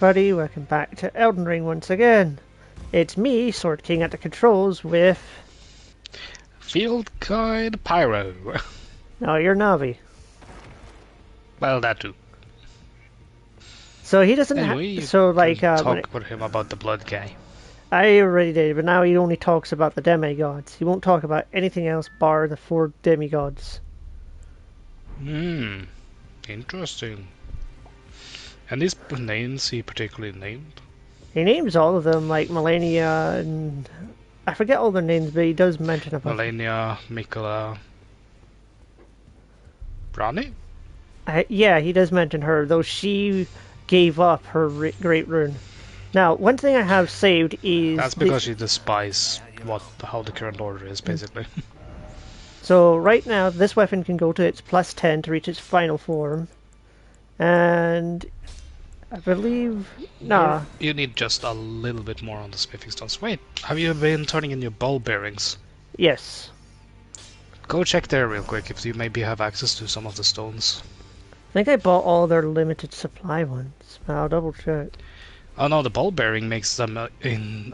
Buddy, welcome back to Elden Ring once again. It's me, Sword King at the controls with... Field Guide Pyro. No, you're Navi. Well, that too. So he doesn't Anyway, so like, talk with him about the blood guy. I already did, but now he only talks about the demigods. He won't talk about anything else bar the 4 demigods. Interesting. And these names he particularly named? He names all of them, like Melania and... I forget all their names, but he does mention about Melania, Mikola... Brani? Yeah, he does mention her, though she gave up her great rune. Now, one thing I have saved is... That's because she despises how the current order is, basically. So, right now, this weapon can go to its plus 10 to reach its final form. And... I believe... Nah. You need just a little bit more on the smithing stones. Wait, have you been turning in your ball bearings? Yes. Go check there real quick if you maybe have access to some of the stones. I think I bought all their limited supply ones, but I'll double check. Oh no, the ball bearing makes them in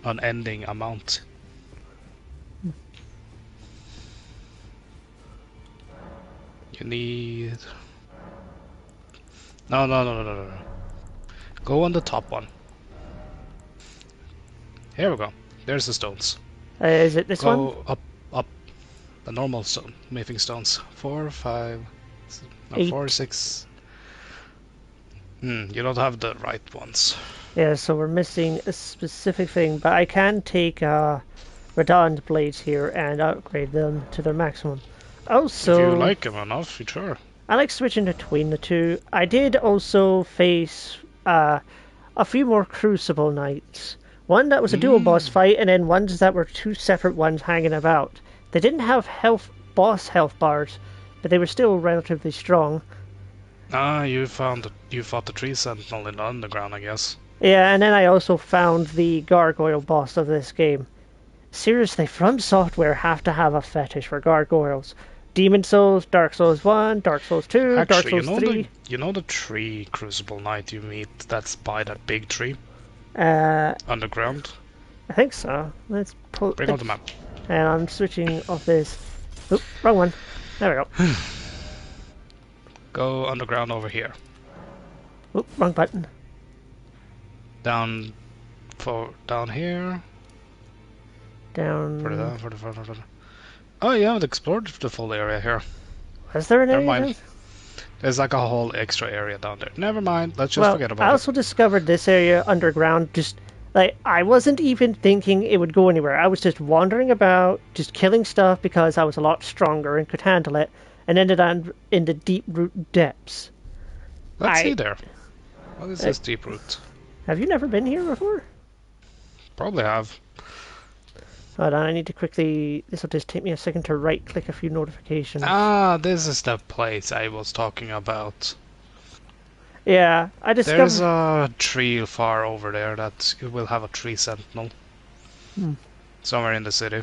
unending amount. You need... No. Go on the top one. Here we go. There's the stones. Is it this one? Go up. The normal stone, smithing stones. 4, 5, no, 8. 4, 6. You don't have the right ones. Yeah, so we're missing a specific thing, but I can take redundant blades here and upgrade them to their maximum. Also, if you like them enough, sure. I like switching between the two. I did also face a few more Crucible Knights. One that was a dual boss fight, and then ones that were 2 separate ones hanging about. They didn't have boss health bars, but they were still relatively strong. You fought the tree sentinel in the underground, I guess. Yeah, and then I also found the gargoyle boss of this game. Seriously, From Software have to have a fetish for gargoyles. Demon Souls, Dark Souls 1, Dark Souls 2, Actually, Dark Souls 3. You know the tree Crucible Knight you meet that's by that big tree? Uh, Underground? I think so. Let's pull... Bring up the map. And I'm switching off this... Oop, wrong one. There we go. Go underground over here. Oop, wrong button. Down here. Down... Further. Oh, you haven't explored the full area here. Was there an Never area? mind. There's like a whole extra area down there. Never mind. Let's just forget about I also discovered this area underground. Just like I wasn't even thinking it would go anywhere. I was just wandering about, just killing stuff because I was a lot stronger and could handle it, and ended up in the deep root depths. Let's see there. What is this deep root? Have you never been here before? Probably have. Hold on, I need to quickly... This will just take me a second to right-click a few notifications. Ah, this is the place I was talking about. Yeah, I discovered... There's a tree far over there that will have a tree sentinel. Somewhere in the city.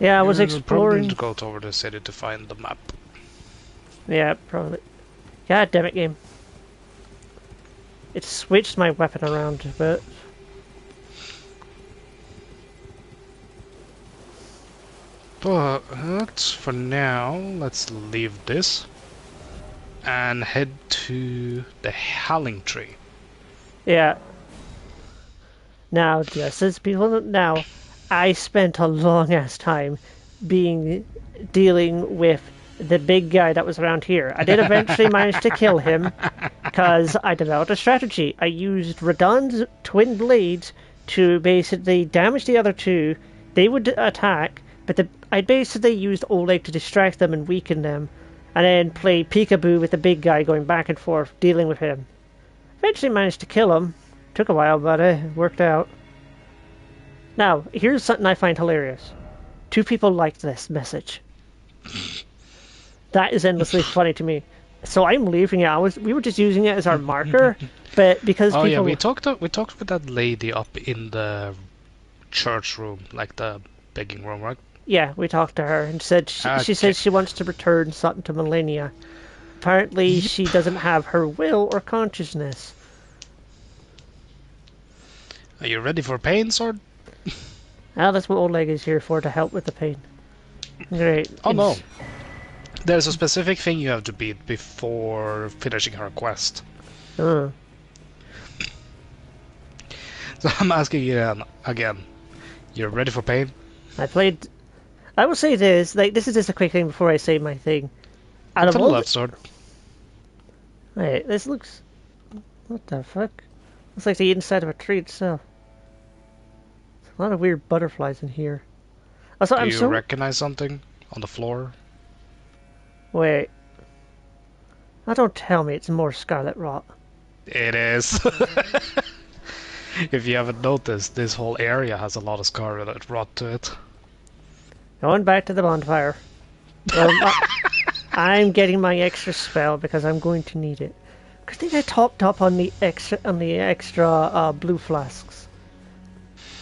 Yeah, I was Probably exploring... need to go over the city to find the map. Yeah, probably. God damn it, game. It switched my weapon around a bit. But for now, let's leave this and head to the Howling Tree. Yeah. Now, just as people don't know, I spent a long ass time dealing with the big guy that was around here. I did eventually manage to kill him because I developed a strategy. I used Radon's twin blades to basically damage the other two. They would attack, but I basically used Oleg to distract them and weaken them, and then play peekaboo with the big guy going back and forth, dealing with him. Eventually managed to kill him. Took a while, but it worked out. Now, here's something I find hilarious. 2 people liked this message. That is endlessly funny to me. So I'm leaving it. We were just using it as our marker, but because people... Oh yeah, we talked with that lady up in the church room, like the begging room, right? Yeah, we talked to her and said she says she wants to return something to Millennia. apparently she doesn't have her will or consciousness. Are you ready for pain, sword? Ah, that's what Old Leg is here for, to help with the pain. Great. Oh no. There's a specific thing you have to beat before finishing her quest. Uh, So I'm asking you again. You're ready for pain? I will say this, like, this is just a quick thing before I say my thing. Out To of the all left, sword. Wait, this looks... What the fuck? Looks like the inside of a tree itself. A lot of weird butterflies in here. Also, Do you recognize something on the floor? Wait. Now don't tell me it's more scarlet rot. It is. If you haven't noticed, this whole area has a lot of scarlet rot to it. Going back to the bonfire. I'm getting my extra spell because I'm going to need it. I think I topped up on the extra blue flasks.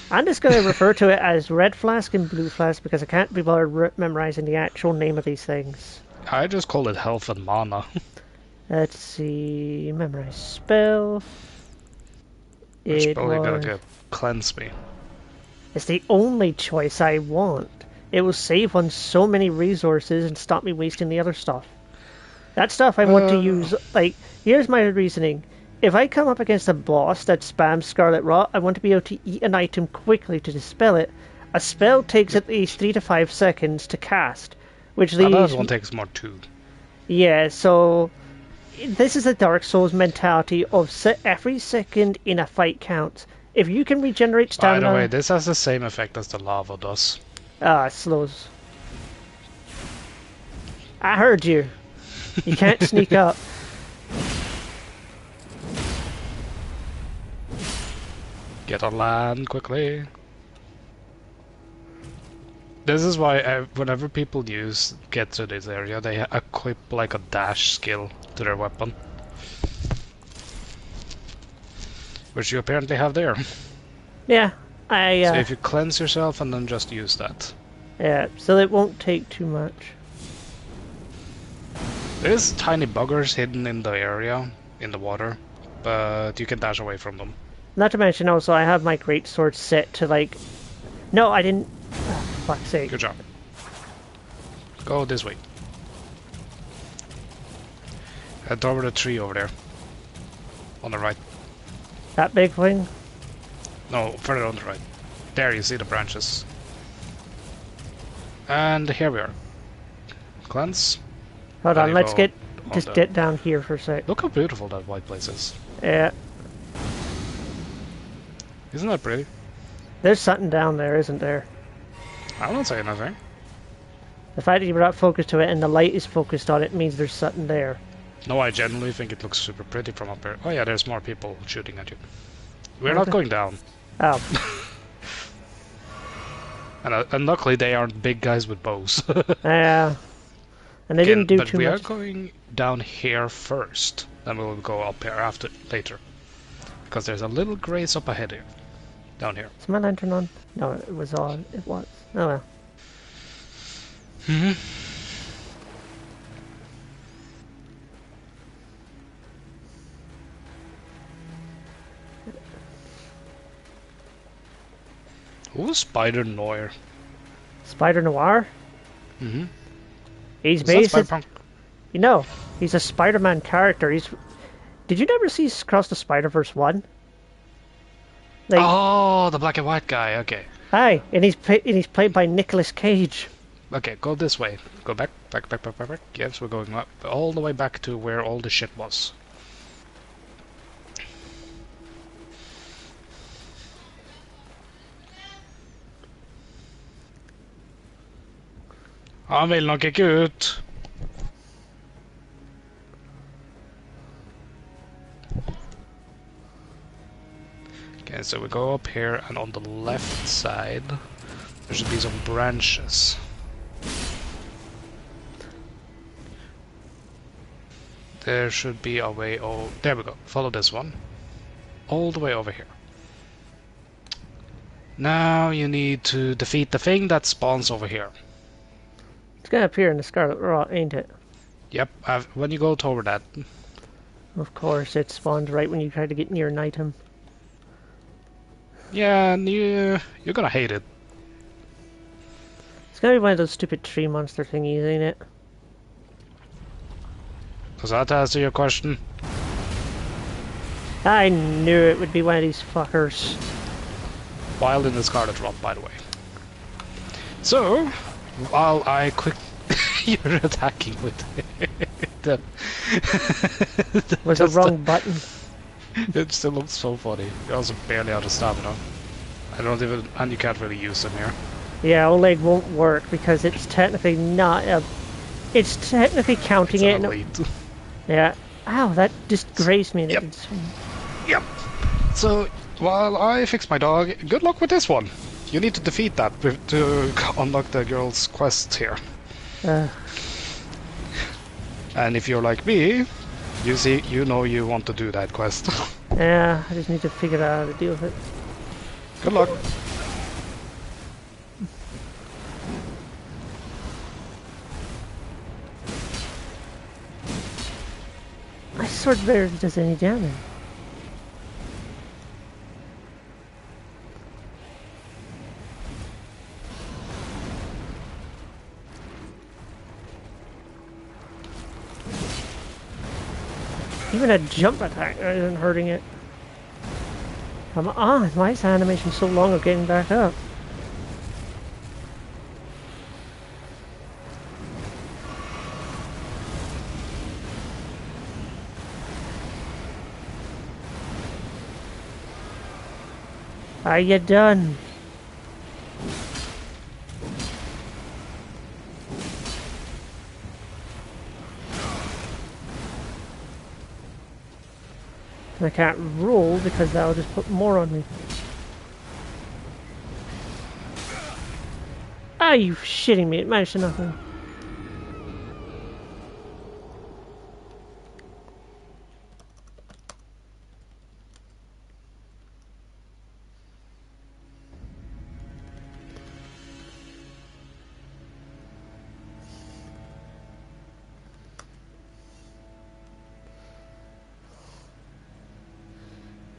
I'm just going to refer to it as red flask and blue flask because I can't be bothered memorizing the actual name of these things. I just call it health and mana. Let's see. Memorize spell. Which probably gonna cleanse me. It's the only choice I want. It will save on so many resources and stop me wasting the other stuff. That stuff I want to use, like, here's my reasoning. If I come up against a boss that spams Scarlet Rot, I want to be able to eat an item quickly to dispel it. A spell takes at least 3 to 5 seconds to cast, which leaves... Another one takes more too. Yeah, so... This is a Dark Souls mentality of every second in a fight counts. If you can regenerate stamina... By the way, this has the same effect as the lava does. Ah, it slows. I heard you. You can't sneak up. Get on land quickly. This is why whenever people get to this area, they equip like a dash skill to their weapon. Which you apparently have there. Yeah, So if you cleanse yourself and then just use that. Yeah, so it won't take too much. There's tiny buggers hidden in the area, in the water, but you can dash away from them. Not to mention also, I have my greatsword set to like... No, I didn't... Oh, for fuck's sake. Good job. Go this way. Head over the tree over there. On the right. That big thing? No, further on the right. There you see the branches. And here we are. Cleanse. Hold on, let's get down here for a sec. Look how beautiful that white place is. Yeah. Isn't that pretty? There's something down there, isn't there? I don't say nothing. The fact that you're not focused to it and the light is focused on it means there's something there. No, I genuinely think it looks super pretty from up here. Oh yeah, there's more people shooting at you. We're not going down. Oh. And luckily they aren't big guys with bows. Yeah. And they didn't do but too we much. are going down here first. Then we'll go up here later. Because there's a little grace up ahead here. Down here. Is my lantern on? No, it was on. It was. Oh well. Mm-hmm. Who's Spider Noir? Spider Noir? Mm-hmm. He's basically... You know, he's a Spider-Man character. Did you never see Cross the Spider-Verse 1? Like, oh, the black and white guy. Okay. Hi, and he's played by Nicolas Cage. Okay, go this way. Go back. Yes, we're going up, all the way back to where all the shit was. Han vill nog kicka ut. Okay, so we go up here, and on the left side, there should be some branches. There should be a way. Oh, there we go. Follow this one. All the way over here. Now you need to defeat the thing that spawns over here. It's gonna appear in the Scarlet Rot, ain't it? Yep, when you go toward that. Of course, it spawned right when you try to get near an item. Yeah, and you're gonna hate it. It's gonna be one of those stupid tree monster thingies, ain't it? Does that answer your question? I knew it would be one of these fuckers. Wild in the Scarlet Drop, by the way. So, while I quick... You're attacking with the... Was the wrong button. It still looks so funny. You're also barely out of stamina. I don't even... And you can't really use them here. Yeah, Oleg won't work because it's technically not a... It's technically counting It's an it. elite. Yeah. Ow, that just grazed me. Yep. Yep. So, while I fix my dog, good luck with this one. You need to defeat that to unlock the girl's quest here. And if you're like me, you know you want to do that quest. Yeah, I just need to figure out how to deal with it. Good luck. My sword barely does any damage. Even a jump attack isn't hurting it. Come on, why is the animation so long of getting back up? Are you done? I can't roll because that'll just put more on me. Are you shitting me? It managed to nothing.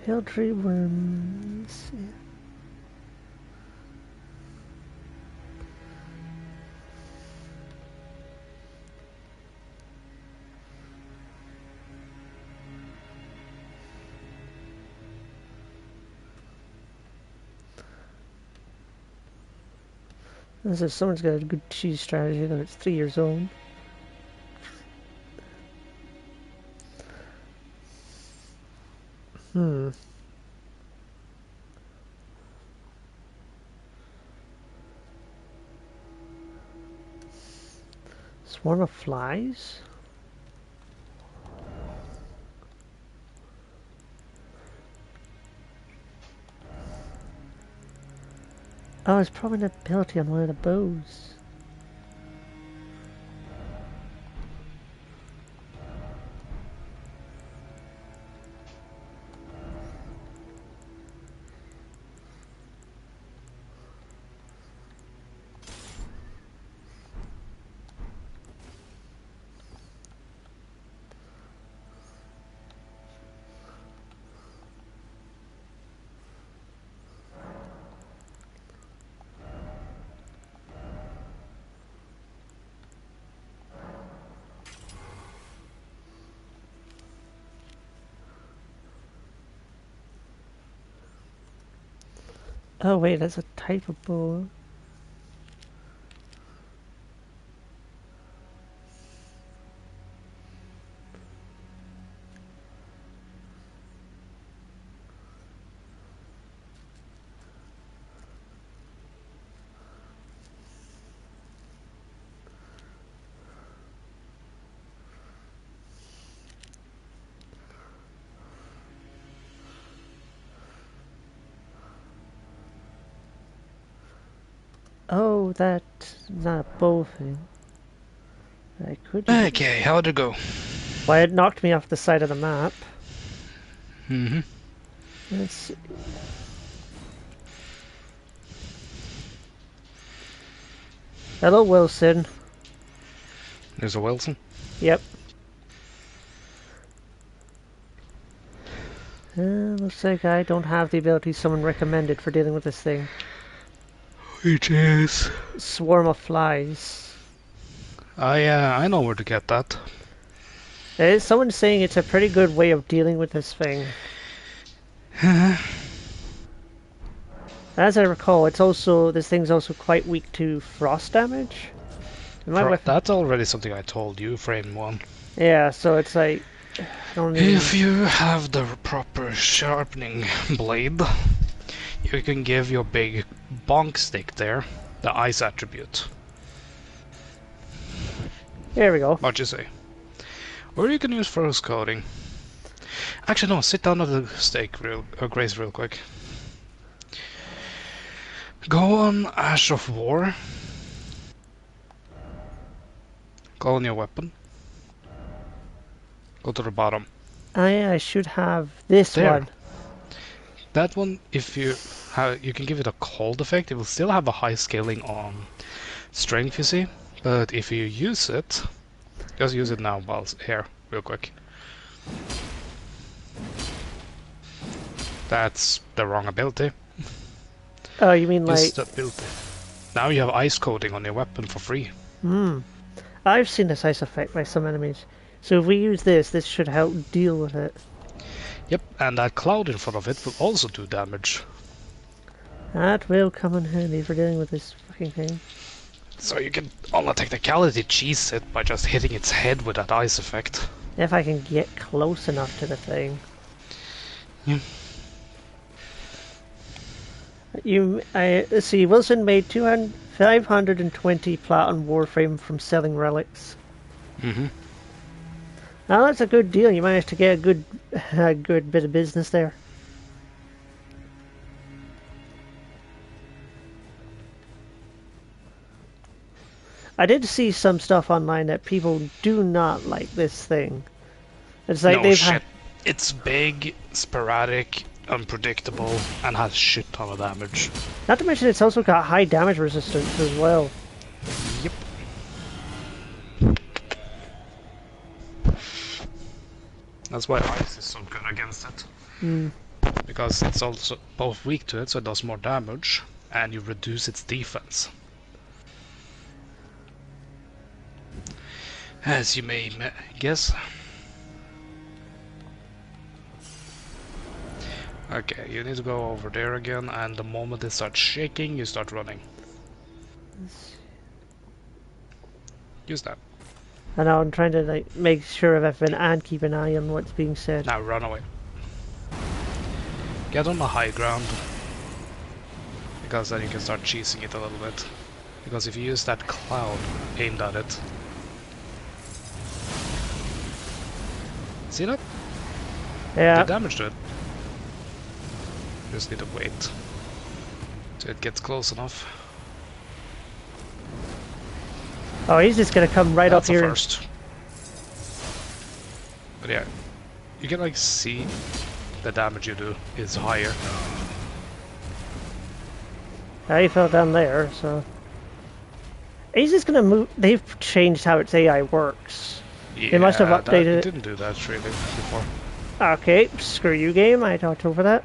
Hill tree worms. Yeah. This is someone's got a good cheese strategy though. It's 3 years old. Swarm of flies? Oh, it's probably an ability on one of the bows. Oh wait, that's a type of bow. Oh, that's not a bow thing. I could use it. Okay, how'd it go? Why, it knocked me off the side of the map. Mm-hmm. Let's see. Hello, Wilson. There's a Wilson. Yep. Looks like I don't have the ability someone recommended for dealing with this thing. Which is... Swarm of flies. Oh yeah, I know where to get that. Someone's saying it's a pretty good way of dealing with this thing. As I recall, this thing's also quite weak to frost damage. That's already something I told you, frame 1. Yeah, so it's like... If you have the proper sharpening blade, you can give your big bonk stick there the ice attribute. Here we go. What you say? Or you can use frost coating. Actually, no, sit down on the stake, Grace, real quick. Go on Ash of War. Go on your weapon. Go to the bottom. I should have this there. one. That one, if you have, you can give it a cold effect. It will still have a high scaling on strength, you see. But if you use it, just use it now while here, real quick. That's the wrong ability. Oh, you mean Just like... ability. Now you have ice coating on your weapon for free. I've seen this ice effect by some enemies. So if we use this should help deal with it. Yep, and that cloud in front of it will also do damage. That will come in handy for dealing with this fucking thing. So you can, on a technicality, cheese it by just hitting its head with that ice effect. If I can get close enough to the thing. Yeah. Let's see, Wilson made 520 platinum warframe from selling relics. Mm-hmm. Now that's a good deal. You managed to get a good bit of business there. I did see some stuff online that people do not like this thing. It's like no shit. It's big, sporadic, unpredictable, and has shit ton of damage. Not to mention it's also got high damage resistance as well. Yep. That's why ice is so good against it. Because it's also both weak to it, so it does more damage, and you reduce its defense. As you may guess. Okay, you need to go over there again, and the moment it starts shaking, you start running. Use that. I know, I'm trying to like make sure of everything and keep an eye on what's being said. Now run away. Get on the high ground. Because then you can start cheesing it a little bit. Because if you use that cloud aimed at it... See that? Yeah. Did damage to it. Just need to wait till it gets close enough. Oh, he's just gonna come right That's up here. First. But yeah, you can like see the damage you do is higher. He fell down there, so he's just gonna move. They've changed how its AI works. Yeah, they must have updated it. it. Didn't do that really before. Okay, screw you, game. I talked over that.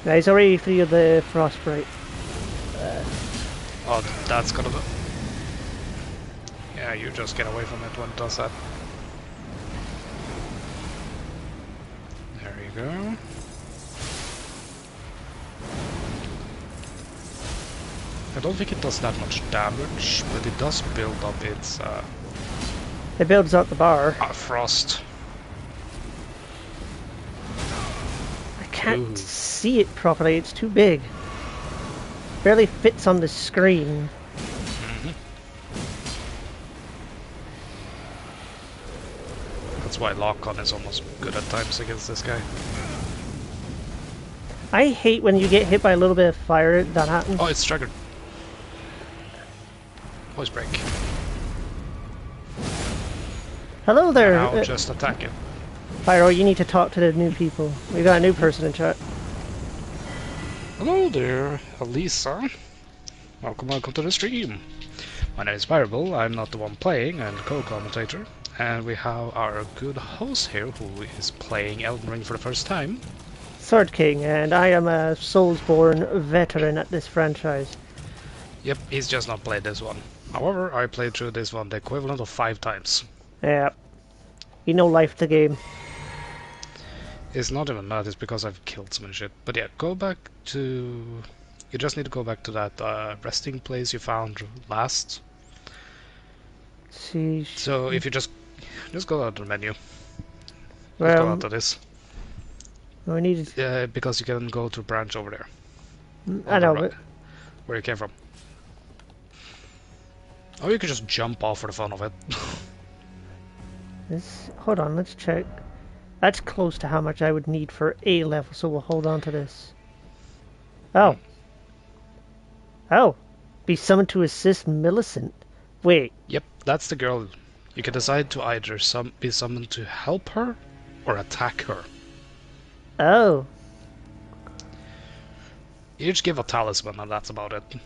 Now he's already free of the frostbite. Oh, that's gonna go. Yeah, you just get away from it when it does that. There you go. I don't think it does that much damage, but it does build up its It builds up the bar. frost. I can't see it properly. It's too big. Barely fits on the screen. That's why lock-on is almost good at times against this guy. I hate when you get hit by a little bit of fire that happens. Oh, it's triggered. Voice break. Hello there. Now just attack it. Pyro, you need to talk to the new people. We got a new person in chat. Hello there, Elisa. Welcome to the stream. My name is Fireball, I'm not the one playing and co-commentator, and we have our good host here who is playing Elden Ring for the first time. Sword King, and I am a Soulsborne veteran at this franchise. Yep, he's just not played this one. However, I played through this one the equivalent of 5 times. Yeah. You know life the game. It's not even that, it's because I've killed so many shit. But yeah, go back to... You just need to go back to that resting place you found last. See. So if you just go out of the menu. Just go Well, out of this. I needed. Because you can go to branch over there. I know, but Where you came from. Or you could just jump off for the fun of it. this. Hold on, let's check. That's close to how much I would need for A level, so we'll hold on to this. Oh. Oh. Be summoned to assist Millicent. Wait. Yep, that's the girl. You can decide to either be summoned to help her or attack her. Oh. You just give a talisman and that's about it. I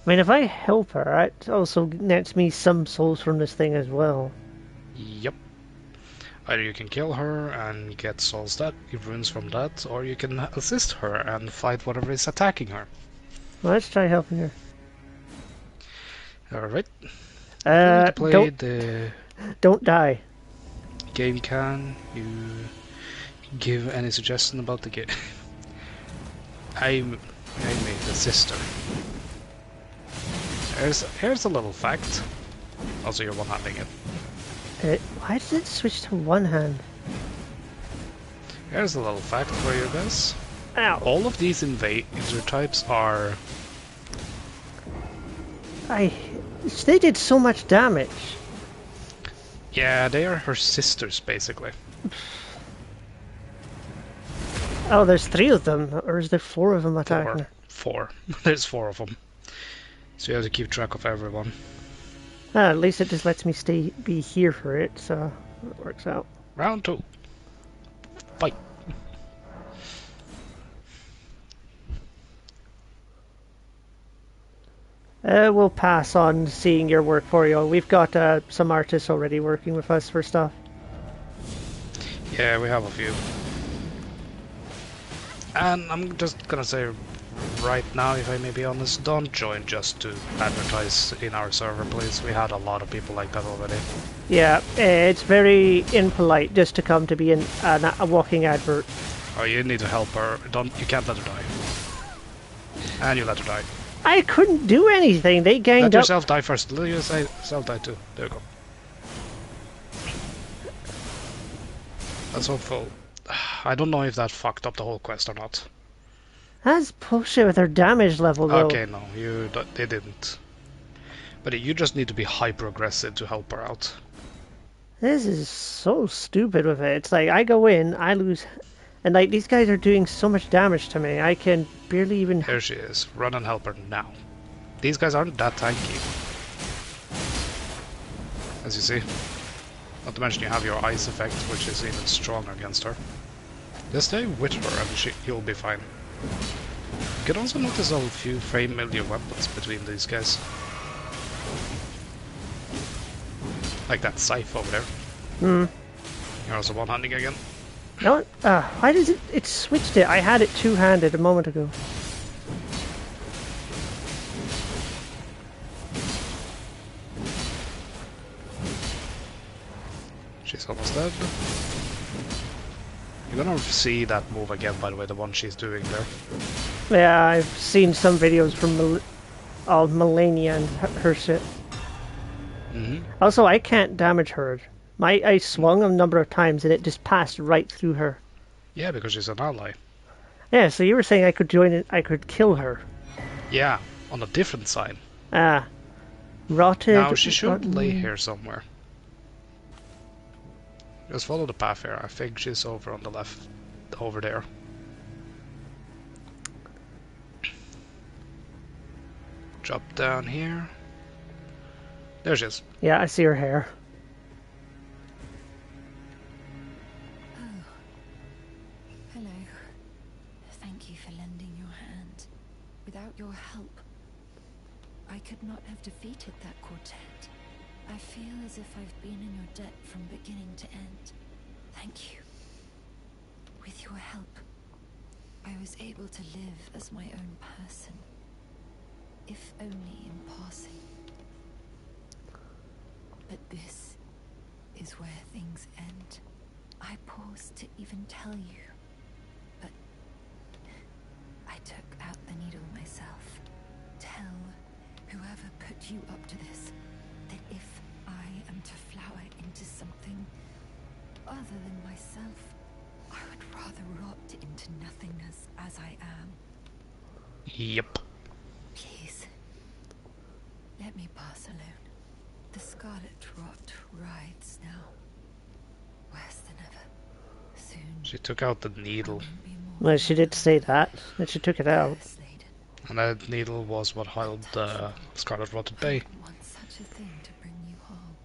mean, if I help her, it also nets me some souls from this thing as well. Yep. Either you can kill her and get souls that runes from that, or you can assist her and fight whatever is attacking her. Well, let's try helping her. Alright. Don't die. Game can you give any suggestion about the game? I made the sister. Here's a little fact. Also, you're one-handing it. Why did it switch to one hand? Here's a little fact for you guys. Ow. All of these invader types are... They did so much damage. Yeah, they are her sisters, basically. Oh, there's 3 of them, or is there 4 of them attacking her? 4. There's 4 of them. So you have to keep track of everyone. At least it just lets me be here for it, so it works out. Round 2. Fight. We'll pass on seeing your work for you. We've got some artists already working with us for stuff. Yeah, we have a few. And I'm just gonna say right now, if I may be honest, don't join just to advertise in our server, please. We had a lot of people like that already. Yeah, it's very impolite just to come to be a walking advert. Oh, you need to help her. You can't let her die. And you let her die. I couldn't do anything. They ganged Let up. yourself die first. Let yourself die too. There you go. That's hopeful. I don't know if that fucked up the whole quest or not. That's bullshit with their damage level, though. Okay, no, they didn't. But you just need to be hyper-aggressive to help her out. This is so stupid with it. It's like, I go in, I lose... And, like, these guys are doing so much damage to me. I can barely even... Here she is. Run and help her now. These guys aren't that tanky. As you see. Not to mention you have your ice effect, which is even stronger against her. Just stay with her and you'll be fine. You can also notice a few familiar weapons between these guys. Like that scythe over there. Hmm. You're also one-handing again. No, why does it switched it? I had it two-handed a moment ago. She's almost dead. You're gonna see that move again, by the way, the one she's doing there. Yeah, I've seen some videos from Melania and her shit. Also, I can't damage her. I swung a number of times and it just passed right through her. Yeah, because she's an ally. Yeah, so you were saying I could join it, I could kill her. Yeah, on a different side. Ah. Rotted... Now, she should lay here somewhere. Just follow the path here. I think she's over on the left. Over there. Drop down here. There she is. Yeah, I see her hair. Oh. Hello. Thank you for lending your hand. Without your help, I could not have defeated that quartet. I feel as if I've been in your debt from beginning to end. Thank you. With your help, I was able to live as my own person, if only in passing. But this is where things end. I pause to even tell you, but I took out the needle myself. Tell whoever put you up to this that if I am to flower into something other than myself, I would rather rot into nothingness as I am. Yep. Please, let me pass alone. The scarlet rot rides now, worse than ever. Soon, She took out the needle, I won't be more Well, she did say that, and she took it out. curse-laden. and that needle was what held the Scarlet Rot at bay. I didn't want such a thing to bring you harm.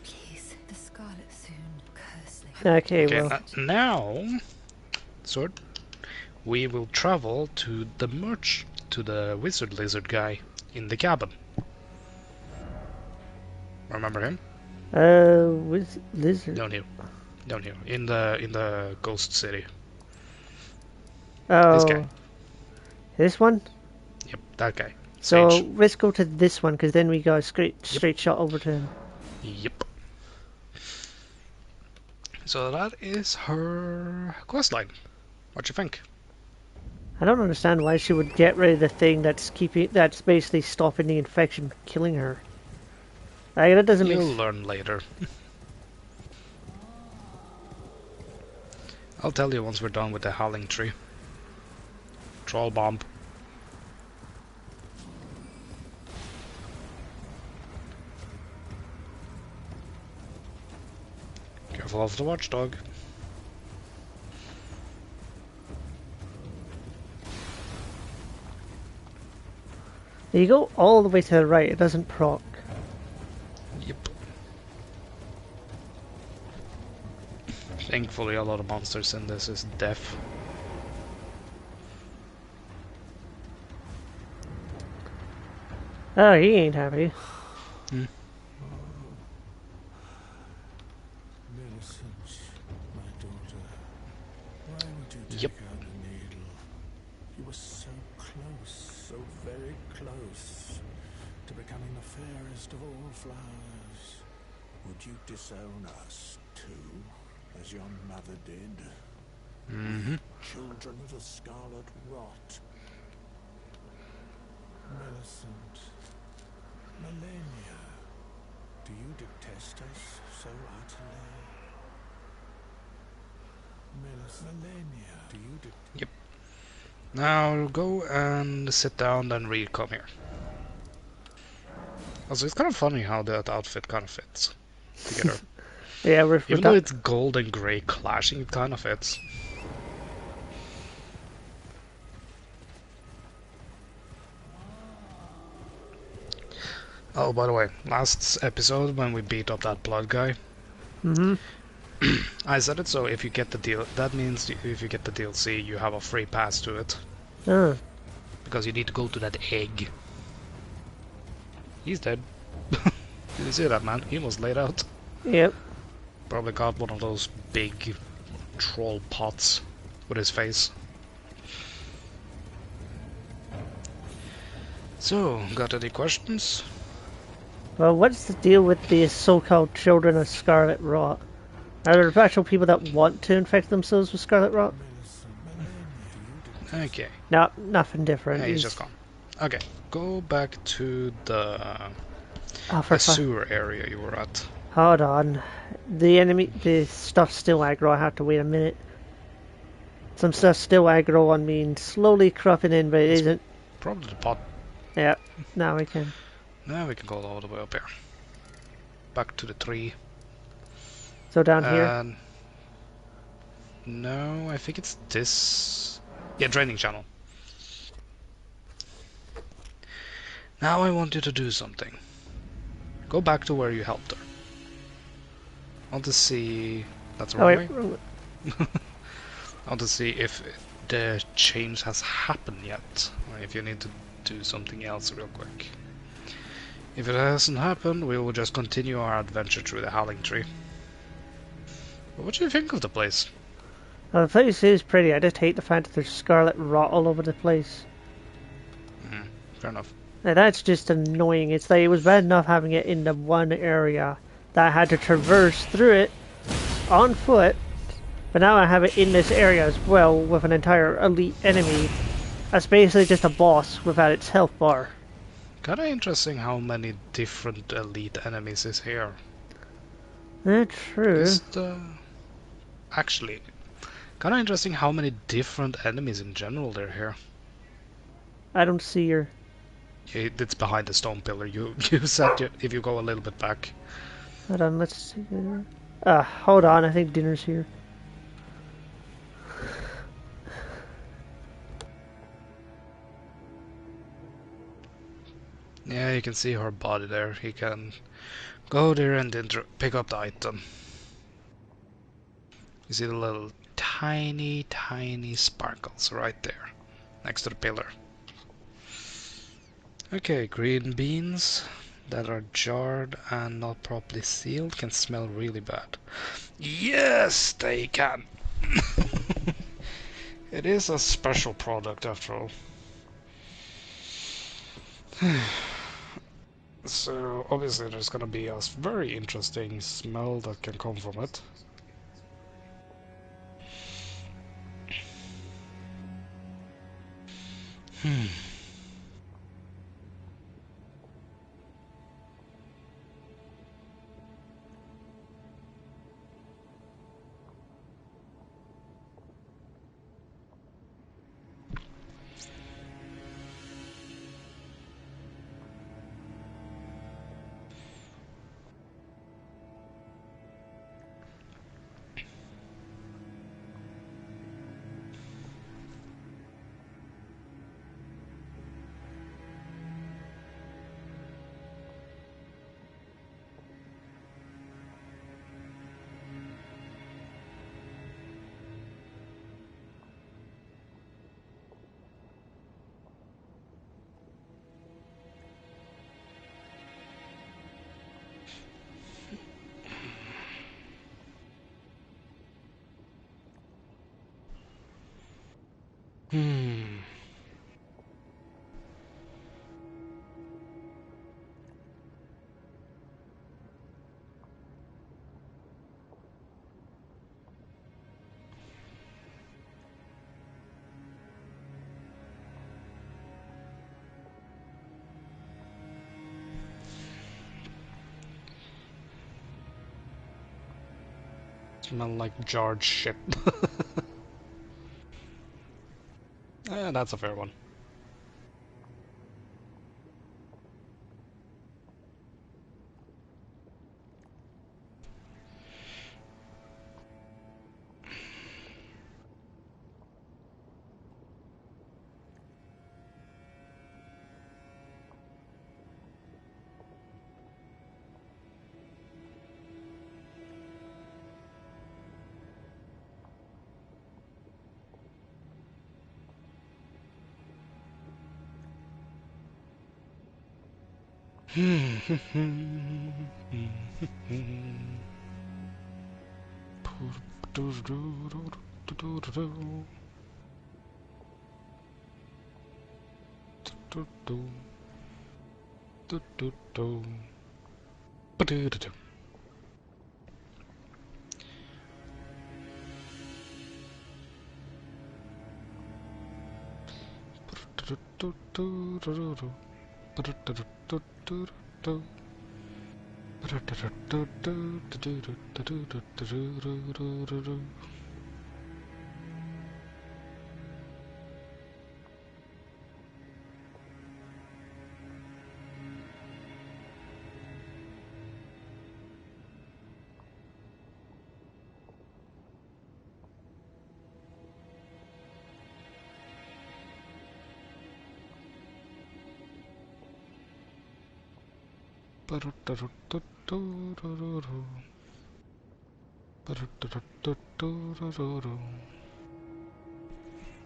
Please, the scarlet soon, curse-laden. Okay, Okay, well, now, Sword, we will travel to the wizard lizard guy in the cabin. Remember him? with lizard. Down here, in the ghost city. Oh, This guy. This one? Yep, that guy. So Sage. let's go to this one, because then we go straight shot over to him. Yep. So that is her questline. What you think? I don't understand why she would get rid of the thing that's basically stopping the infection from killing her. Like, that doesn't You'll make learn later. I'll tell you once we're done with the howling tree. Troll bomb. Careful of the watchdog. You go all the way to the right, it doesn't proc. Yep. Thankfully, a lot of monsters in this is deaf. Oh, he ain't happy. Millicent, my daughter, why would you take Yep. out the needle? You were so close, so very close to becoming the fairest of all flowers. Would you disown us too, as your mother did? Mm-hmm. Children of the scarlet rot. Millicent, Melania, do you detest us so utterly? Millicent, Melania, do you detest? Now go and sit down and read. Come here. Also, it's kind of funny how that outfit kind of fits together. Yeah, we're Even though it's gold and grey clashing, it kind of fits. Oh, by the way, last episode when we beat up that blood guy, I said it so if you get the deal, that means if you get the DLC, you have a free pass to it. Oh. Because you need to go to that egg. He's dead. Did you see that, man? He was laid out. Yep. Probably got one of those big troll pots with his face. So, got any questions? Well, what's the deal with the so-called children of Scarlet Rot? Are there actual people that want to infect themselves with Scarlet Rot? Okay. No, nothing different. He's just gone. Okay, go back to the Oh, for sewer area you were at. Hold on. The stuff's still aggro. I have to wait a minute. Some stuff's still aggro on me and slowly cropping in, but it isn't. Probably the pot. Yeah, now we can. Now we can go all the way up here. Back to the tree. So down here. No, I think it's this. Yeah, draining channel. Now I want you to do something. Go back to where you helped her. I want to see. That's the Oh, wrong wait. way. I want to see if the change has happened yet, or if you need to do something else real quick. If it hasn't happened, we will just continue our adventure through the Howling Tree. But what do you think of the place? Well, the place is pretty. I just hate the fact that there's scarlet rot all over the place. Fair enough. Now, that's just annoying. It's like it was bad enough having it in the one area that I had to traverse through it on foot, but now I have it in this area as well with an entire elite enemy that's basically just a boss without its health bar. Kinda interesting how many different elite enemies is here. That's true. Actually, kinda interesting how many different enemies in general there are here. I don't see her. It's behind the stone pillar. You said if you go a little bit back. Hold on, let's see. Hold on, I think dinner's here. Yeah, you can see her body there. You can go there and then pick up the item. You see the little tiny sparkles right there, next to the pillar. Okay, green beans that are jarred and not properly sealed can smell really bad. Yes, they can! It is a special product after all. So obviously there's gonna be a very interesting smell that can come from it. Smell like jarred shit. That's a fair one.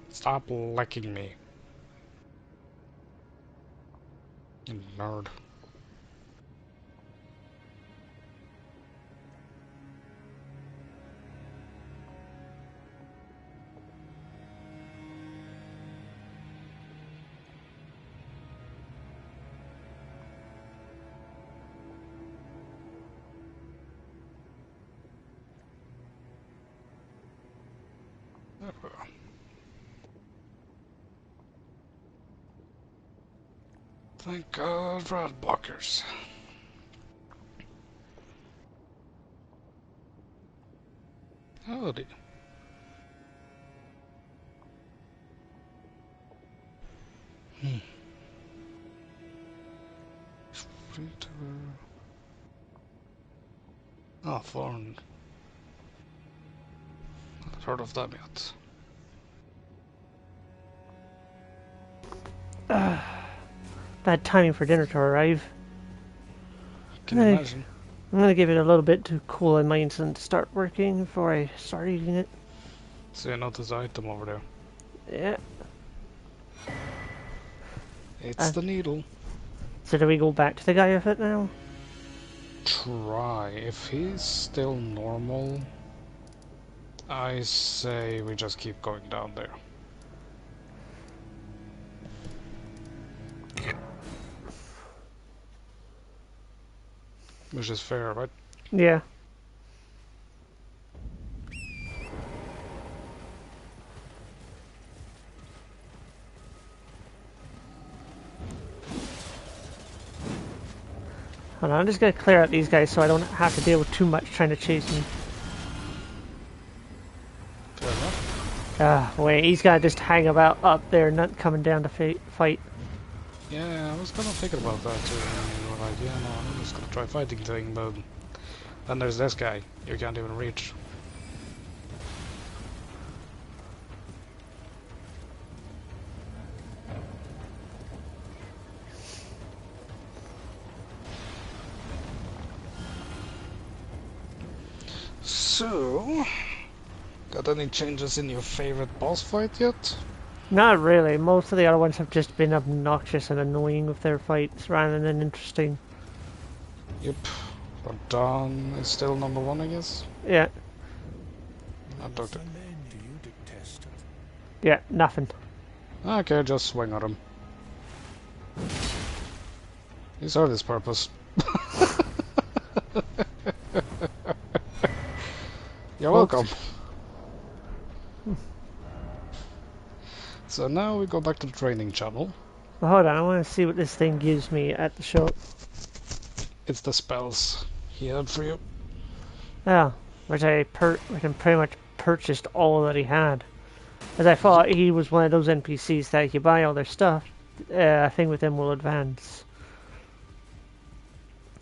Stop licking me. You nerd. Thank God for ad blockers. Howdy. Free to... Ah, foreign. Not heard of them yet. Bad timing for dinner to arrive. Can you imagine? I'm gonna give it a little bit to cool my minds and start working before I start eating it. So you notice the item over there. Yeah. It's the needle. So do we go back to the guy with it now? Try. If he's still normal, I say we just keep going down there. Which is fair, right? Yeah. Hold on, I'm just gonna clear out these guys so I don't have to deal with too much trying to chase me. Fair enough. Wait, he's gotta just hang about up there, not coming down to fight. Yeah, I was kind of thinking about that too. And you were like, yeah, no, I'm just gonna try fighting thing, but then there's this guy you can't even reach. So, got any changes in your favorite boss fight yet? Not really. Most of the other ones have just been obnoxious and annoying with their fights rather than interesting. Yep. But Dawn is still number one, I guess? Yeah. Not Doctor. What then do you detest? Yeah, nothing. Okay, just swing at him. He served his purpose. You're welcome. So now we go back to the training channel. Well, hold on, I want to see what this thing gives me at the shop. It's the spells he had for you. Oh, which I can pretty much purchased all that he had. As I thought he was one of those NPCs that if you buy all their stuff, a thing with them will advance.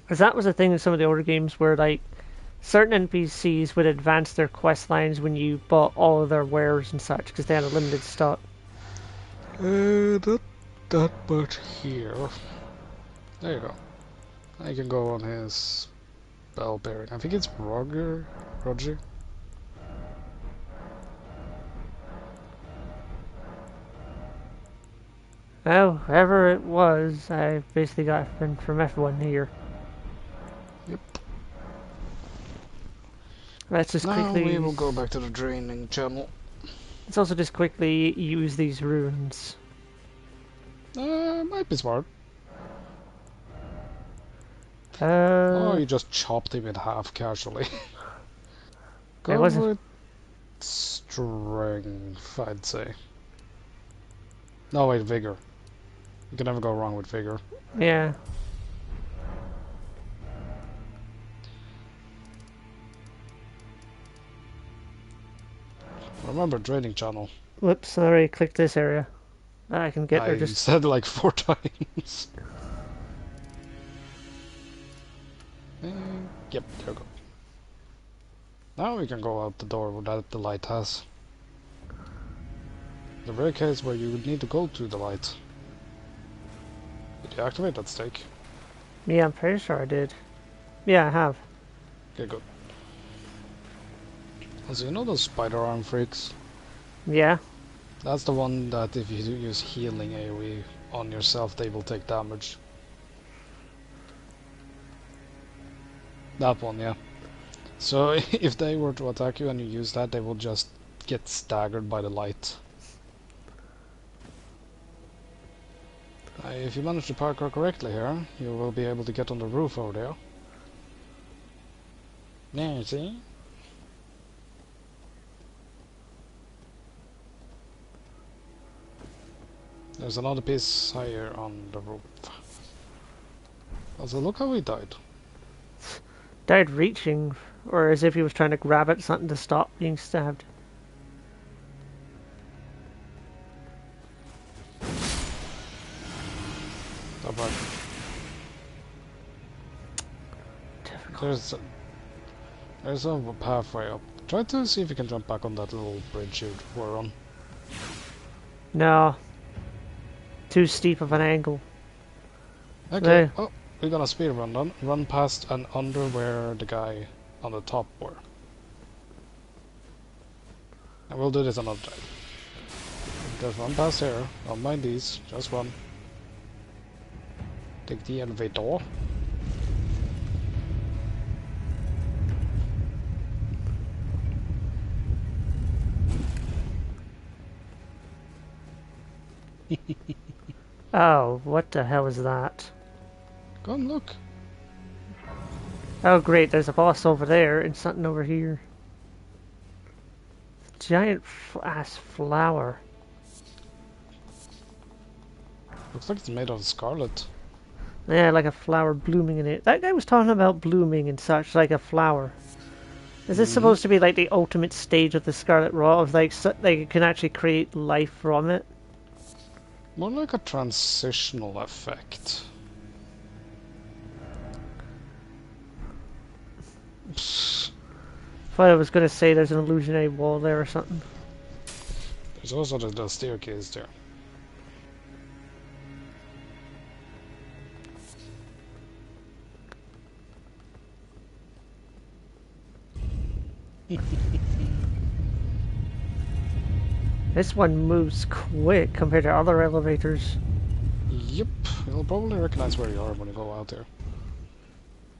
Because that was a thing in some of the older games where, like, certain NPCs would advance their quest lines when you bought all of their wares and such, because they had a limited stock. Not that much here. There you go. I can go on his bell bearing. I think it's Roger. Well, whoever it was, I basically got from everyone here. Yep. Let's just Now quickly... we will go back to the training channel. Let's also just quickly use these runes. Might be smart. Oh, you just chopped him in half casually. It wasn't- with strength, I'd say. No, wait, vigor. You can never go wrong with vigor. yeah. Remember training channel. Whoops, I already clicked this area. I can get there I just... said like 4 times. Yep, there we go. Now we can go out the door that the light has. The rare case where you would need to go to the light. Did you activate that stake? Yeah, I'm pretty sure I did. Yeah, I have. Okay, good. So you know those spider arm freaks? Yeah. That's the one that if you use healing AoE on yourself, they will take damage. That one, yeah. So if they were to attack you and you use that, they will just get staggered by the light. If you manage to parkour correctly here, you will be able to get on the roof over there. Yeah, see? There's another piece higher on the roof. Also, look how he died. Died reaching, or as if he was trying to grab at something to stop being stabbed. Top right. There's a pathway up. Try to see if you can jump back on that little bridge you were on. No. Too steep of an angle. Okay. There. Oh, we're gonna speed run then. Run past and under where the guy on the top were. And we'll do this another time. Just run past here. Don't mind these. Just run. Take the elevator. Oh, what the hell is that? Go and look. Oh great, there's a boss over there and something over here. Giant ass flower. Looks like it's made of scarlet. Yeah, like a flower blooming in it. That guy was talking about blooming and such, like a flower. Is this supposed to be like the ultimate stage of the Scarlet Rot, of like you can actually create life from it? More like a transitional effect. Thought I was gonna say there's an illusionary wall there or something. There's also the staircase there. This one moves quick compared to other elevators. Yep, you'll probably recognize where you are when you go out there.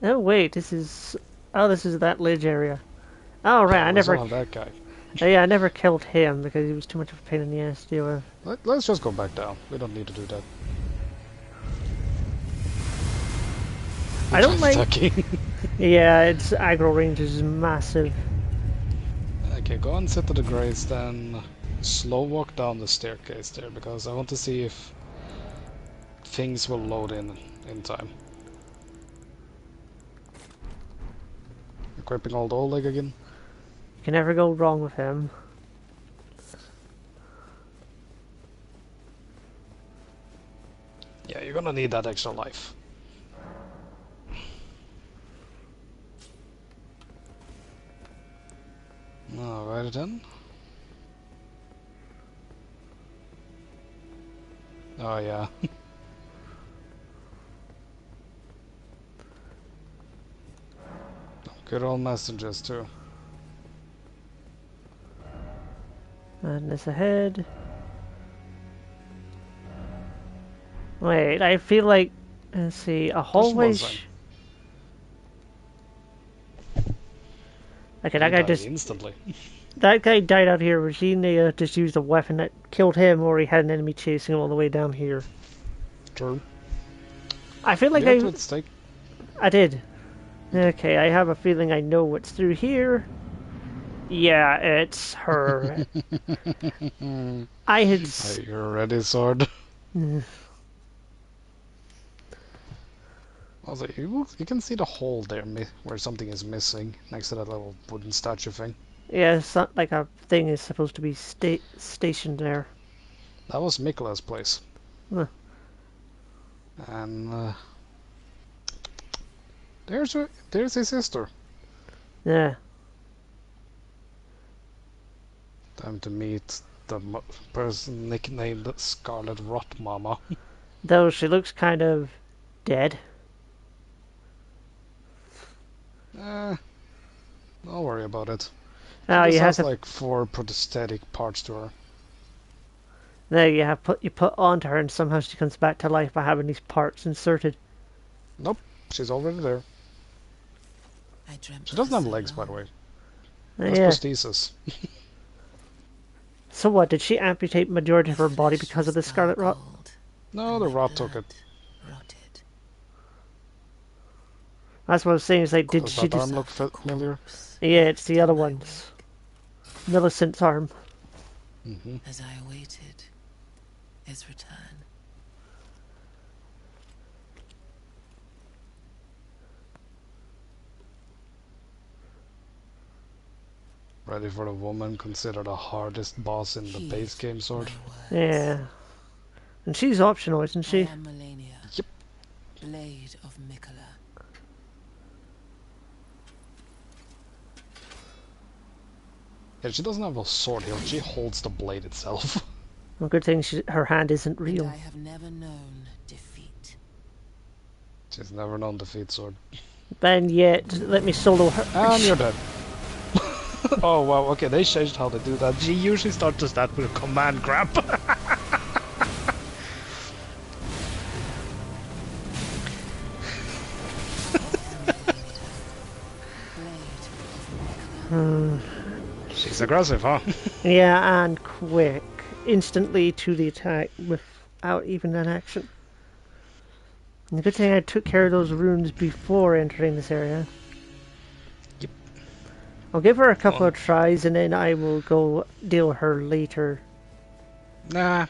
Oh wait, this is... Oh, this is that ledge area. Oh right, I never... Have that guy. Oh, yeah, I never killed him because he was too much of a pain in the ass to deal with. Let's just go back down. We don't need to do that. I don't like... Attacking. Yeah, its aggro range is massive. Okay, go and sit to the grace, then slow walk down the staircase there, because I want to see if things will load in time. Equipping old Oleg again. You can never go wrong with him. Yeah, you're gonna need that extra life. Alright then. Oh yeah. Good old messengers too. Madness ahead. Wait, I feel like... Let's see, a hallway... Okay, that guy just... instantly. That guy died out here. Was he just used a weapon that killed him, or he had an enemy chasing him all the way down here? True. I feel like I did. Okay, I have a feeling I know what's through here. Yeah, it's her. I had... Are you ready, sword? Also, you can see the hole there where something is missing next to that little wooden statue thing. Yeah, it's not like a thing is supposed to be stationed there. That was Mikola's place. Huh. And there's his sister. Yeah. Time to meet the person nicknamed Scarlet Rot Mama. Though she looks kind of dead. Don't worry about it. Oh, She you have has to... like 4 prosthetic parts to her. There you put onto her, and somehow she comes back to life by having these parts inserted. Nope, she's already there. I dreamt She of doesn't this have so legs, by the long. way. That's Yeah. prosthesis. So what? Did she amputate majority of her body Flesh because of was the scarlet dull rot? gold, No, and the my rot took it. blood rotted. That's what I was saying. Is like, did Does she that arm just? look Soft familiar? corpse Yeah, it's the left other in my ones. wake Millicent's arm. Mm-hmm. as I awaited his return. Ready for the woman considered the hardest boss in the Heed base game, Sword. my words. Yeah. And she's optional, isn't I she? am Melania, Yep. Blade of Mikola. Yeah, she doesn't have a sword hilt, she holds the blade itself. Well, good thing her hand isn't And real. I have never known defeat. She's never known defeat, Sword. Then yet, let me solo her. And you're dead. Oh wow, okay, they changed how they do that. She usually starts that with a command grab. She's aggressive, huh? Yeah, and quick. Instantly to the attack without even an action. And the good thing I took care of those runes before entering this area. Yep. I'll give her a couple of tries and then I will go deal with her later. Nah.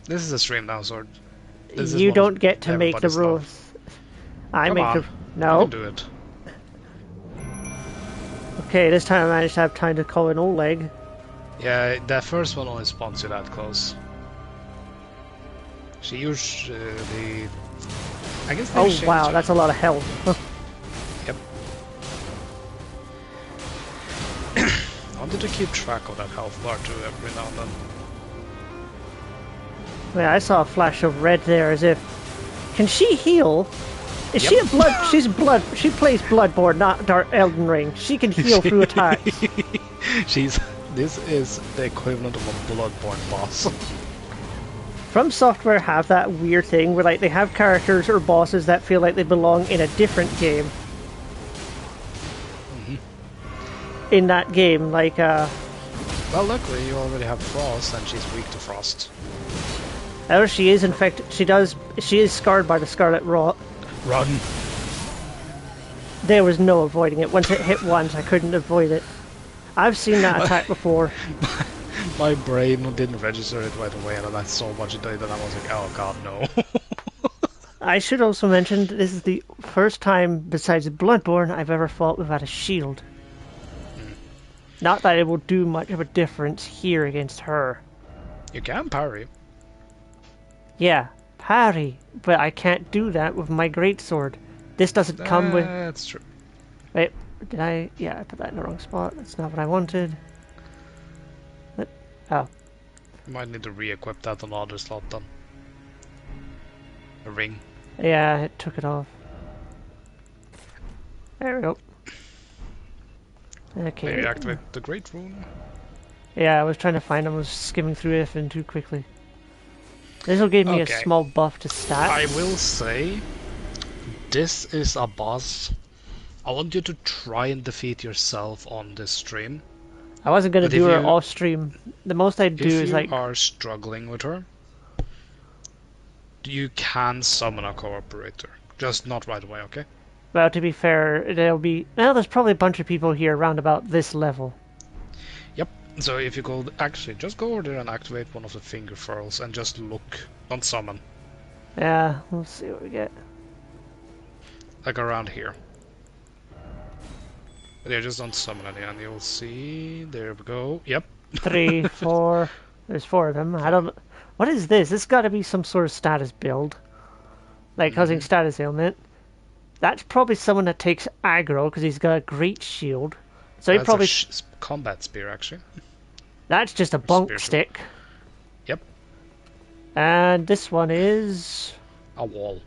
This is a stream now, Sword. This is You one don't of get to make the everybody's rules. love. I Come make on. the... You No. can do it. Okay, this time I managed to have time to call an Oleg. Yeah, that first one only spawns you that close. She usually... I guess they Oh changed wow, it. that's a lot of health. Yep. I wanted to keep track of that health bar too every now and then. Yeah, I saw a flash of red there as if... Can she heal? Is Yep. she a blood... She's blood... She plays Bloodborne, not Elden Ring. She can heal through attacks. This is the equivalent of a Bloodborne boss. From Software have that weird thing where like they have characters or bosses that feel like they belong in a different game. Mm-hmm. In that game, like Well, luckily you already have Frost, and she's weak to Frost. oh, she is infected. She is scarred by the Scarlet Rot. Run! There was no avoiding it. Once it hit once, I couldn't avoid it. I've seen that attack before. My brain didn't register it right away, and then I saw what you did, and I was like, oh god, no. I should also mention this is the first time, besides Bloodborne, I've ever fought without a shield. Not that it will do much of a difference here against her. You can parry. Yeah, parry, but I can't do that with my greatsword. This doesn't come with... That's true. Wait, did I... Yeah, I put that in the wrong spot. That's not what I wanted. Oh. You might need to re-equip that on the other slot then. A ring. Yeah, it took it off. There we go. Okay. Maybe activate the Great Rune. Yeah, I was trying to find them. I was skimming through everything too quickly. This will give me a Okay. small buff to stats. I will say, this is a boss. I want you to try and defeat yourself on this stream. I wasn't going to But do if her you- off stream. The most I'd do If is you like... are struggling with her, you can summon a cooperator. Just not right away, okay? Well, to be fair, there'll be... Well, there's probably a bunch of people here around about this level. Yep. So if you go... Actually, just go over there and activate one of the finger furls and just look. Don't summon. Yeah, we'll see what we get. Like around here. But yeah, just don't summon any and you'll see... There we go. Yep. 3, 4... There's 4 of them. I don't... What is this? This got to be some sort of status build. Like, causing status ailment. That's probably someone that takes aggro, because he's got a great shield. So he That's probably... a combat spear, actually. That's just a bonk Spear. stick. Yep. And this one is... A wall.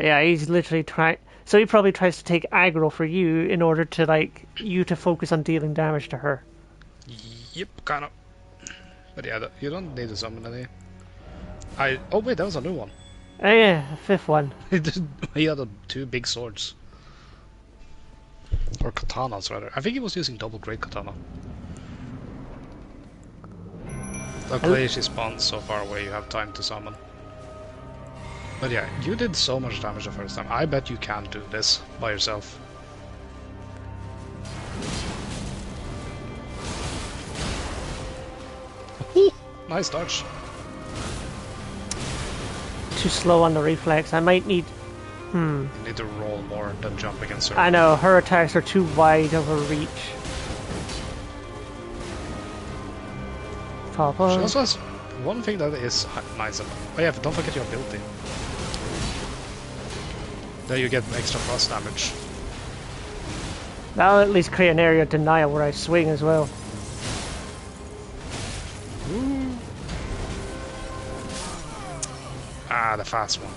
Yeah, he's literally trying... So he probably tries to take aggro for you in order to, like, you to focus on dealing damage to her. Yep, kind of. But yeah, you don't need to summon any. Oh wait, that was a new one. Oh yeah, 5th one. He had 2 big swords. Or katanas, rather. I think he was using double great katana. Luckily, she spawns so far away you have time to summon. But yeah, you did so much damage the first time. I bet you can do this by yourself. Nice dodge. Too slow on the reflex. I might need... You need to roll more than jump against her. I know, her attacks are too wide of a reach. Papa. She also has one thing that is nice about... Oh yeah, don't forget your ability. There you get extra frost damage. That'll at least create an area of denial where I swing as well. Ooh. Ah, the fast one.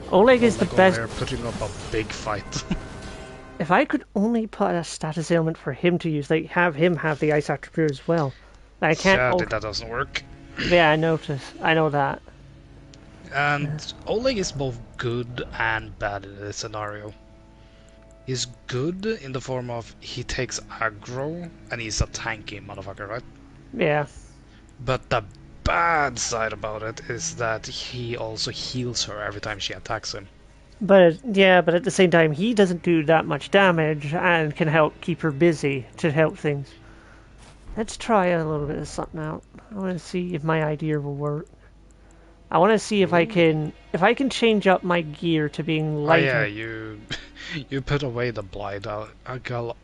Blade of Oleg is the Like over best. there putting up a big fight. If I could only put a status ailment for him to use, like have him have the ice attribute as well. I can't. Sadly, that doesn't work. Yeah, I noticed. I know that. And Oleg is both good and bad in this scenario. He's good in the form of he takes aggro and he's a tanky motherfucker, right? Yeah. But the bad side about it is that he also heals her every time she attacks him. But yeah, but at the same time, he doesn't do that much damage and can help keep her busy to help things. Let's try a little bit of something out. I want to see if my idea will work. I want to see if I can change up my gear to being lighter. Oh yeah, you put away the blind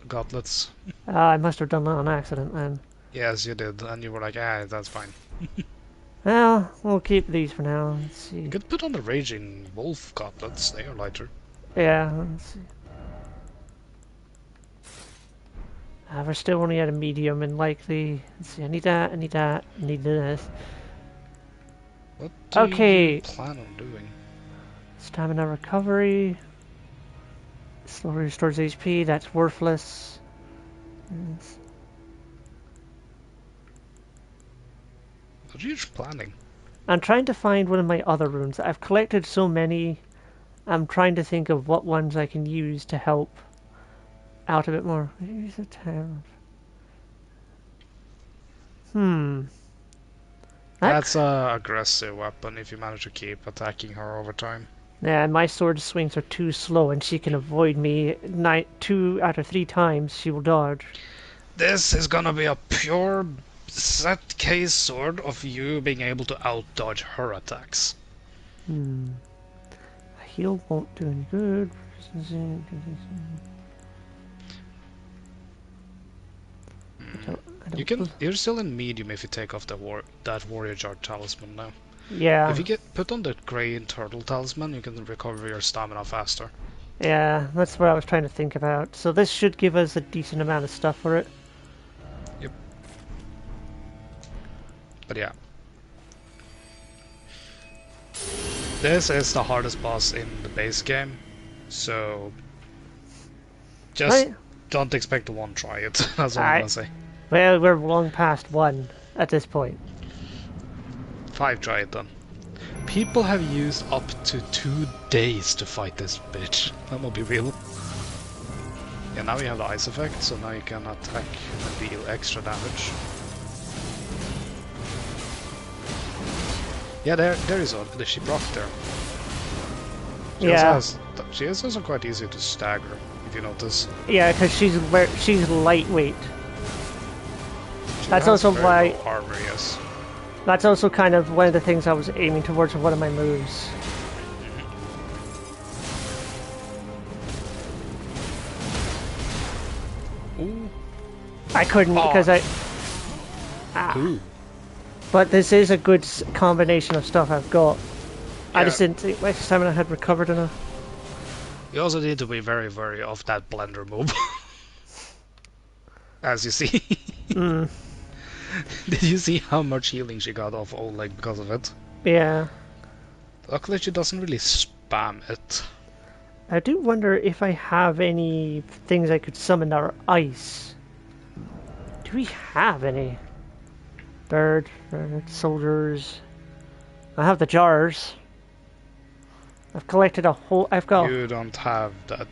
gauntlets. I must have done that on accident then. Yes, you did, and you were like, ah, that's fine. Well, we'll keep these for now. Let's see. You could put on the raging wolf gauntlets; they are lighter. Yeah, let's see. We're still only at a medium and likely. Let's see, I need that, I need that, I need this. What do Okay. you plan on doing? Stamina recovery. Slowly restores HP, that's worthless. Yes. What are you planning? I'm trying to find one of my other runes. I've collected so many. I'm trying to think of what ones I can use to help out a bit more. Use a town. That's a aggressive weapon if you manage to keep attacking her over time. Yeah, my sword swings are too slow and she can avoid me 2 out of 3 times. She will dodge. This is gonna be a pure set case sword of you being able to out-dodge her attacks. Heal won't do any good. You're still in medium if you take off that warrior jar talisman now. Yeah. If you put on the grey turtle talisman, you can recover your stamina faster. Yeah, that's what I was trying to think about. So this should give us a decent amount of stuff for it. Yep. But yeah. This is the hardest boss in the base game, so just don't expect to one-try it. That's all I'm gonna say. Well, we're long past 1 at this point. 5 try it then. People have used up to 2 days to fight this bitch. That will be real. Yeah, now you have the ice effect, so now you can attack and deal extra damage. Yeah, there is a she blocked there. She is also quite easy to stagger, if you notice. Yeah, because she's lightweight. That's also why. Armor, yes. That's also kind of one of the things I was aiming towards with one of my moves. Ooh. I couldn't because I. Ooh. But this is a good combination of stuff I've got. Yeah. I just didn't think my stamina had recovered enough. You also need to be very wary of that blender move. As you see. Did you see how much healing she got off Oleg because of it? Yeah. Luckily she doesn't really spam it. I do wonder if I have any things I could summon that are ice. Do we have any? Bird, soldiers. I have the jars. I've collected a whole. I've got. You don't have that.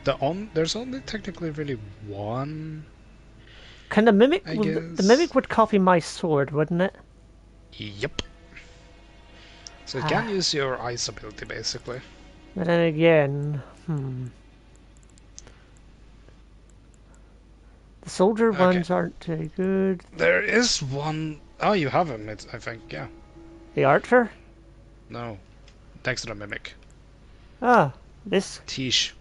There's only technically really one, Can the mimic? I The guess. mimic would copy my sword, wouldn't it? Yep. So it can use your ice ability, basically. But then again, the soldier Okay. ones aren't very good. There is one. Oh, you have him, I think, yeah. The archer? No. Next to the mimic. Ah, this. Tish.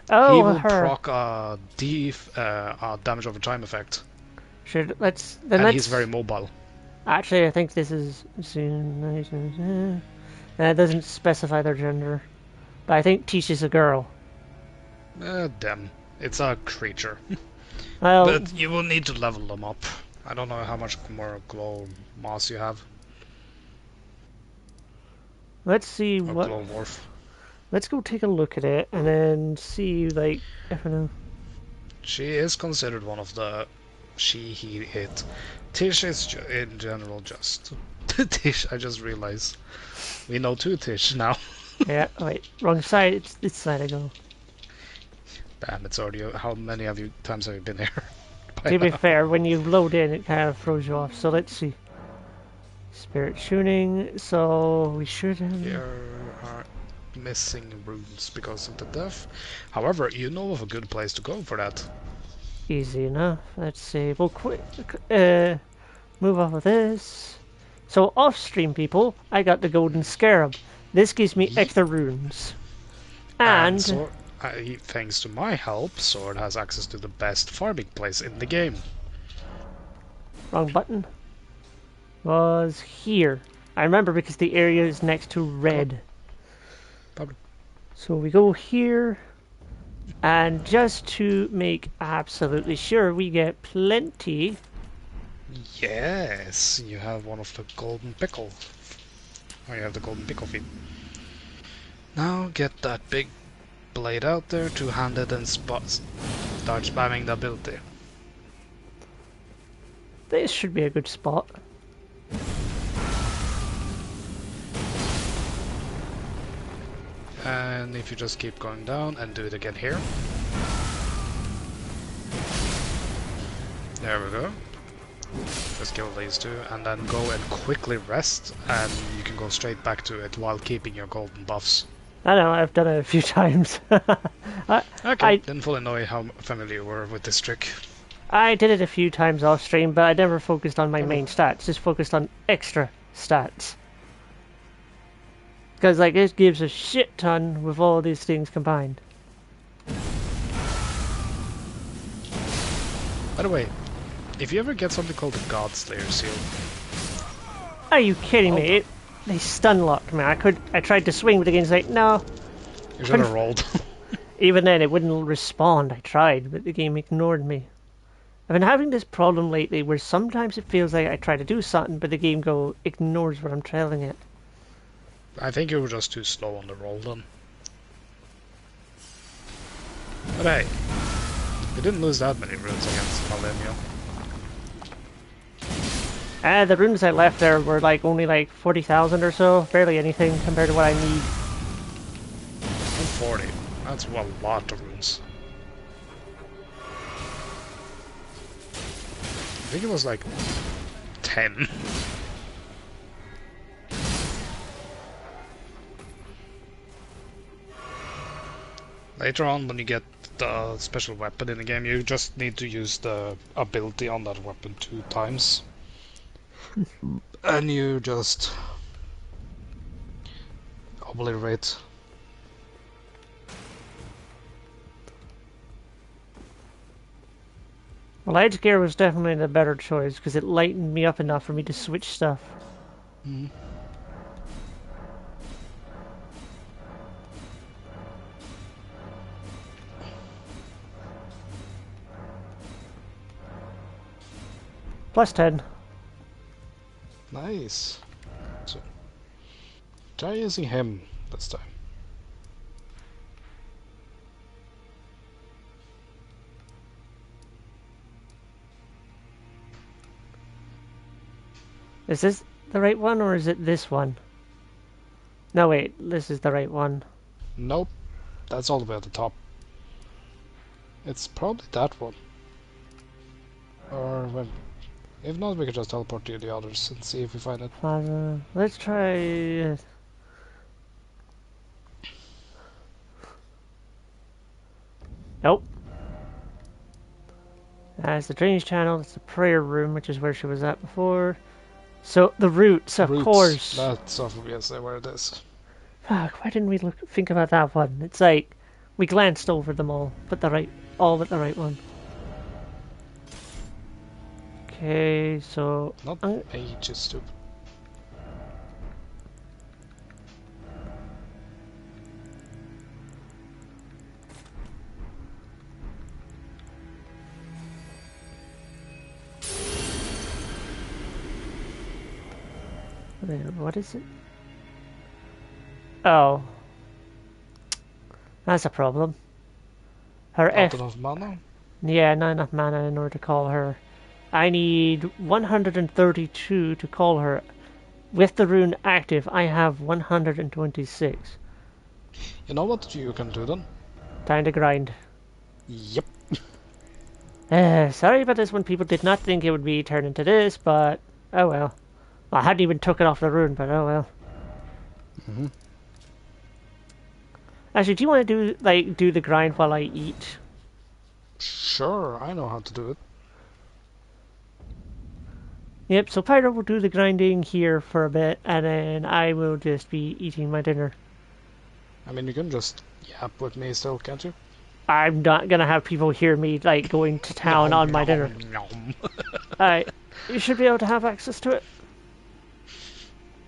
He Oh, will her. proc a damage over time effect. Should let's And let's. he's very mobile. Actually, I think this is. It doesn't specify their gender, but I think Tish is a girl. Damn. It's a creature. Well, But you will need to level them up. I don't know how much more glow moss you have. let's see Or what. glow morph. Let's go take a look at it and then see, like, if I know. She is considered one of the he, it. Tish is in general just Tish. I just realized we know two Tish now. Yeah, wait, wrong side. It's this side I go. Damn, it's already. How many times have you been here? To be fair, when you load in, it kind of throws you off. So let's see. Spirit tuning. So we should have. Here are missing runes because of the death. However, you know of a good place to go for that. Easy enough. Let's see. We'll move off of this. So off stream, people, I got the golden scarab. This gives me extra runes. And so, thanks to my help, Sword has access to the best farming place in the game. wrong button. Was here. I remember because the area is next to red. Pablo. So we go here. And just to make absolutely sure, we get plenty. Yes, you have one of the golden pickle. Or you have the golden pickle feet. Now get that big blade out there, two-handed, and start spamming the ability. This should be a good spot. And if you just keep going down and do it again here. There we go. Just kill these two and then go and quickly rest, and you can go straight back to it while keeping your golden buffs. I know, I've done it a few times. Okay, didn't fully know how familiar you were with this trick. I did it a few times off stream, but I never focused on my main stats, just focused on extra stats. Because, like, it gives a shit ton with all these things combined. By the way, if you ever get something called the God Slayer seal... Are you kidding me? They stun locked me. I tried to swing, but the game's like, no. You should have rolled. Even then, it wouldn't respond. I tried, but the game ignored me. I've been having this problem lately where sometimes it feels like I try to do something, but the game ignores what I'm telling it. I think you were just too slow on the roll then. But hey, you didn't lose that many runes against Malimio. The runes I left there were like only like 40,000 or so. Barely anything compared to what I need. 240. That's a lot of runes. I think it was like 10. Later on, when you get the special weapon in the game, you just need to use the ability on that weapon 2 times. And you just obliterate. Well, Edge Gear was definitely the better choice because it lightened me up enough for me to switch stuff. Mm. Plus 10. Nice. So, try using him this time. Is this the right one or is it this one? No, wait, this is the right one. Nope. That's all the way at the top. It's probably that one. Or when... If not, we could just teleport to the others and see if we find it. Let's try... Nope. That's the drainage channel, that's the prayer room, which is where she was at before. So, the roots, of course. That's obviously where it is. Fuck, why didn't we think about that one? It's like, we glanced over them all, but all but the right one. Okay, so... Not H is stupid. What is it? Oh. That's a problem. Her Not F... enough mana? Yeah, not enough mana in order to call her. I need 132 to call her. With the rune active, I have 126. You know what you can do then? Time to grind. Yep. Sorry about this one. People did not think it would be turned into this, but oh well. I hadn't even took it off the rune, but oh well. Mm-hmm. Actually, do you want to do the grind while I eat? Sure, I know how to do it. Yep, so Pyro will do the grinding here for a bit, and then I will just be eating my dinner. I mean, you can just yap with me still, can't you? I'm not gonna have people hear me, like, going to town on my dinner. Nom. Alright, you should be able to have access to it.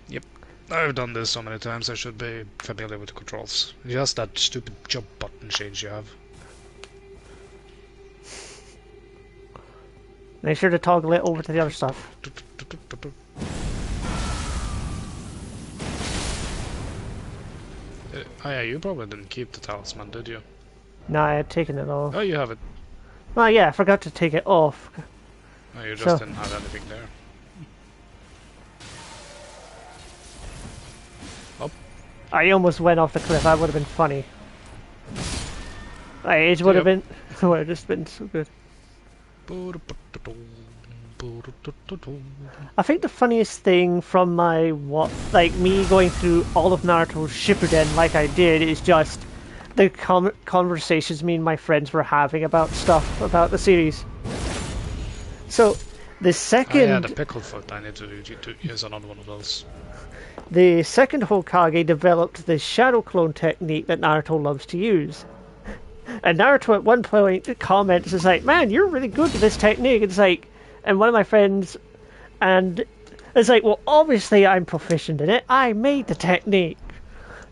Yep. I've done this so many times, I should be familiar with the controls. Just that stupid jump button change you have. Make sure to toggle it over to the other stuff. Oh yeah, you probably didn't keep the talisman, did you? No, I had taken it off. Oh, you have it. Well, yeah, I forgot to take it off. Oh, you just didn't have anything there. Oh. I almost went off the cliff. That would have been funny. It would have been... It would have just been so good. I think the funniest thing from me going through all of Naruto's Shippuden like I did is just the conversations me and my friends were having about stuff about the series. So, the second... Oh yeah, the pickle foot, I need to use another one of those. The second Hokage developed the shadow clone technique that Naruto loves to use. And Naruto at one point comments, is like, man, you're really good at this technique. It's like, and one of my friends, and it's like, well, obviously I'm proficient in it. I made the technique.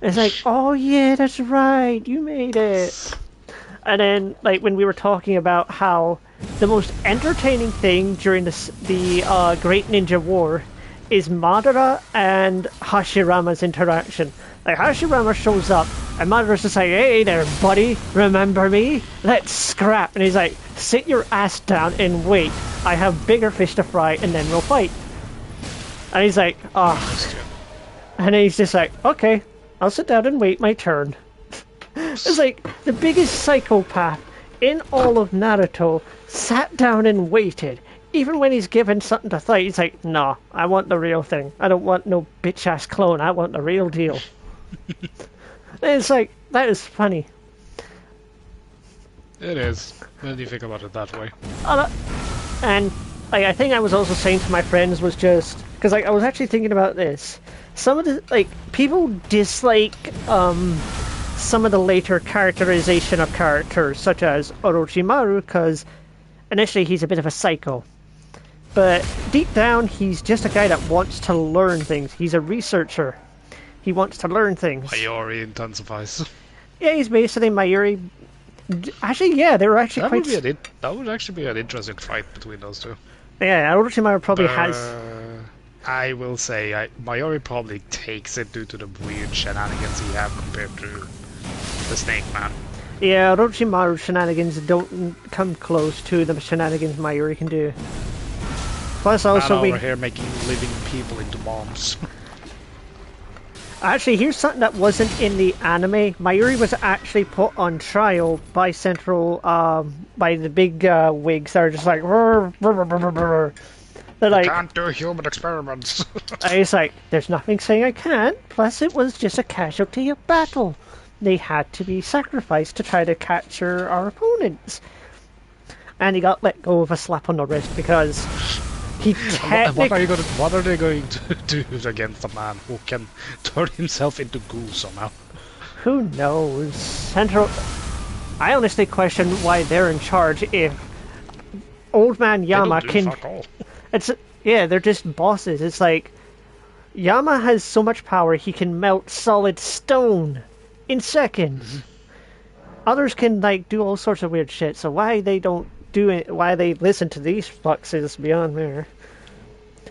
It's like, oh yeah, that's right, you made it. And then, like, when we were talking about how the most entertaining thing during the Great Ninja War is Madara and Hashirama's interaction. Like, Hashirama shows up, and Madara's just like, hey there, buddy, remember me? Let's scrap. And he's like, sit your ass down and wait. I have bigger fish to fry, and then we'll fight. And he's like, oh. And he's just like, okay, I'll sit down and wait my turn. It's like, the biggest psychopath in all of Naruto sat down and waited. Even when he's given something to fight, he's like, nah, I want the real thing. I don't want no bitch-ass clone. I want the real deal. It's like, that is funny. It is, when you think about it that way. And like, I think I was also saying to my friends was just... Because like, I was actually thinking about this. Some of the... Like, people dislike some of the later characterization of characters, such as Orochimaru, because initially he's a bit of a psycho. But deep down, he's just a guy that wants to learn things. He's a researcher. He wants to learn things. Mayuri intensifies. Yeah, he's basically Mayuri. Actually, yeah, they were actually that would actually be an interesting fight between those two. Yeah, Orochimaru probably has... I will say, Mayuri probably takes it due to the weird shenanigans he have compared to the Snake Man. Yeah, Orochimaru shenanigans don't come close to the shenanigans Mayuri can do. Plus also we're here making living people into bombs. Actually, here's something that wasn't in the anime. Mayuri was actually put on trial by by the big wigs that are just like, "Rrr, rrr, rrr, rrr." They're I like, can't do human experiments. it's like, there's nothing saying I can't. Plus, it was just a casualty of battle. They had to be sacrificed to try to capture our opponents. And he got let go with a slap on the wrist because he technically... What are they going to do against a man who can turn himself into goo somehow? Who knows? I honestly question why they're in charge if Old Man Yama They don't do can... fuck all. Yeah, they're just bosses. It's like, Yama has so much power he can melt solid stone in seconds. Others can, like, do all sorts of weird shit, so why they don't do it, why they listen to these fucks is beyond me.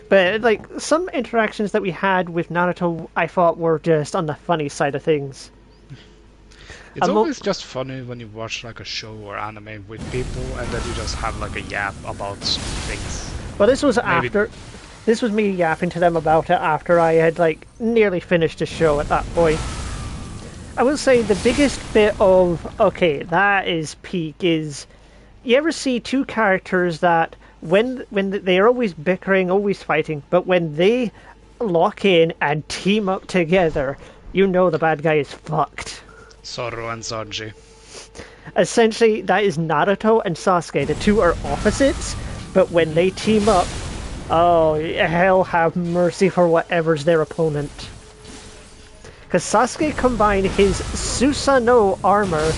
But, like, some interactions that we had with Naruto, I thought were just on the funny side of things. It's always just funny when you watch like a show or anime with people and then you just have like a yap about things. Well, this was Maybe- this was me yapping to them about it after I had, like, nearly finished the show at that point. I will say the biggest bit of, okay, that is peak, is you ever see two characters that when they are always bickering, always fighting, but when they lock in and team up together, you know the bad guy is fucked. Zoro and Sanji. Essentially, that is Naruto and Sasuke. The two are opposites, but when they team up, oh, hell have mercy for whatever's their opponent. Because Sasuke combined his Susanoo armor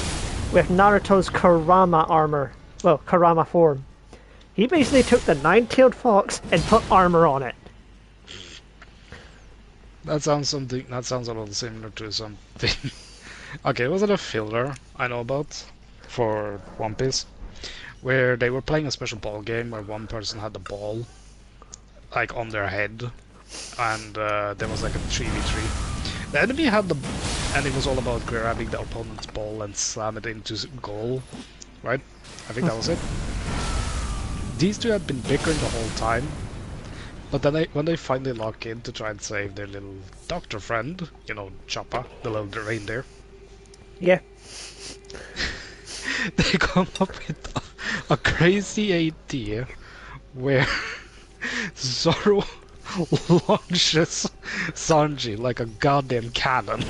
with Naruto's Kurama armor. Well, Kurama form. He basically took the nine-tailed fox and put armor on it. That sounds a little similar to something. Okay, was it a filler I know about for One Piece? Where they were playing a special ball game where one person had the ball like on their head and there was like a 3v3. The enemy had and it was all about grabbing the opponent's ball and slam it into goal, right? I think that was it. These two had been bickering the whole time, but then when they finally lock in to try and save their little doctor friend, you know, Choppa, the little reindeer, Yeah. they come up with a crazy idea where Zoro launches Sanji like a goddamn cannon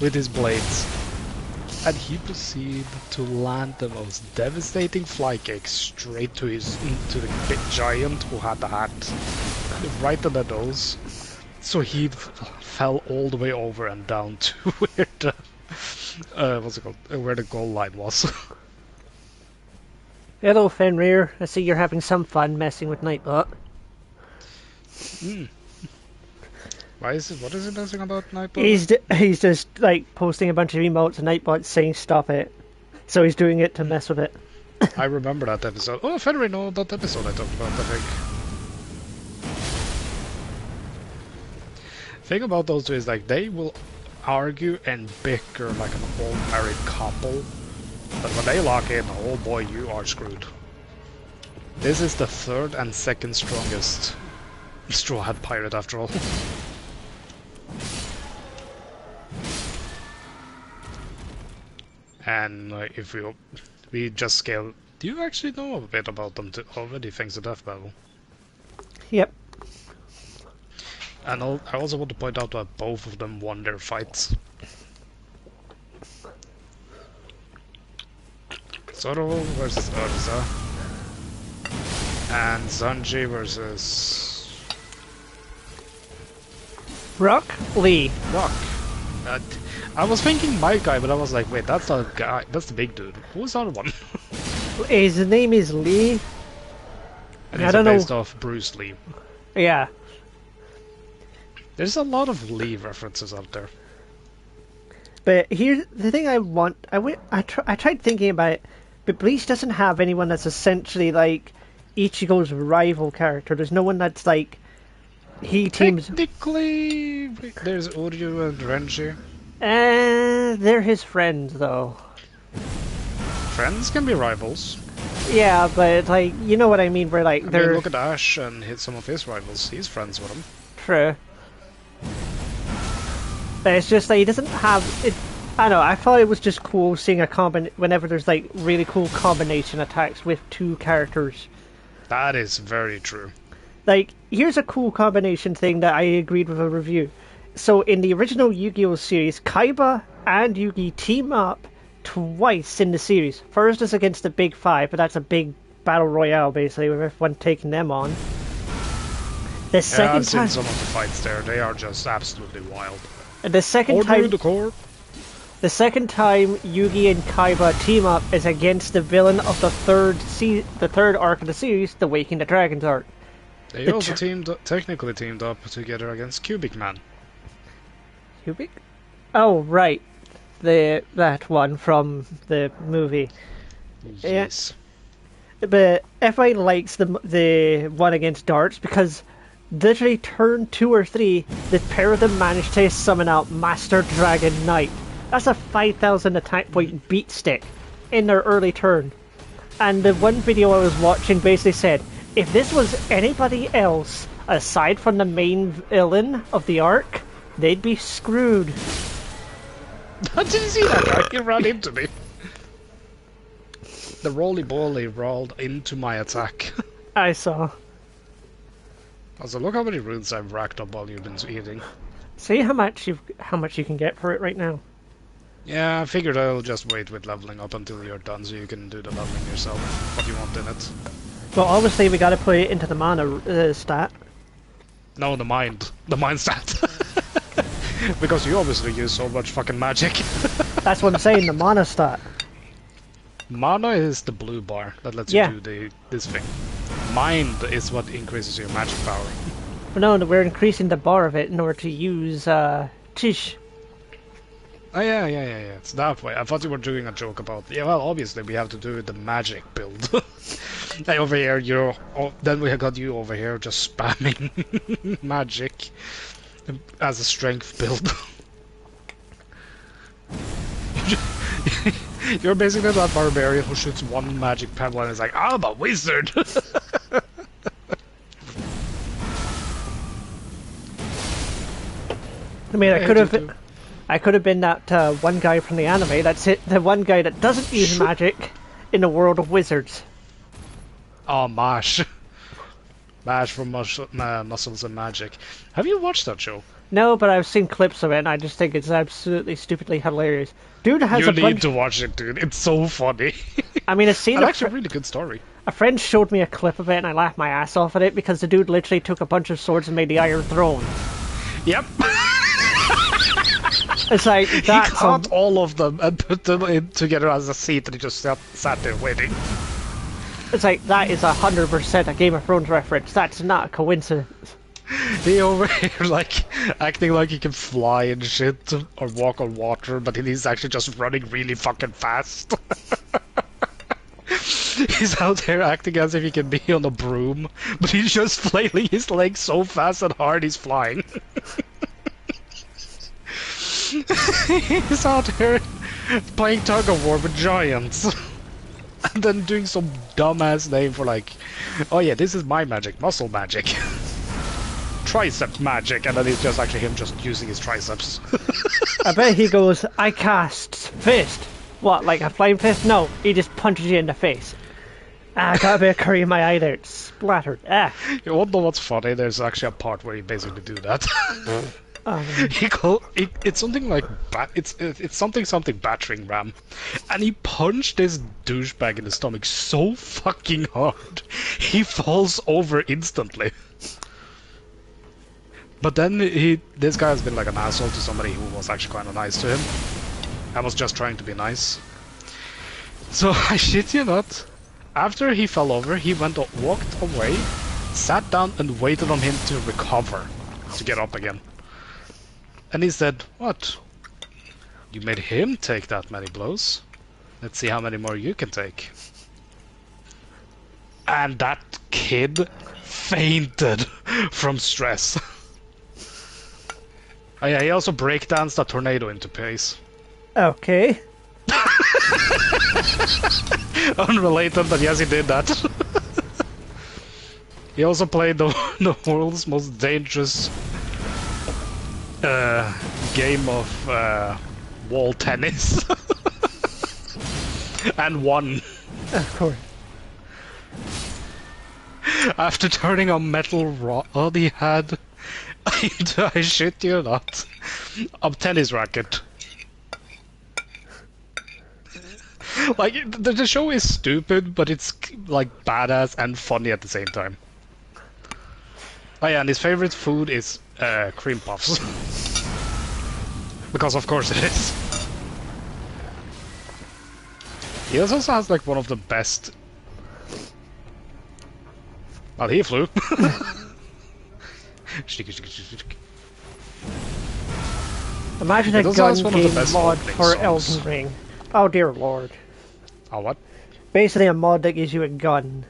with his blades. And he proceeded to land the most devastating fly kick straight to the big giant who had the hat right on the nose. So he fell all the way over and down to where the where the goal line was. Hello, Fenrir. I see you're having some fun messing with Nightbot. What is it messing about Nightbot? He's just, like, posting a bunch of emotes and Nightbot's saying stop it. So he's doing it to mess with it. I remember that episode. Oh, Fenrir know that episode I talked about, I think. Thing about those two is like they will argue and bicker like an old married couple, but when they lock in, oh boy, you are screwed. This is the third and second strongest Straw Hat pirate after all. And if we just scale, do you actually know a bit about them already thanks to Death Battle? Yep. And I also want to point out that both of them won their fights. Zoro versus Urza. And Sanji versus... Rock Lee. Rock. I was thinking my guy, but I was like, wait, that's not a guy, that's the big dude. Who's the other one? His name is Lee. And I he's don't know. based off Bruce Lee. Yeah. There's a lot of Lee references out there. But here's the thing I tried thinking about it, but Bleach doesn't have anyone that's essentially like Ichigo's rival character. There's no one that's like he teams. Technically, there's Uryu and Renji. They're his friends though. Friends can be rivals. Yeah, but like you know what I mean. Where like I they're mean, look at Ash and hit some of his rivals. He's friends with him. true. It's just that he doesn't have it. I don't know. I thought it was just cool seeing a whenever there's like really cool combination attacks with two characters. That is very true. Like, here's a cool combination thing that I agreed with a review. So in the original Yu-Gi-Oh series, Kaiba and Yugi team up twice in the series. First is against the Big Five, but that's a big battle royale basically with everyone taking them on. The second I've time, seen some of the fights there. They are just absolutely wild. the second Order time, in the court. the second time Yugi and Kaiba team up is against the villain of the third arc of the series, the Waking the Dragons arc. They also technically teamed up together against Cubic Man. Cubic? Oh, right. That one from the movie. Yes. But everybody likes the one against darts because literally turn 2 or 3, the pair of them managed to summon out Master Dragon Knight. That's a 5,000 attack point beat stick in their early turn. And the one video I was watching basically said, if this was anybody else aside from the main villain of the arc, they'd be screwed. Did you see that guy? He ran into me. The roly-boly rolled into my attack. I saw. Also, look how many runes I've racked up while you've been eating. See how much you can get for it right now. Yeah, I figured I'll just wait with leveling up until you're done so you can do the leveling yourself, what you want in it. Well, obviously we gotta put it into the mana stat. No, the mind stat. Because you obviously use so much fucking magic. That's what I'm saying, the mana stat. Mana is the blue bar that lets you do this thing. Mind is what increases your magic power. But no, we're increasing the bar of it in order to use Tish. Oh yeah, it's that way. I thought you were doing a joke about... Yeah, well, obviously we have to do the magic build. Hey, over here, then we got you over here just spamming magic as a strength build. You're basically that barbarian who shoots one magic pebble and is like, I'm a wizard! I mean, I could have been that one guy from the anime. That's it. The one guy that doesn't use magic in the world of wizards. Oh, Mash. Mash from Muscles and Magic. Have you watched that show? No, but I've seen clips of it, and I just think it's absolutely stupidly hilarious. Dude has you need to watch it, dude. It's so funny. I mean, I've seen it's actually a really good story. A friend showed me a clip of it, and I laughed my ass off at it because the dude literally took a bunch of swords and made the Iron Throne. Yep. It's like that. He caught all of them and put them in together as a seat, and he just sat there waiting. It's like that is 100% a Game of Thrones reference. That's not a coincidence. He over here like acting like he can fly and shit or walk on water, but he's actually just running really fucking fast. He's out there acting as if he can be on a broom, but he's just flailing his legs so fast and hard he's flying. He's out there playing tug of war with giants. And then doing some dumbass name for like, oh yeah, this is my magic, muscle magic. Tricep magic, and then it's just actually him just using his triceps. I bet he goes, I cast fist. What, like a flying fist? No, he just punches you in the face. I got a bit of curry in my eye there, it's splattered. You won't know what's funny, there's actually a part where you basically do that. It's something like it's something battering ram, and he punched this douchebag in the stomach so fucking hard he falls over instantly. But then this guy has been like an asshole to somebody who was actually kind of nice to him. I was just trying to be nice. So I shit you not. After he fell over, he walked away, sat down, and waited on him to recover to get up again. And he said, "What? You made him take that many blows? Let's see how many more you can take." And that kid fainted from stress. Oh yeah, he also breakdanced a tornado into place. Okay. Unrelated, but yes, he did that. He also played the world's most dangerous game of wall tennis and won. Of course. After turning on metal rod, all he had, I shit you not, a tennis racket. Like, the show is stupid, but it's like badass and funny at the same time. Oh yeah, and his favorite food is cream puffs. Because of course it is. He also has like one of the best... Well, he flew. Imagine a It also gun has one of the game best mod opening for songs. Elden Ring. Oh dear lord. Oh, what? Basically a mod that gives you a gun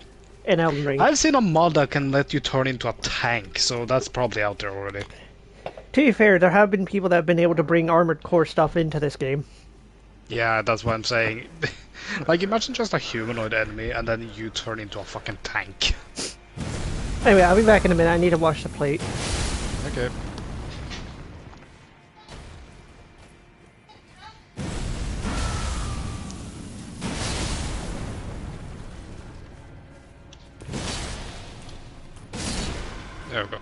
in Elden Ring. I've seen a mod that can let you turn into a tank, so that's probably out there already. To be fair, there have been people that have been able to bring Armored Core stuff into this game. Yeah, that's what I'm saying. Like, imagine just a humanoid enemy and then you turn into a fucking tank. Anyway, I'll be back in a minute. I need to wash the plate. Okay. There we go.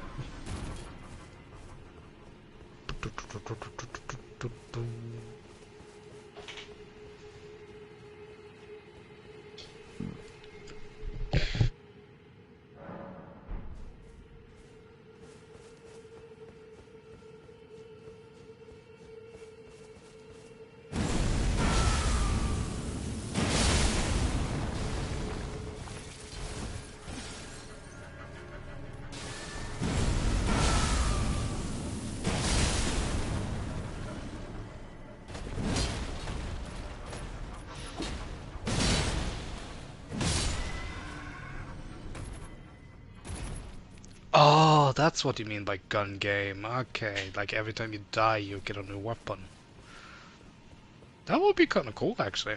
Oh, that's what you mean by gun game. Okay, like every time you die, you get a new weapon. That would be kind of cool, actually.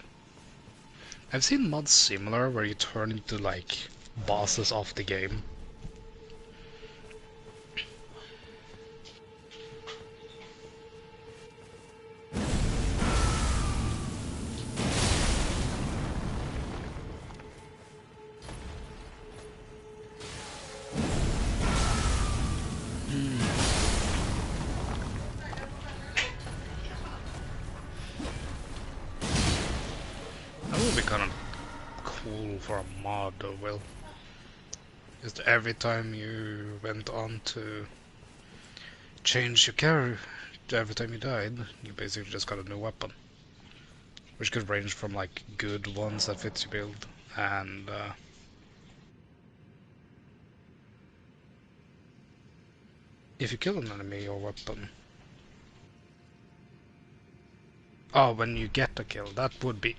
I've seen mods similar where you turn into like bosses of the game. That would be kind of cool for a mod, though, Will. Just every time you went on to change your character, every time you died, you basically just got a new weapon. Which could range from like good ones that fits your build, and if you kill an enemy, your weapon... Oh, when you get the kill, that would be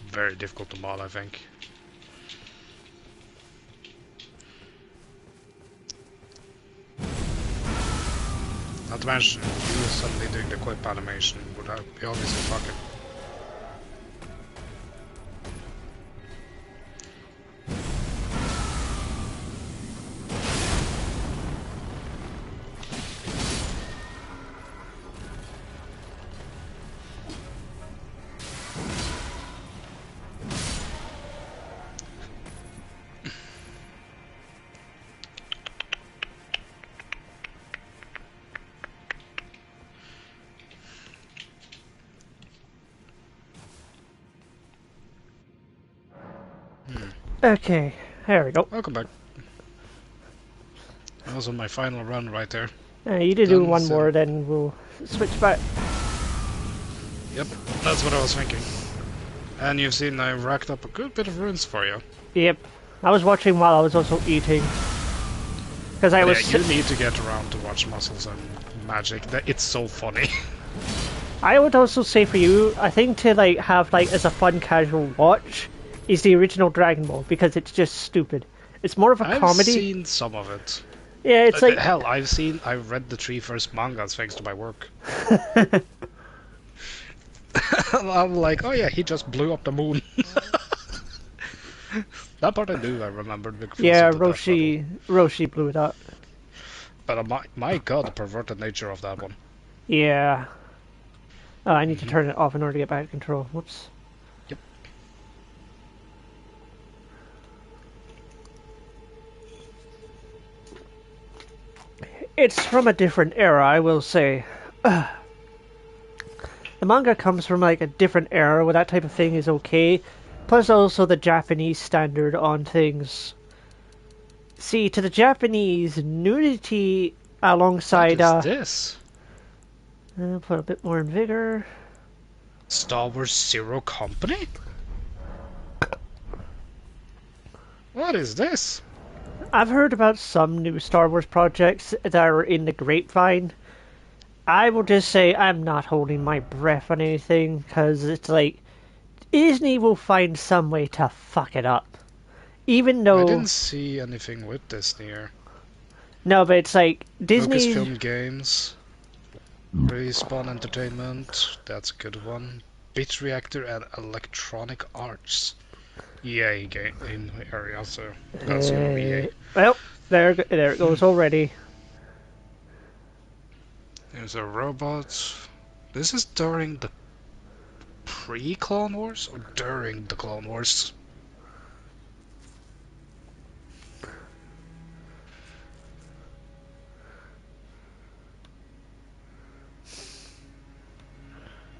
very difficult to mod, I think. Not to mention, you suddenly doing the equip animation would be obviously fucking. Okay, there we go. Welcome back. That was on my final run right there. You did do Done, one so- more, then we'll switch back. Yep, that's what I was thinking. And you've seen I racked up a good bit of runes for you. Yep. I was watching while I was also eating. Because I But was... yeah, you need to get around to watch Muscles and Magic. It's so funny. I would also say for you, I think to like have like as a fun casual watch is the original Dragon Ball, because it's just stupid. It's more of a I've comedy. seen some of it. Yeah, it's like... Hell, I've read the 3 first mangas thanks to my work. I'm like, oh yeah, he just blew up the moon. That part I knew, I remembered. Because Yeah, of the death level. Roshi blew it up. But my god, the perverted nature of that one. Yeah. Oh, I need to Mhm. turn it off in order to get back to control. Whoops. Yep. It's from a different era, I will say. The manga comes from like a different era where that type of thing is okay. Plus also the Japanese standard on things. See, to the Japanese, nudity What alongside is this? put a bit more in vigor. Star Wars Zero Company? What is this? I've heard about some new Star Wars projects that are in the grapevine. I will just say I'm not holding my breath on anything because it's like Disney will find some way to fuck it up. Even I though didn't see anything with Disney here. no, but it's like Disney. Lucasfilm Games, Respawn Entertainment, that's a good one. Bit Reactor and Electronic Arts. EA game area, so that's EA. Well, there it goes already. There's a robot. This is during the pre-Clone Wars or during the Clone Wars?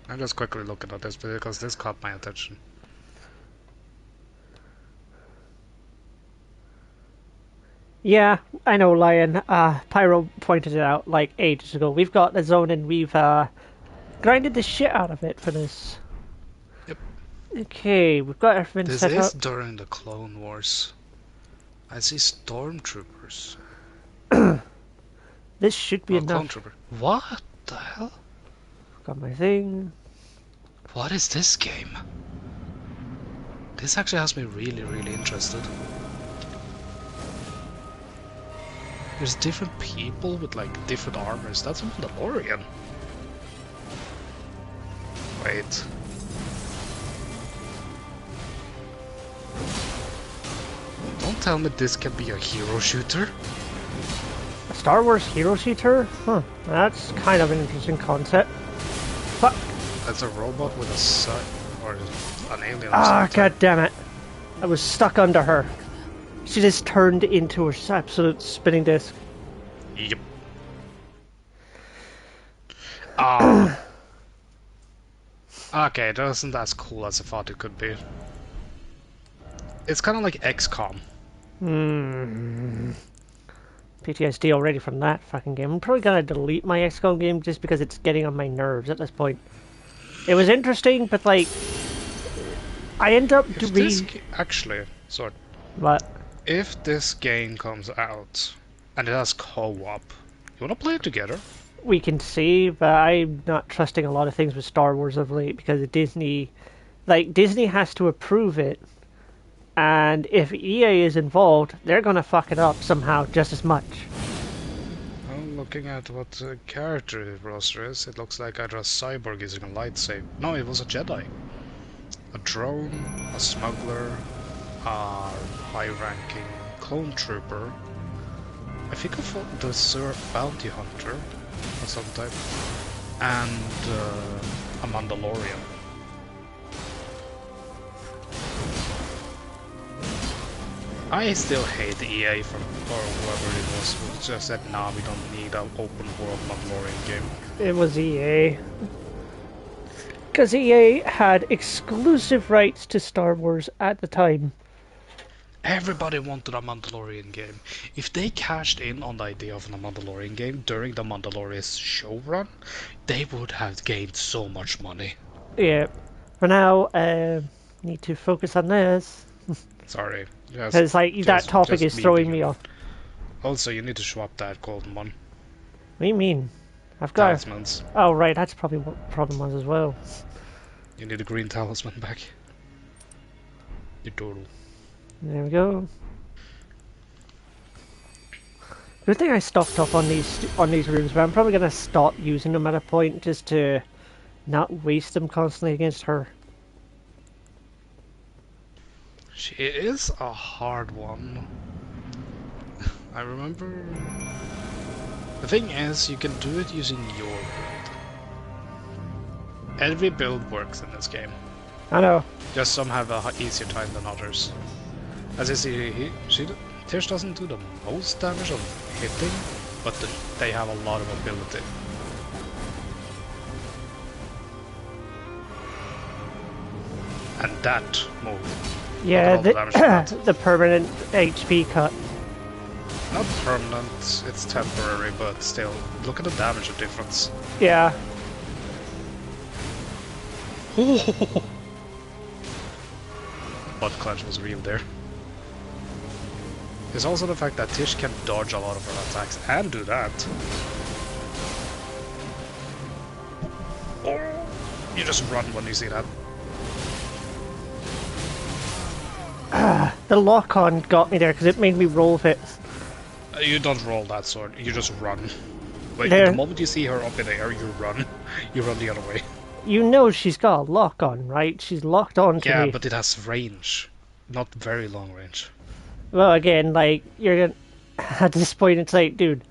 I'm just quickly looking at this because this caught my attention. Yeah, I know, Lion. Pyro pointed it out like ages ago. We've got the zone and we've grinded the shit out of it for this. Yep. Okay, we've got everything This set is up. during the Clone Wars. I see stormtroopers. This should be Oh, clone enough. trooper. What the hell? Got my thing. What is this game? This actually has me really interested. There's different people with like different armors. That's a Mandalorian. Wait. Don't tell me this can be a hero shooter. A Star Wars hero shooter? Huh. That's kind of an interesting concept. Fuck. That's a robot with a sight, or an alien. Ah, god damn it. I was stuck under her. She just turned into an absolute spinning disc. Yep. Ah. Okay, that wasn't as cool as I thought it could be. It's kind of like XCOM. PTSD already from that fucking game. I'm probably gonna delete my XCOM game just because it's getting on my nerves at this point. It was interesting, but like, I end up If this actually, sorry. What? If this game comes out and it has co-op, you wanna play it together? We can see, but I'm not trusting a lot of things with Star Wars of late because Disney has to approve it, and if EA is involved, they're gonna fuck it up somehow just as much. Well, looking at what the character roster is, it looks like either a cyborg using a lightsaber. No, it was a Jedi. A drone, a smuggler, a high-ranking clone trooper. I think I thought the Sir Bounty Hunter of some type, and a Mandalorian. I still hate EA from, or whoever it was, who just said, nah, we don't need an open world Mandalorian game. It was EA. Because EA had exclusive rights to Star Wars at the time. Everybody wanted a Mandalorian game. If they cashed in on the idea of a Mandalorian game during the Mandalorian show run, they would have gained so much money. Yeah. For now, need to focus on this. Sorry. Because that topic is throwing me off. Also, you need to swap that golden one. What do you mean? I've got... Talismans. Oh, right, that's probably what the problem was as well. You need a green talisman back. You turtle. There we go. Good thing I stocked up on these rooms, but I'm probably gonna stop using them at a point just to not waste them constantly against her. She is a hard one. I remember... The thing is, you can do it using your build. Every build works in this game. I know. Just some have a easier time than others. As you see, Tish doesn't do the most damage of hitting, but they have a lot of ability. And that move. Yeah, Look at all the damage from that. the permanent HP cut. Not permanent, it's temporary, but still, look at the damage difference. Yeah. Butt clench was real there. There's also the fact that Tish can dodge a lot of her attacks and do that. Oh, you just run when you see that. The lock-on got me there because it made me roll with it. You don't roll that sword, you just run. Like, There. the moment you see her up in the air, you run. You run the other way. You know she's got a lock-on, right? She's locked on to Yeah, me. but it has range. Not very long range. Well, again, like, you're gonna... At this point, it's like, dude,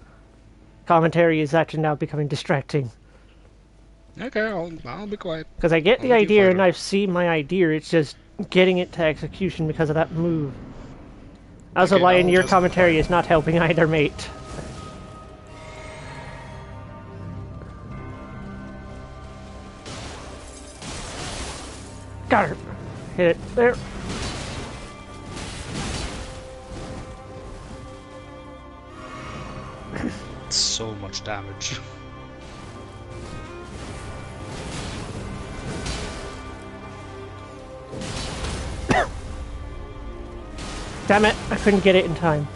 commentary is actually now becoming distracting. Okay, I'll be quiet. Because I get the I'll let you idea, fight and her. I've seen my idea, it's just getting it to execution because of that move. Also, Okay, Lion, I'll your just- commentary is not helping either, mate. Got her. Hit it. There. So much damage. Damn it, I couldn't get it in time.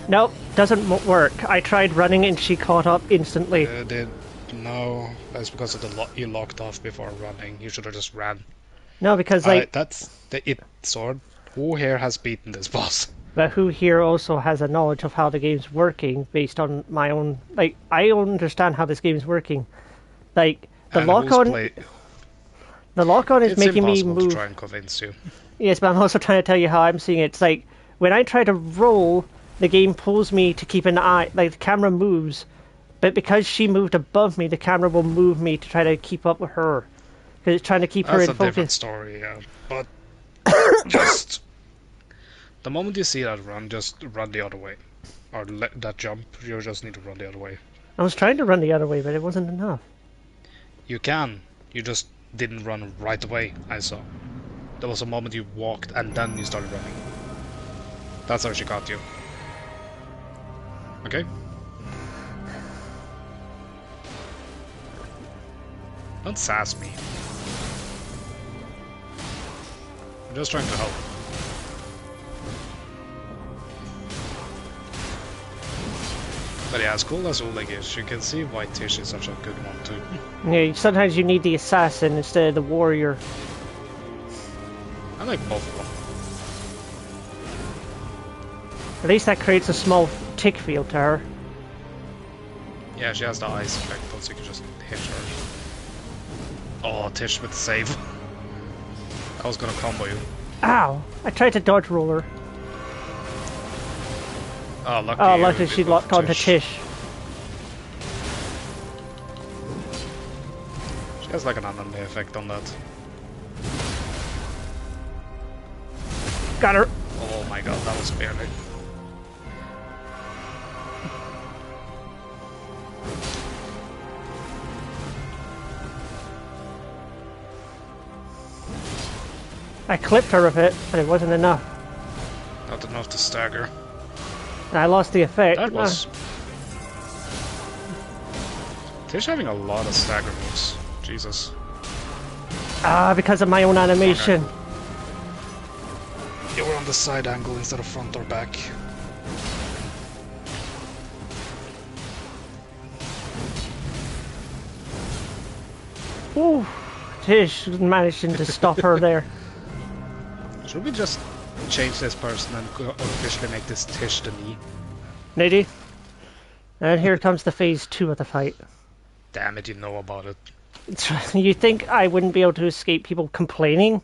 Nope, doesn't work. I tried running and she caught up instantly. No, that's because of the you locked off before running. You should have just ran. No, because like, That's the it sword. Who here has beaten this boss? but who here also has a knowledge of how the game's working based on my own, like, I understand how this game's working. Like, the And who's lock-on, play- the lock-on is It's making me impossible to move. try and convince you. Yes, but I'm also trying to tell you how I'm seeing it. It's like, when I try to roll, the game pulls me to keep an eye, like, the camera moves, but because she moved above me, the camera will move me to try to keep up with her. Because it's trying to keep her That's in a different focus. story, yeah. But just the moment you see that run, just run the other way, or let that jump. You just need to run the other way. I was trying to run the other way, but it wasn't enough. You can. You just didn't run right away. I saw. There was a moment you walked and then you started running. That's how she got you. Okay? Don't sass me. I'm just trying to help. But yeah, as cool as Oleg is, you can see why Tish is such a good one too. Yeah, sometimes you need the assassin instead of the warrior. I like both of them. At least that creates a small tick field to her. Yeah, she has the ice effect, so you can just hit her. Oh, Tish with the save. I was gonna combo you. Ow! I tried to dodge roll her. Oh, lucky Oh, you, luckily it she was locked onto Tish. She has like an anime effect on that. Got her! Oh my god, that was barely. I clipped her with it, but it wasn't enough. Not enough to stagger. And I lost the effect. That was... Tish having a lot of stagger moves. Jesus. Because of my own animation. You were on the side angle instead of front or back. Ooh, Tish managing to stop her there. Should we just change this person and officially make this Tish the knee? Lady. And here comes the phase 2 of the fight. Damn it, you know about it. You think I wouldn't be able to escape people complaining?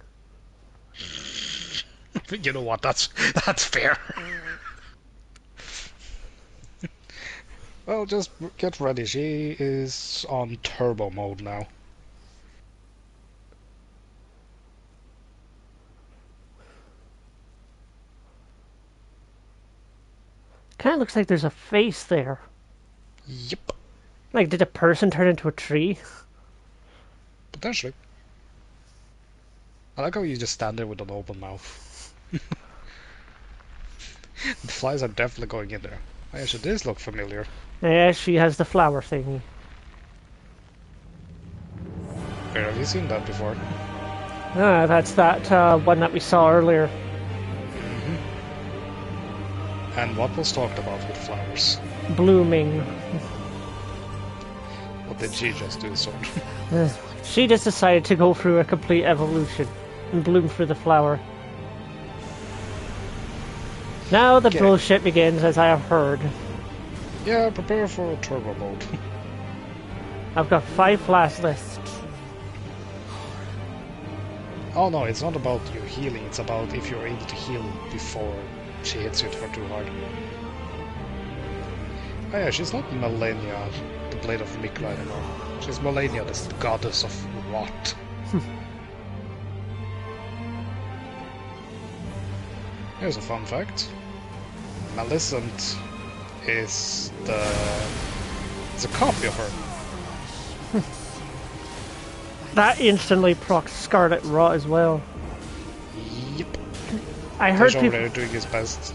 You know what, that's fair. Well, just get ready. She is on turbo mode now. Kind of looks like there's a face there. Yep, Like, did a person turn into a tree? potentially. I like how you just stand there with an open mouth. The flies are definitely going in there. Actually, this look familiar. Yeah, she has the flower thingy. Where have you seen that before? Ah, that's that one that we saw earlier. And what was talked about with flowers? Blooming. What did she just do, sort? She just decided to go through a complete evolution and bloom through the flower. Now the Okay. bullshit begins, as I have heard. Yeah, prepare for turbo mode. I've got 5 flasks left. Oh no, it's not about you healing, it's about if you're able to heal before she hits you for too hard. Oh yeah, she's not Melania, the Blade of Mikla anymore. She's Melania, the goddess of rot. Here's a fun fact. Maleficent is a copy of her. That instantly procs Scarlet Rot as well. Yep. I heard He's over people. there doing his best.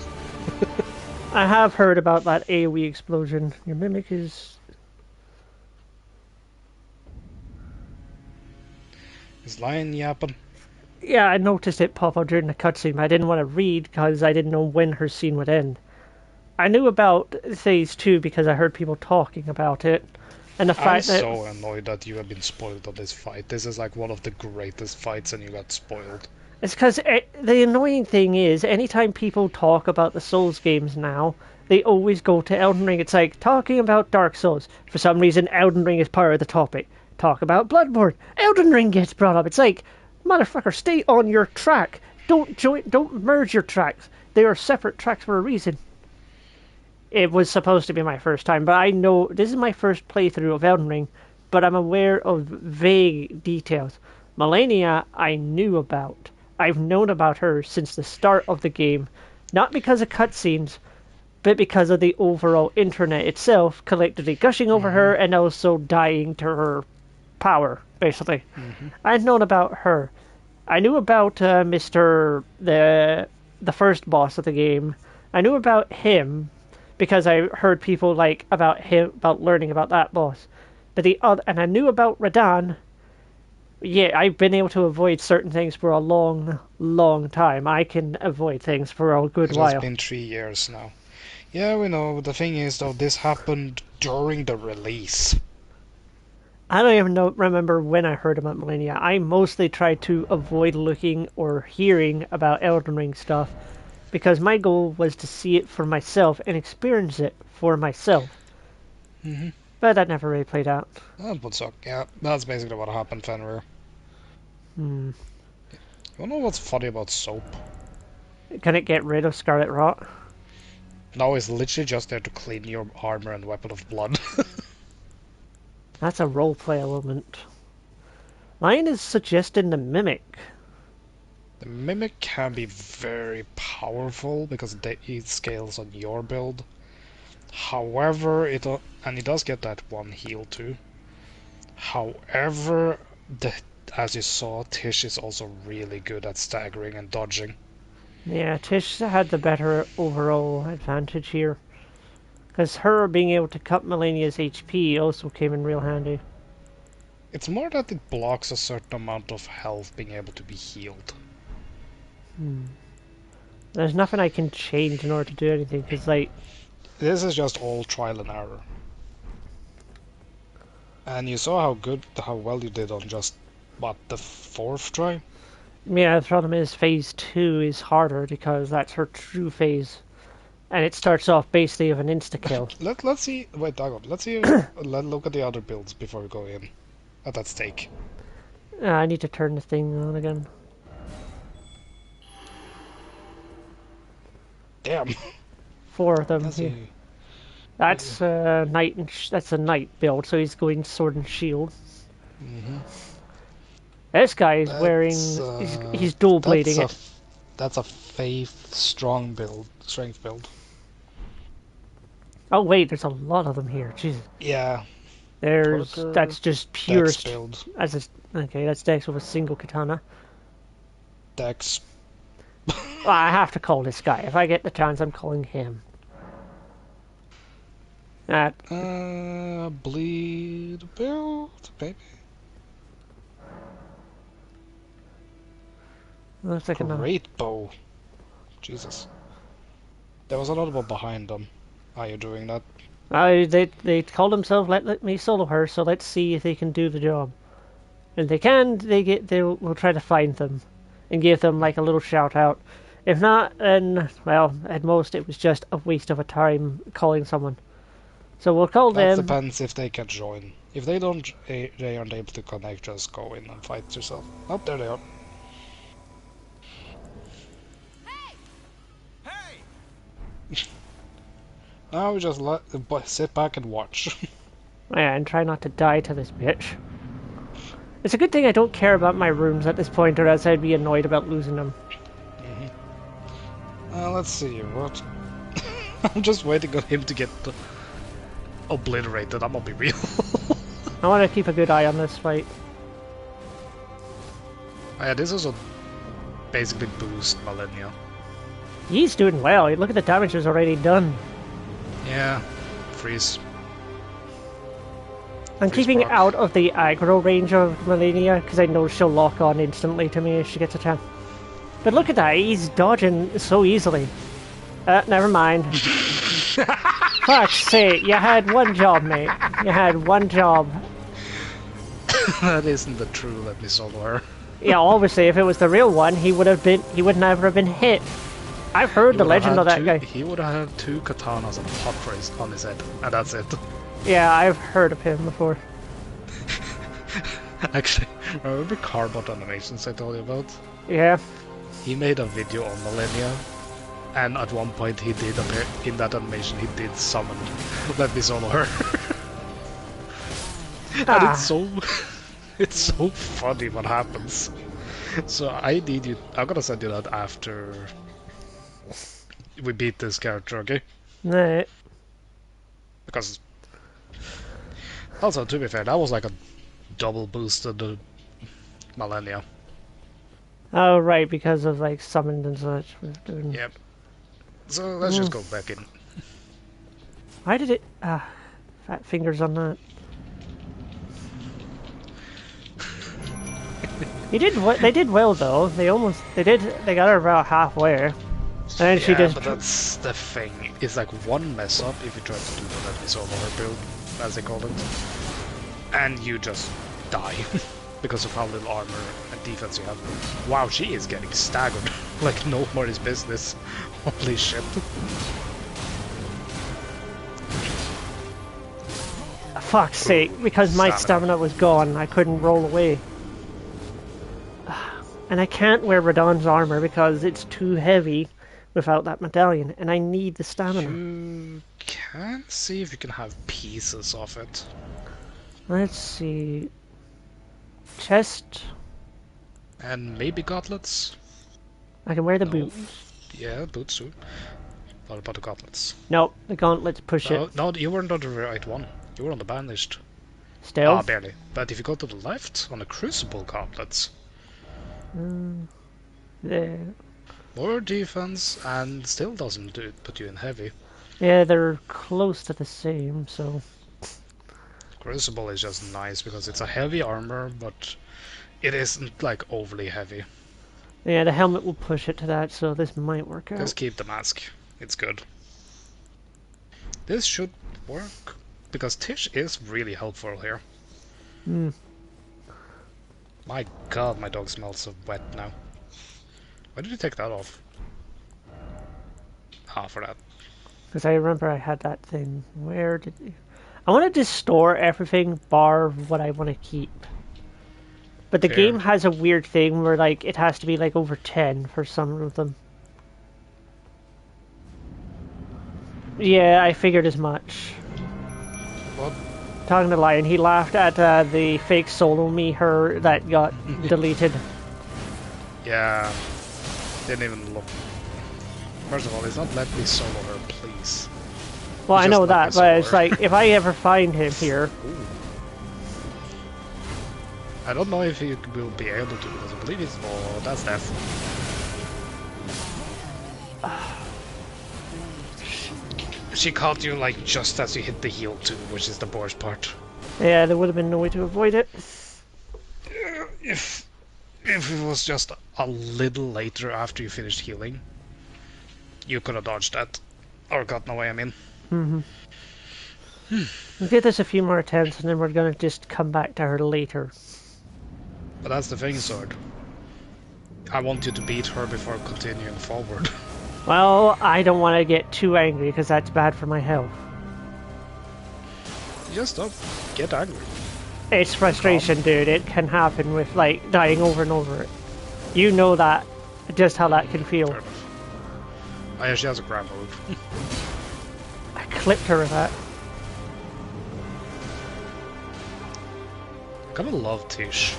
I have heard about that AoE explosion. Your mimic is. He's lying yapping. Yeah, I noticed it pop up during the cutscene. But I didn't want to read because I didn't know when her scene would end. I knew about Phase 2 because I heard people talking about it. And the I'm fact that. so annoyed that you have been spoiled on this fight. This is like one of the greatest fights and you got spoiled. It's because the annoying thing is, anytime people talk about the Souls games now, they always go to Elden Ring. It's like talking about Dark Souls. For some reason, Elden Ring is part of the topic. Talk about Bloodborne. Elden Ring gets brought up. It's like, motherfucker, stay on your track. Don't merge your tracks. They are separate tracks for a reason. It was supposed to be my first time, but I know this is my first playthrough of Elden Ring, but I'm aware of vague details. Melania, I knew about. I've known about her since the start of the game, not because of cutscenes, but because of the overall internet itself collectively gushing over her and also dying to her power, basically. I'd known about her. I knew about Mr. the first boss of the game. I knew about him because I heard people like about him about learning about that boss. But the other, and I knew about Radahn. Yeah, I've been able to avoid certain things for a long, long time. I can avoid things for a good It while. has been 3 years now. Yeah, we know. The thing is, though, this happened during the release. I don't even remember when I heard about Millennia. I mostly tried to avoid looking or hearing about Elden Ring stuff because my goal was to see it for myself and experience it for myself. But that never really played out. That would suck. Yeah, that's basically what happened, Fenrir. Hmm. You wanna know what's funny about soap? Can it get rid of Scarlet Rot? No, it's literally just there to clean your armor and weapon of blood. That's a roleplay element. Lion is suggesting the Mimic. The Mimic can be very powerful because it scales on your build. However, it does get that one heal too. However, as you saw, Tish is also really good at staggering and dodging. Yeah, Tish had the better overall advantage here. Because her being able to cut Melania's HP also came in real handy. It's more that it blocks a certain amount of health being able to be healed. There's nothing I can change in order to do anything, because, like, This is just all trial and error. And you saw how well you did on just, what, the 4th try? yeah, the problem is Phase 2 is harder because that's her true phase. And it starts off basically with an insta-kill. Let's see, wait, Dagon, let's see, let's look at the other builds before we go in. At that stake. I need to turn the thing on again. Damn. 4 of them Let's here. see. That's knight and that's a knight build, so he's going sword and shield. Mm-hmm. This guy is That's, wearing he's dual blading it. That's a faith strong build, strength build. Oh wait, there's a lot of them here. Jesus. Yeah. That's just pure Dex build. Okay, that's Dex with a single katana. Dex. Well, I have to call this guy. If I get the chance, I'm calling him. Bleed build, maybe. Looks like Great bow. Jesus. There was another one behind them. Are you doing that? They call themselves let me solo her, so let's see if they can do the job. If they can, we'll try to find them and give them like a little shout out. If not, then well, at most it was just a waste of a time calling someone. So we'll call them. That depends if they can join. If they don't, they aren't able to connect. Just go in and fight yourself. Oh, there they are. Now we just sit back and watch. Yeah, and try not to die to this bitch. It's a good thing I don't care about my rooms at this point, or else I'd be annoyed about losing them. Let's see, what... I'm just waiting on him to get obliterated, I'm gonna be real. I want to keep a good eye on this fight. Oh, yeah, this also basically boost Millennia. He's doing well. Look at the damage that's already done. Yeah, freeze. I'm keeping out of the aggro range of Millennia because I know she'll lock on instantly to me if she gets a chance. But look at that, he's dodging so easily. Never mind. Fuck's sake, you had one job, mate. You had one job. That isn't the true let me solo her. Yeah, obviously, if it was the real one, he would never have been hit. I've heard the legend of that guy. He would have had 2 katanas and a pot race on his head, and that's it. Yeah, I've heard of him before. Actually, remember Carbot animations I told you about? Yeah. He made a video on Millennia, and at one point he did appear in that animation. He did summon let me solo her. And it's so funny what happens. So I need you. I'm gonna send you that after we beat this character, okay? No. Because also, to be fair, that was like a double boosted Millennia. Oh, right, because of like summoned and such. Yep. So let's just go back in. Why did it? Fat fingers on that. They did well though. They got her about halfway. And then she just. But that's the thing. It's like one mess up if you try to do the let me solo her build, as they call it, and you just die because of how little armor and defense you have. Wow, she is getting staggered like nobody's business. Holy shit. Fuck's sake, because my stamina was gone, I couldn't roll away. And I can't wear Radon's armor because it's too heavy without that medallion, and I need the stamina. You can see if you can have pieces of it. Let's see. Chest. And maybe gauntlets? I can wear the boots. Yeah, boots too. What about the gauntlets? Nope, the gauntlets push it. No, you weren't on the right one. You were on the banished. Still? Ah, barely. But if you go to the left, on the crucible gauntlets. There. More defense, and still doesn't put you in heavy. Yeah, they're close to the same, so... Crucible is just nice because it's a heavy armor, but it isn't like overly heavy. Yeah, the helmet will push it to that, so this might work out. Just keep the mask. It's good. This should work, because Tish is really helpful here. My god, my dog smells so wet now. Why did you take that off? Ah, for that. Because I remember I had that thing. Where did you... I wanted to store everything bar what I want to keep. But the game has a weird thing where like it has to be like over 10 for some of them. Yeah, I figured as much. What? Talking to Lion, he laughed at the fake solo me her that got deleted. Yeah. Didn't even look. First of all, he's not let me solo her, please. Well, He I know just let me that, solo but it's her. like, if I ever find him here... I don't know if he will be able to, because I believe he's... Oh, that's death. She caught you, like, just as you hit the heal, too, which is the worst part. Yeah, there would have been no way to avoid it. If it was just a little later after you finished healing, you could have dodged that. Or gotten away, I mean. We'll give this a few more attempts, and then we're gonna just come back to her later. But that's the thing, Sword. I want you to beat her before continuing forward. Well, I don't want to get too angry, because that's bad for my health. Just don't get angry. It's frustration, dude. It can happen with, like, dying over and over. You know that, just how that can feel. Fair enough. Oh yeah, she has a grab move. I clipped her with that. I kinda love Tish.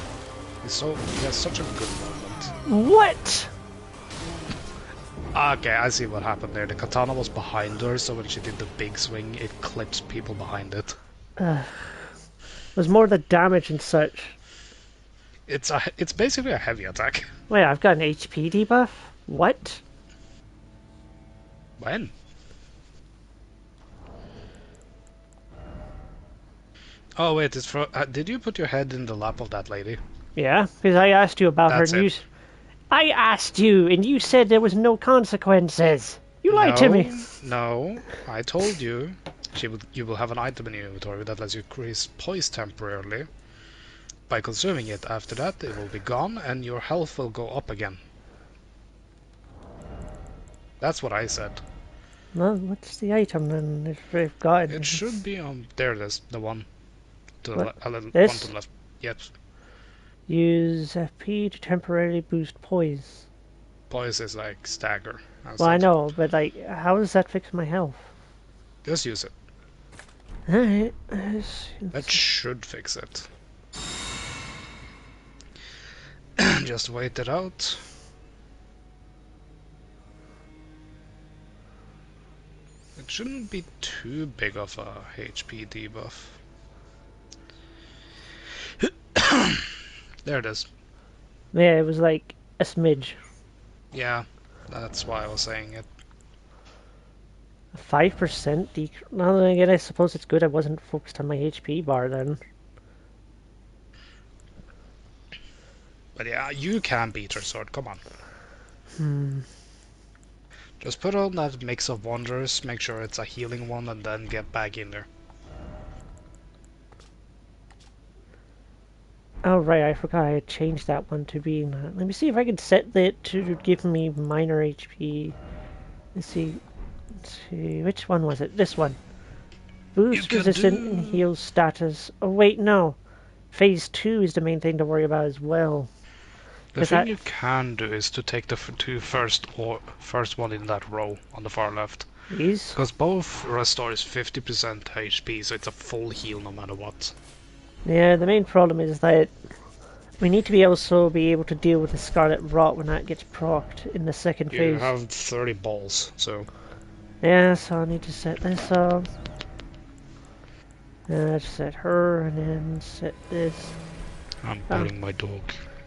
He has such a good moment. What? Okay, I see what happened there. The katana was behind her, so when she did the big swing, it clips people behind it. There's more the damage and such. It's basically a heavy attack. Wait, I've got an HP debuff? What? When? Oh wait, it's for. Did you put your head in the lap of that lady? Yeah, because I asked you about That's her and it. you... I asked you, and you said there was no consequences. You lied to me. No, I told you. You will have an item in your inventory that lets you increase poise temporarily. By consuming it, after that it will be gone and your health will go up again. That's what I said. Well, what's the item then, if I've got it? It should be on there. It is the one. To the What? a little This? one to the left. Yes. Use FP to temporarily boost poise. Poise is like stagger. Well, I know, but like, how does that fix my health? Just use it. Alright. That should fix it. Just wait it out. It shouldn't be too big of a HP debuff. There it is. Yeah, it was like a smidge. Yeah, that's why I was saying it. 5% decrease. Now then again, I suppose it's good I wasn't focused on my HP bar then. But yeah, you can beat her, Sword. Come on. Just put on that mix of wonders, make sure it's a healing one, and then get back in there. Oh right, I forgot I had changed that one to being that. Let me see if I can set that to give me minor HP. Let's see, which one was it? This one. Boost resistant and heals status. Oh wait, no. Phase 2 is the main thing to worry about as well. The thing you can do is to take the two first one in that row on the far left. These? Because both restores 50% HP, so it's a full heal no matter what. Yeah, the main problem is that we need to be also be able to deal with the Scarlet Rot when that gets procced in the second You phase. have 30 balls, so... Yeah, so I need to set this up. Set her, and then set this. I'm petting my dog.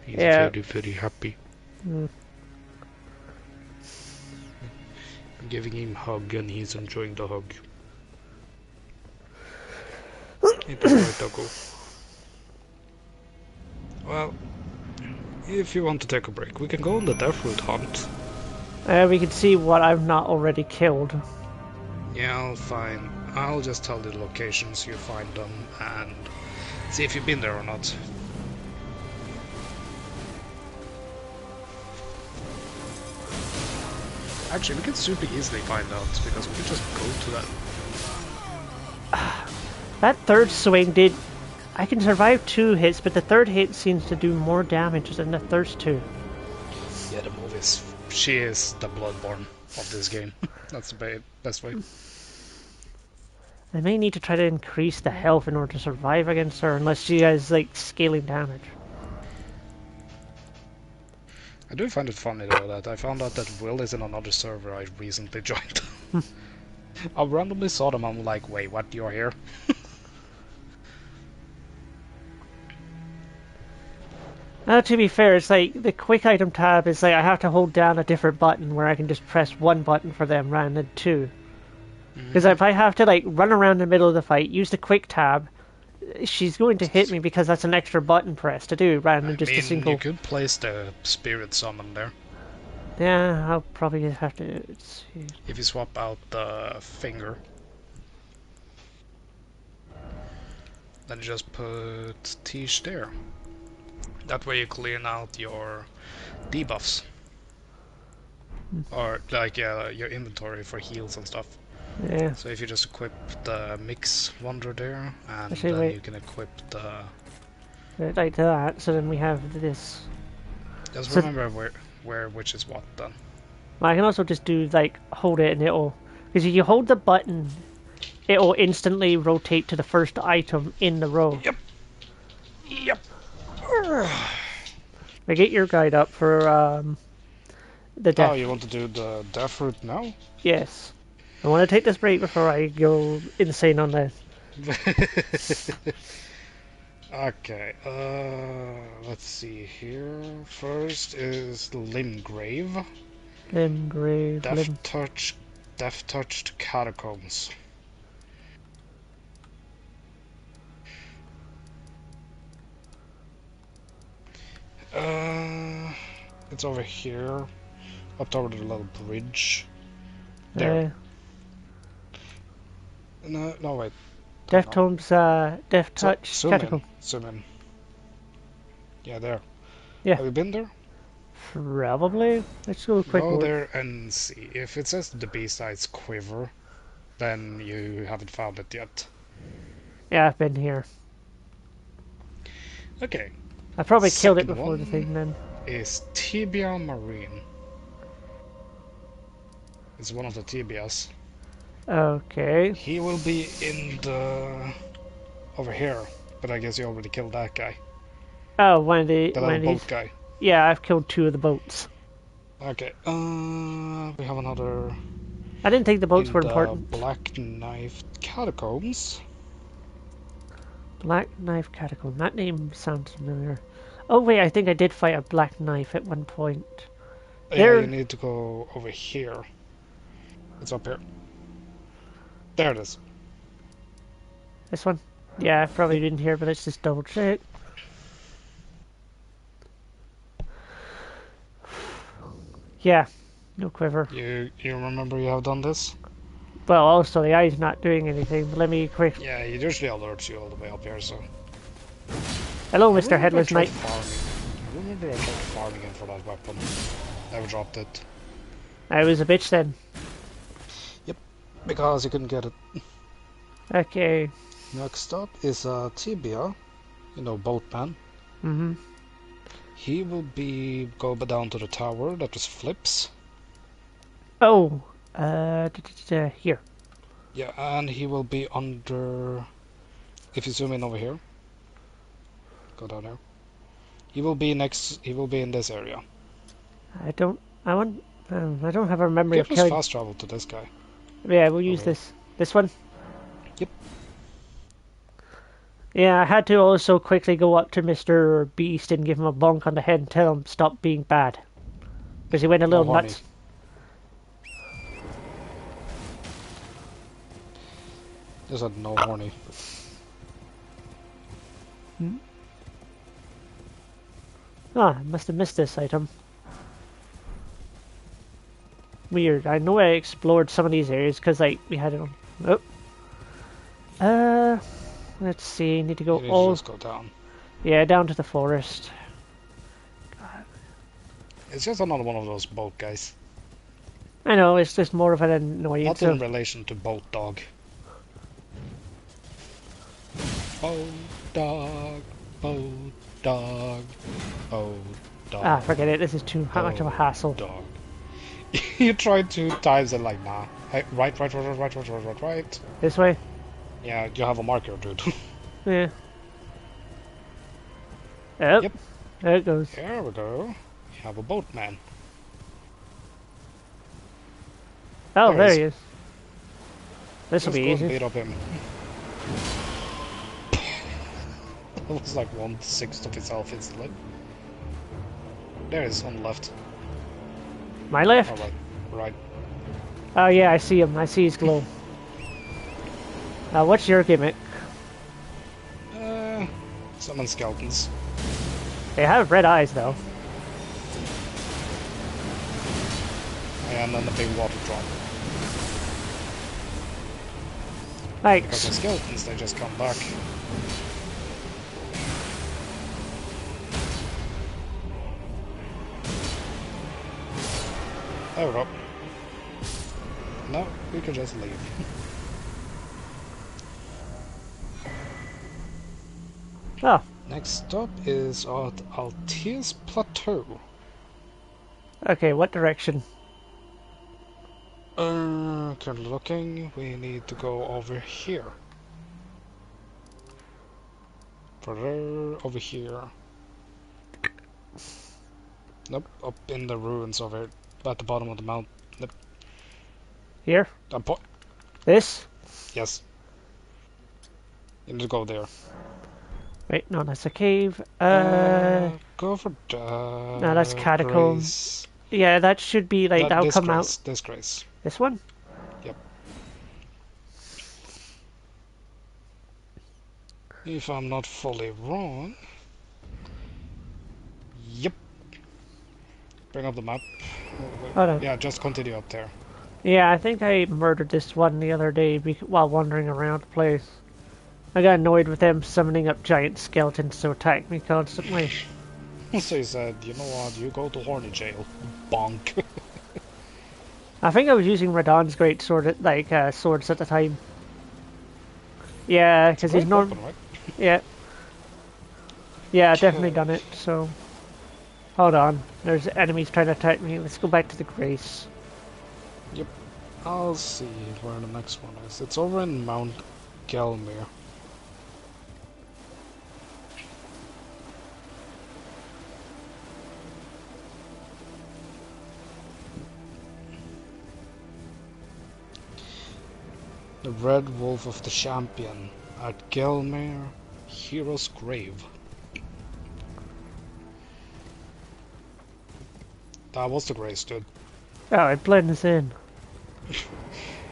He's yeah. very, very happy. I'm giving him a hug and he's enjoying the hug. It's a right doggo. Well, if you want to take a break, we can go on the Deathroot hunt. We can see what I've not already killed. Yeah, I'll just tell the locations you find them and see if you've been there or not. Actually, we can super easily find out because we can just go to that. That third swing did... I can survive 2 hits, but the third hit seems to do more damage than the first 2. Yeah, the move is... She is the Bloodborne of this game. That's the best way. I may need to try to increase the health in order to survive against her, unless she has, like, scaling damage. I do find it funny though that I found out that Will is in another server I recently joined. I randomly saw them, I'm like, wait, what, you're here? Now, to be fair, it's like, the quick item tab is like, I have to hold down a different button where I can just press one button for them rather than two. Because if I have to, like, run around in the middle of the fight, use the quick tab, she's going to hit me because that's an extra button press to do rather than just a single. You could place the spirit summon there. Yeah, I'll probably have to. Let's see. If you swap out the finger, then you just put Tish there. That way you clean out your debuffs. Or, like, your inventory for heals and stuff. Yeah. So if you just equip the Mix Wonder there, and Actually, then wait. you can equip the... Like that, so then we have this. Just So- remember where which is what then. Well, I can also just do, like, hold it and it'll. Because if you hold the button, it'll instantly rotate to the first item in the row. Yep. Yep. I get your guide up for the death. Oh, you want to do the death route now? Yes. I want to take this break before I go insane on this. Okay, let's see here. First is Limgrave. Limgrave. Death Touched Catacombs. It's over here, up toward the little bridge. There. No, wait. Death Touch Catacomb. Zoom in. Yeah, there. Yeah. Have you been there? Probably. Let's go quick. Go there and see. If it says the B-sides quiver, then you haven't found it yet. Yeah, I've been here. Okay. I probably killed it Second before the one thing then. is Tibia Marine. It's one of the tibias. Okay. He will be in the... over here, but I guess you already killed that guy. Oh, one of the The one little of these. boat guy. Yeah, I've killed two of the boats. Okay, we have another... I didn't think the boats in were the important. Black Knife Catacombs. Black Knife Catacomb. That name sounds familiar. Oh wait, I think I did fight a Black Knife at one point. Yeah, There- you need to go over here. It's up here. There it is. This one? Yeah, I probably didn't hear, but let's just double check. Yeah, no quiver. You remember you have done this? Well, also the eye's not doing anything. But let me quick. Yeah, it usually alerts you all the way up here, so... Hello, I Mr. remember Headless I tried Knight. farming. I remember I tried farming in for that weapon. Never dropped it. I was a bitch then. Because you couldn't get it. Okay. Next up is Tibia. You know, Boatman. Mm-hmm. He will go down to the tower that just flips. Oh. Here. Yeah, and he will be under... If you zoom in over here. Go down there. He will be in this area. I don't have a memory Give of us killing. fast travel to this guy. Yeah, we'll use Okay. this one. Yep. Yeah, I had to also quickly go up to Mr. Beast and give him a bonk on the head and tell him stop being bad. Because he went a little horny. nuts. Just said no horny. Ah, I must have missed this item. Weird. I know I explored some of these areas because like we had it on. Oh. Let's see. Need to go You need all. to just go down. Yeah, down to the forest. It's just another one of those boat guys. I know. It's just more of an annoyance. Not in relation to boat dog. Boat dog, boat dog, boat dog. Ah, forget it. This is too much of a hassle. Dog. You tried 2 times and like, nah. Hey, right. This way. Yeah, you have a marker, dude. Yeah. Yep. Yep. There it goes. There we go. You have a boatman. Oh, There there he he is. This will Let's be go and easy. beat up him. That was like 1/6 of his health instantly. There he is on the left. My left? Or right. Right. Oh yeah, I see him. I see his glow. What's your gimmick? Summon skeletons. They have red eyes though. And then the big water drop. Because Thanks. the skeletons, they just come back. There we go. No, we can just leave. Oh, Next stop is at Altius Plateau. okay. What direction? Currently looking, we need to go over here. Further over here. Nope, up in the ruins over at the bottom of the mountain. Nope. Here? Yes. This? You need to go there. Wait, no, that's a cave. Go for no, that's catacombs. Grace. Yeah, that should be like that'll this come Grace, out. This Grace. This one? Yep. If I'm not fully wrong. Yep. Bring up the map. Hold on. Yeah, just continue up there. Yeah, I think I murdered this one the other day while wandering around the place. I got annoyed with them summoning up giant skeletons to attack me constantly. So he said, you know what, you go to horny jail. Bonk. I think I was using Radon's great sword, swords at the time. Yeah, because he's Great not. weapon, right? Yeah. Yeah, I've definitely done it, so... Hold on. There's enemies trying to attack me. Let's go back to the Grace. Yep. I'll see where the next one is. It's over in Mount Gelmir. The Red Wolf of the Champion at Gelmir Hero's Grave. That was the Grace, dude. Oh, it blends in.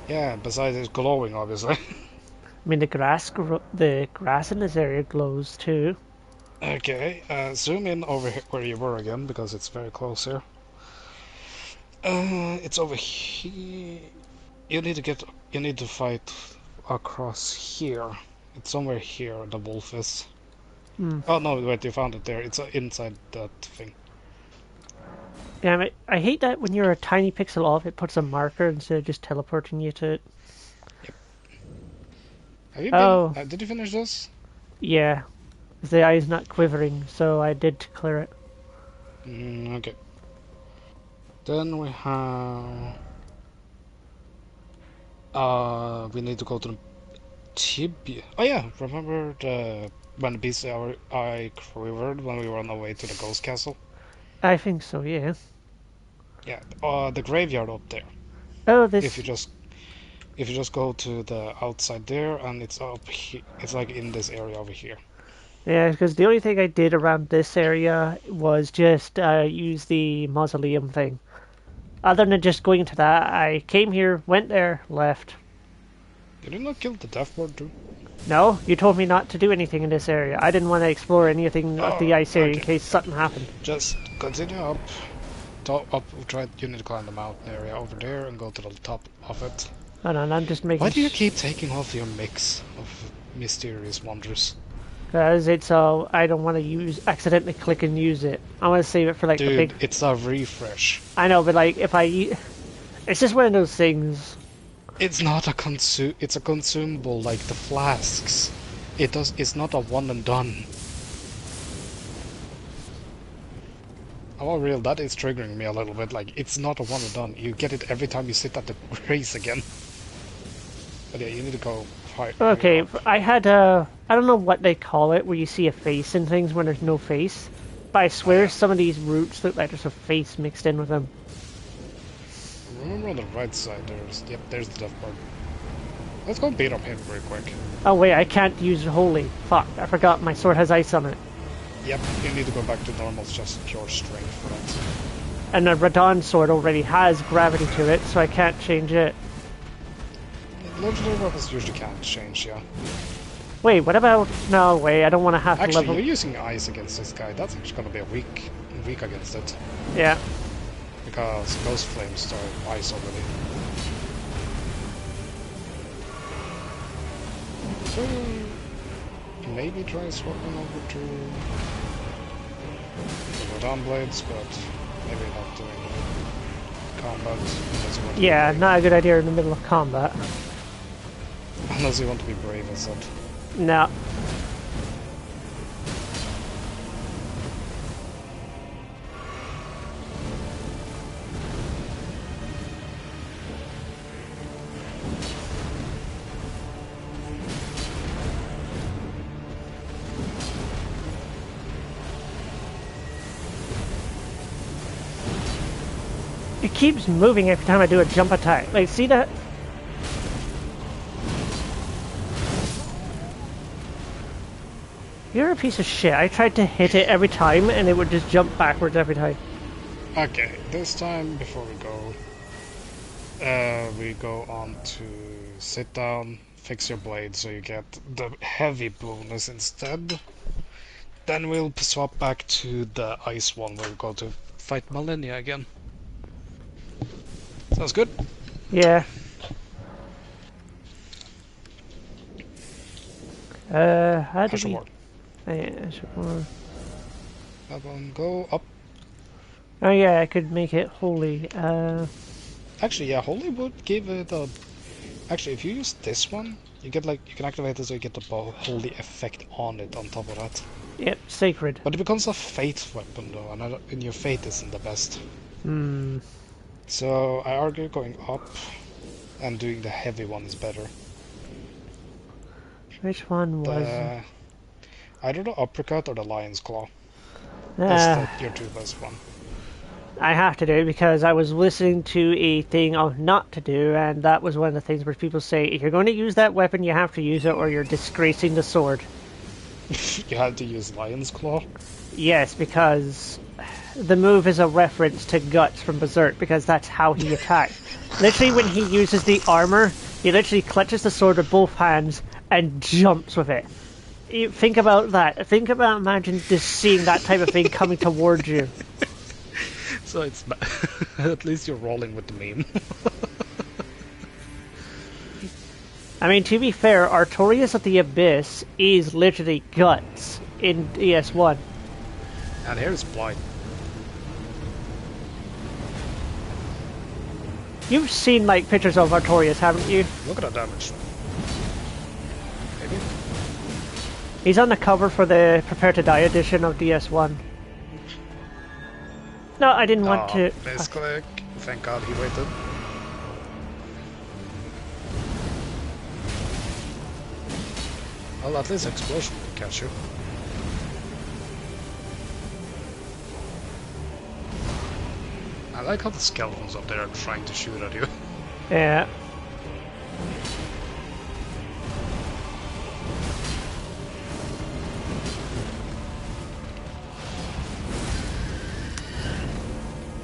Yeah, besides it's glowing, obviously. I mean, the grass in this area glows too. Okay, zoom in over here where you were again, because it's very close here. It's over here. You need to fight across here. It's somewhere here, the wolf is. Oh no, wait, you found it there. It's inside that thing. Damn it. I hate that when you're a tiny pixel off, it puts a marker instead of just teleporting you to it. Have you been, did you finish this? Yeah. The eye's not quivering, so I did clear it. Okay. Then we have... we need to go to the Tibia. Oh yeah, remember when the beast eye quivered when we were on our way to the ghost castle? I think so, yeah. Yeah, the graveyard up there. Oh, this... If you just go to the outside there, and it's up here, it's like in this area over here. Yeah, because the only thing I did around this area was just use the mausoleum thing. Other than just going to that, I came here, went there, left. Did you not kill the death bird too? No, you told me not to do anything in this area. I didn't want to explore anything of the ice area in case something happened. Just continue up. You need to climb the mountain area over there and go to the top of it. Hold on, I'm just making... Why do you keep taking off your mix of mysterious wonders? Because it's all... I don't want to accidentally click and use it. I want to save it for like the big... Dude, it's a refresh. I know, but like if I... It's just one of those things. It's not a it's a consumable like the flasks. It's not a one and done. Oh real, that is triggering me a little bit. Like, it's not a one and done. You get it every time you sit at the race again. But yeah, you need to go high. Okay, I had I don't know what they call it, where you see a face in things when there's no face. But I swear some of these roots look like there's a face mixed in with them. Remember on the right side, there's the death bug. Let's go beat up him very quick. Oh wait, I can't use holy. Fuck, I forgot my sword has ice on it. Yep, you need to go back to normal, just pure strength for that. And the Radon sword already has gravity to it, so I can't change it. Legendary weapons usually can't change, yeah. Wait, what about... No, wait, I don't want to have to Actually, level... you're using ice against this guy. That's actually gonna be a weak against it. Yeah. Because ghost flames are ice already. So maybe try swapping over to the Radon blades, but maybe not doing combat. Unless you want to Yeah, be not a good idea in the middle of combat. unless you want to be brave as that. No. It keeps moving every time I do a jump attack. Like, see that? You're a piece of shit. I tried to hit it every time and it would just jump backwards every time. Okay, this time before we go on to sit down, fix your blade so you get the heavy bonus instead. Then we'll swap back to the ice one where we go to fight Malenia again. Sounds good? Yeah. How do we... Ashore. Yeah, sure. That one, go up. Oh yeah, I could make it holy. Actually, yeah, Holy would give it a... Actually, if you use this one, you get like, you can activate it so you get the Holy effect on it on top of that. Yep, sacred. But it becomes a Fate weapon though, and your Fate isn't the best. Hmm. So I argue going up and doing the heavy one is better. Which one was... Either the uppercut or the lion's claw. Uh, That's your two best one. I have to do it because I was listening to a thing of not to do, and that was one of the things where people say, if you're going to use that weapon, you have to use it or you're disgracing the sword. You had to use lion's claw? Yes, because the move is a reference to Guts from Berserk, because that's how he attacks. Literally, when he uses the armor, he literally clutches the sword with both hands and jumps with it. You think about that. Think about imagine just seeing that type of thing coming towards you. So it's at least you're rolling with the meme. I mean, to be fair, Artorias of the Abyss is literally Guts in ES1. And here's Blight. You've seen, like, pictures of Artorias, haven't you? Look at the damage. Maybe? He's on the cover for the Prepare to Die edition of DS1. No, I didn't want to... Misclick. Thank God he waited. Well, at least explosion will catch you. I like how the skeletons up there are trying to shoot at you. Yeah.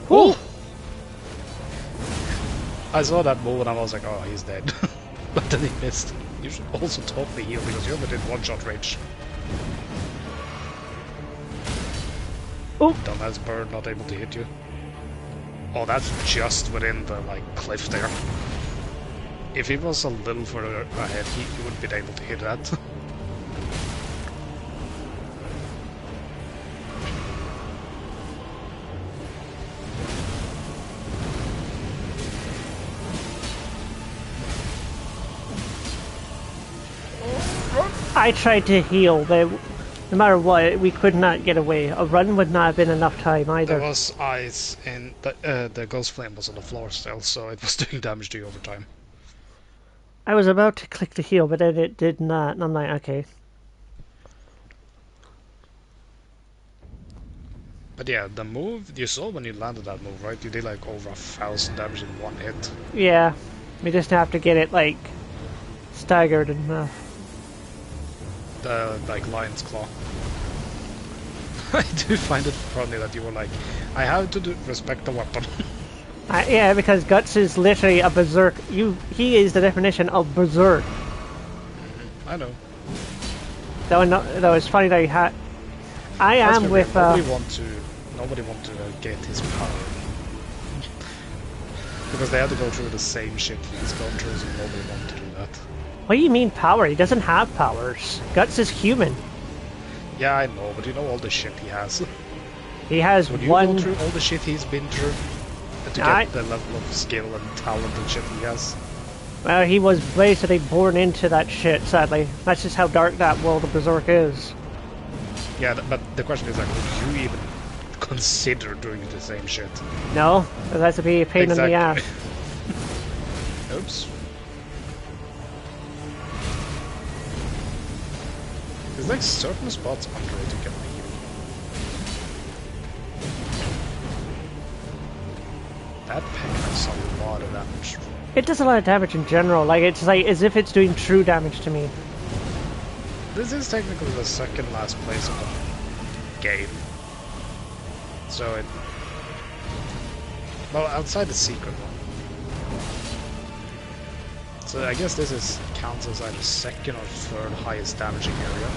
Oh! I saw that move and I was like, oh, he's dead. But then he missed. You should also totally heal because you only did one-shot range. Oh! Dumbass bird not able to hit you. Oh, that's just within the, like, cliff there. If he was a little further ahead, he wouldn't be able to hit that. I tried to heal, but no matter what, we could not get away. A run would not have been enough time either. There was ice and the ghost flame was on the floor still, so it was doing damage to you over time. I was about to click the heal, but then it did not. And I'm like, okay. But yeah, the move, you saw when you landed that move, right? You did like over 1,000 damage in one hit. Yeah. We just have to get it, like, staggered enough. The, like, Lion's Claw. I do find it funny that you were like, I have to respect the weapon. Yeah, because Guts is literally a berserk. He is the definition of berserk. I know. Though it's funny that he had. I am with. Nobody want to get his power because they had to go through the same shit he's gone through, so nobody want to do that. What do you mean power? He doesn't have powers. Guts is human. Yeah, I know, but you know all the shit he has. He has Would you one. go through all the shit he's been through to get the level of skill and talent and shit he has? Well, he was basically born into that shit. Sadly, that's just how dark that world of berserk is. Yeah, but the question is like, would you even consider doing the same shit? No, that has to be a pain in the ass. Oops. There's like certain spots under it you can heal. That peg does a lot of damage. It does a lot of damage in general. Like it's like as if it's doing true damage to me. This is technically the second last place of the game. So it... Well, outside the secret one. So I guess this is counts as either second or third highest damaging area.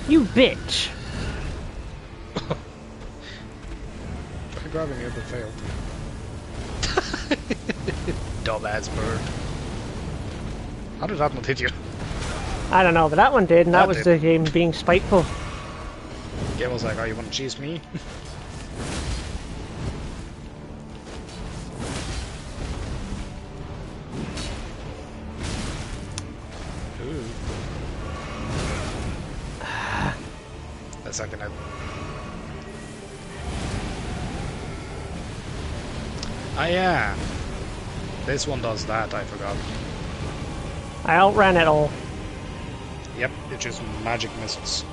You bitch! Try grabbing it but failed. Dumbass bird. How did that not hit you? I don't know, but that one did, and that was did. the game being spiteful. Game was like, oh, you want to cheese me? Ooh. A second. Ah, yeah. This one does that, I forgot. I outran it all. Yep, it's just magic missiles.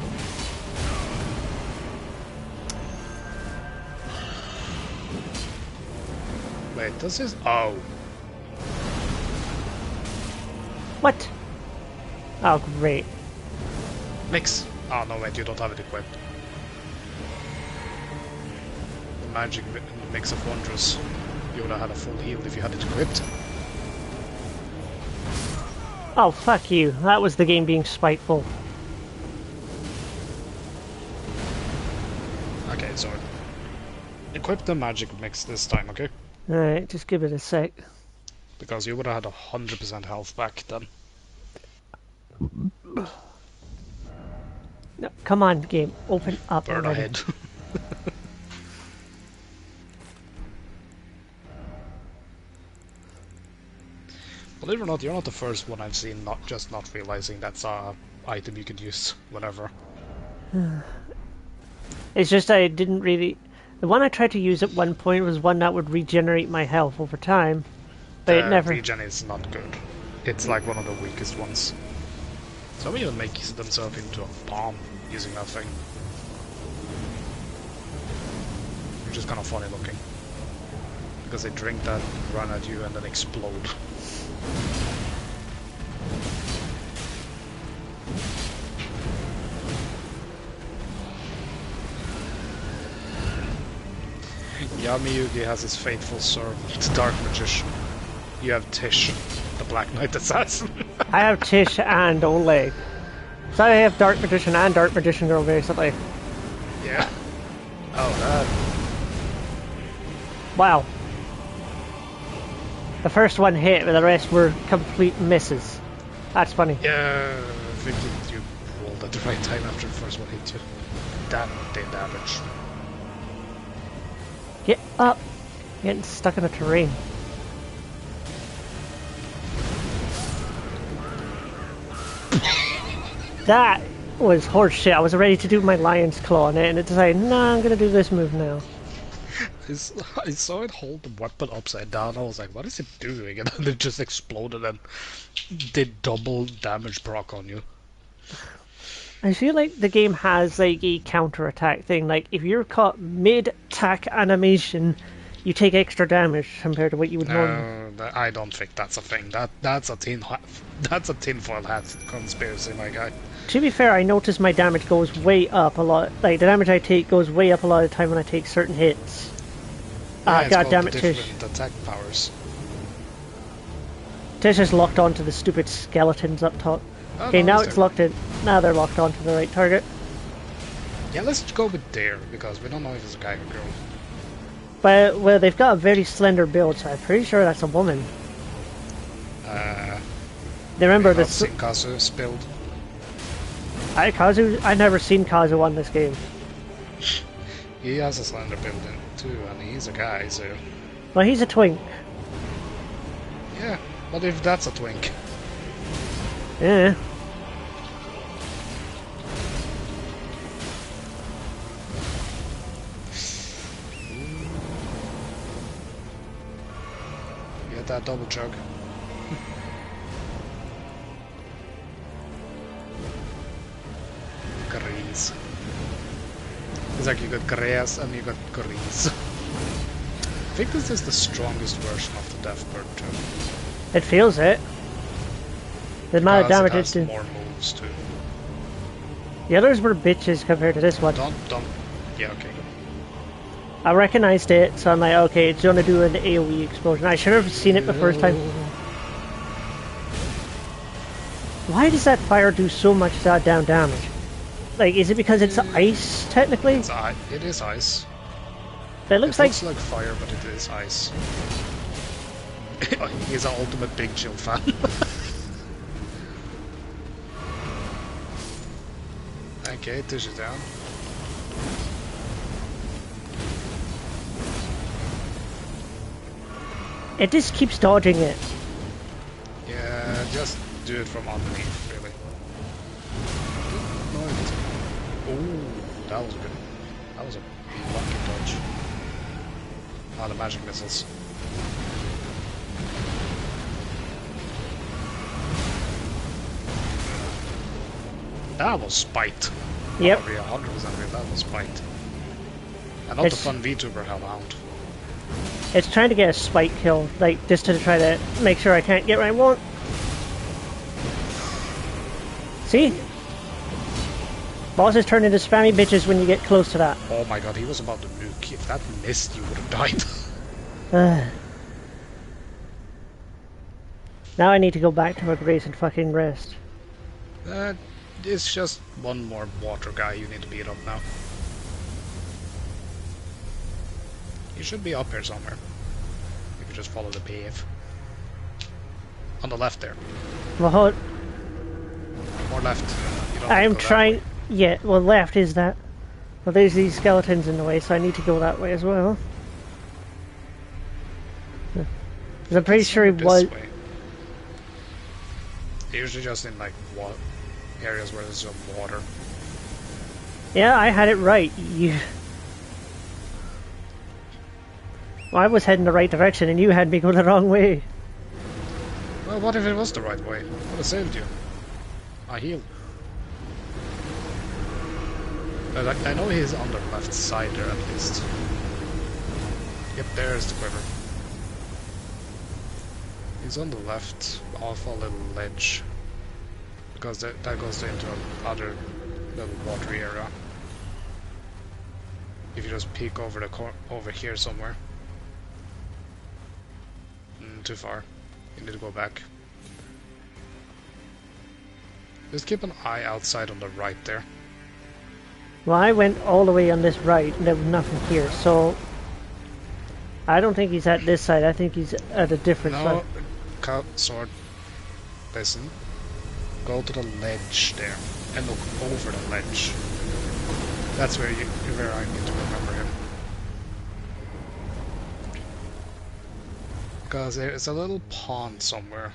Wait, does this... Oh. What? Oh, great. Mix. Oh, no, wait, you don't have it equipped. The magic mix of wonders. You would have had a full heal if you had it equipped. Oh, fuck you. That was the game being spiteful. Okay, so... Equip the magic mix this time, okay? Alright, just give it a sec. Because you would have had 100% health back then. No, come on, game. Open up Bird already. ahead. Believe it or not, you're not the first one I've seen not realizing that's a item you could use whenever. It's just I didn't really... The one I tried to use at one point was one that would regenerate my health over time. But it never... Regen is not good. It's like one of the weakest ones. Some even make themselves into a bomb using that thing. Which is kind of funny looking. Because they drink that, run at you, and then explode. Yami-Yugi has his faithful servant, Dark Magician. You have Tish, the Black Knight Assassin. I have Tish and Oleg. So I have Dark Magician and Dark Magician Girl, basically. Yeah. Oh, that. Wow. The first one hit, but the rest were complete misses. That's funny. Yeah, I think you rolled at the right time after the first one hit you. That did damage. Get up! Getting stuck in the terrain. That was horse shit. I was ready to do my lion's claw on it, and it decided, nah, I'm gonna do this move now. I saw it hold the weapon upside down. I was like, what is it doing? And then it just exploded and did double damage proc on you. I feel like the game has like a counter-attack thing. Like if you're caught mid-attack animation, you take extra damage compared to what you would normally. No, I don't think that's a thing. That's a tinfoil hat conspiracy, my guy. To be fair, I notice my damage goes way up a lot. Like the damage I take goes way up a lot of the time when I take certain hits. Yeah, God damn it, the Tish. different attack powers. Tish is locked onto the stupid skeletons up top. Oh, Okay, no, now is it's there? locked in. Now they're locked onto the right target. Yeah, let's go with Dare, because we don't know if it's a guy or girl. But, well, they've got a very slender build, so I'm pretty sure that's a woman. Remember I've this? seen Kazu spilled. I've never seen Kazu on this game. He has a slender build in too, and he's a guy, so... Well, he's a twink. Yeah, what if that's a twink? Yeah. Get that double chug. Grease. It's like you got grass and you got grease. I think this is the strongest version of the Death Bird too. It feels it. The amount of damage it it has did. more moves too. The others were bitches compared to this one. Don't. Yeah, okay. I recognized it, so I'm like, okay, it's gonna do an AoE explosion. I should have seen it the first time. Why does that fire do so much goddamn damage? Like, is it because it's ice, technically? It is ice. It looks It like... looks like fire, but it is ice. He's an ultimate Big Chill fan. Okay, Tish is down. It just keeps dodging it. Yeah, just do it from underneath, really. Oh, that was good. That was a lucky dodge. Ah, the magic missiles. That was spite. Yep. Oh, yeah, 100% that was spite. And not the It's- fun VTuber hellhound. It's trying to get a spike kill, like, just to try to make sure I can't get what I want. See? Bosses turn into spammy bitches when you get close to that. Oh my god, he was about to nuke. If that missed, you would have died. Now I need to go back to my base and fucking rest. It's just one more water guy you need to beat up now. You should be up here somewhere. If you just follow the pave. On the left there. Well, hold. More left. You don't I'm have to go that trying. way. Yeah, well, left is that. Well, there's these skeletons in the way, so I need to go that way as well. 'Cause I'm pretty sure he This was. way. Usually just in like areas where there's some water. Yeah, I had it right. You. Well, I was heading the right direction, and you had me go the wrong way. Well, what if it was the right way? Would have saved you. I healed. But I know he's on the left side there at least. Yep, there's the quiver. He's on the left, off a little ledge. Because that goes into another little watery area. If you just peek over the over here somewhere. Too far. You need to go back. Just keep an eye outside on the right there. Well, I went all the way on this right, and there was nothing here, so... I don't think he's at this side, I think he's at a different No, side. sword. Listen. Go to the ledge there, and look over the ledge. That's where I need to remember him. Because there's a little pond somewhere.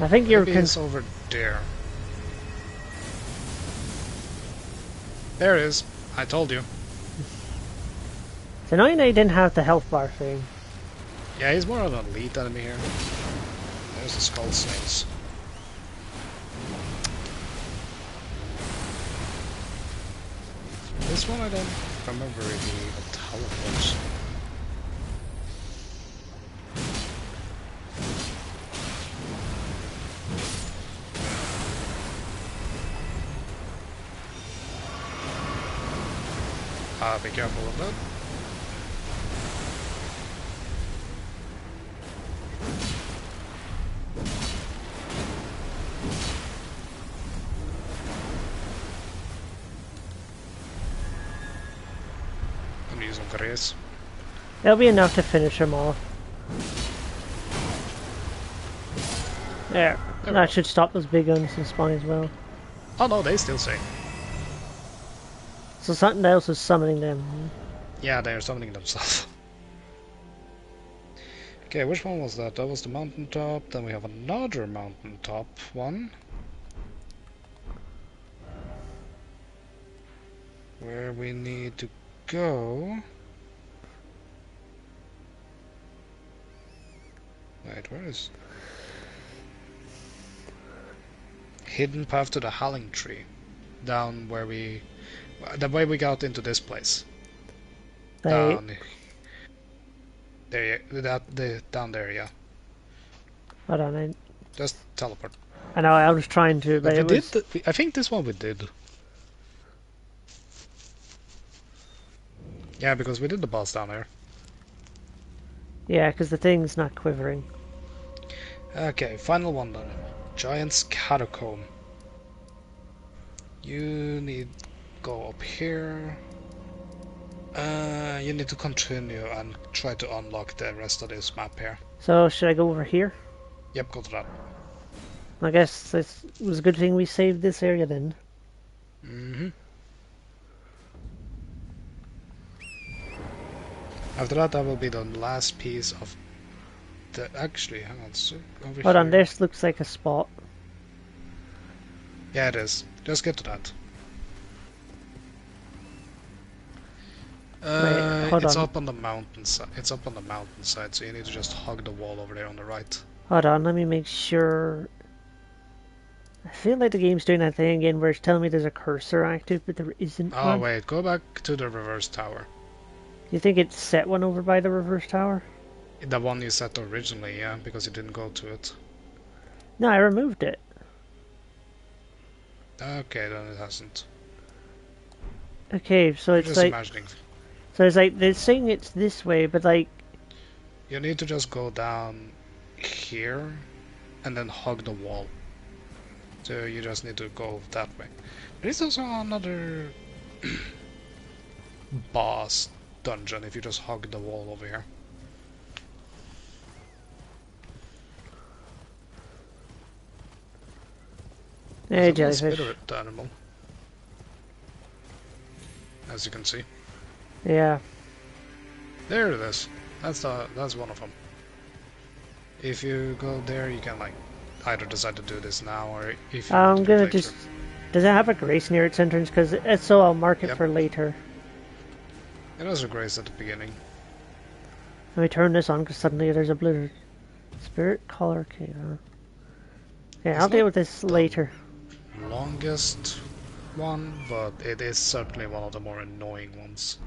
I think you're... Maybe it's over there. There it is. I told you. It's annoying that he didn't have the health bar thing. Yeah, he's more of an elite enemy here. There's the skull snails. This one I don't remember if he even teleports. Be careful of that. I'm using Grace. That'll be enough to finish him off. There. That should stop those big guns from spawning as well. Oh no, they still say. So something else is summoning them. Yeah, they are summoning themselves. Okay, which one was that? That was the mountaintop. Then we have another mountaintop one. Where we need to go. Wait, where is... Hidden path to the Howling Tree. Down where we... The way we got into this place. Down there, down there, yeah. Hold on, Just teleport. I know, I was trying to, but it was... I think this one we did. Yeah, because we did the boss down there. Yeah, because the thing's not quivering. Okay, final one then. Giant's Catacomb. You need go up here. You need to continue and try to unlock the rest of this map here. So, should I go over here? Yep, go to that. I guess it was a good thing we saved this area then. Mm-hmm. After that, that will be the last piece of the... Actually, hang on, so over Hold here. on, this looks like a spot. Yeah, it is. Just get to that. hold it's on. up on the mountainside. It's up on the mountainside, so you need to just hug the wall over there on the right. Hold on, let me make sure. I feel like the game's doing that thing again where it's telling me there's a cursor active, but there isn't Oh one. wait, go back to the reverse tower. You think it set one over by the reverse tower? The one you set originally, yeah, because you didn't go to it. No, I removed it. Okay, then it hasn't. Okay, so I'm it's just like... imagining. So it's like, they're saying it's this way, but like... You need to just go down here and then hug the wall. So you just need to go that way. There is also another boss dungeon if you just hug the wall over here. Hey, There's a little jellyfish. spirit animal, as you can see. Yeah. There it is. That's one of them. If you go there, you can like either decide to do this now or if you want I'm to do it gonna later. just... Does it have a grace near its entrance? Because it's so I'll mark it Yep. for later. It has a grace at the beginning. Let me turn this on because suddenly there's a blue spirit color. Okay. Yeah, It's I'll deal not with this the later. Longest one, but it is certainly one of the more annoying ones.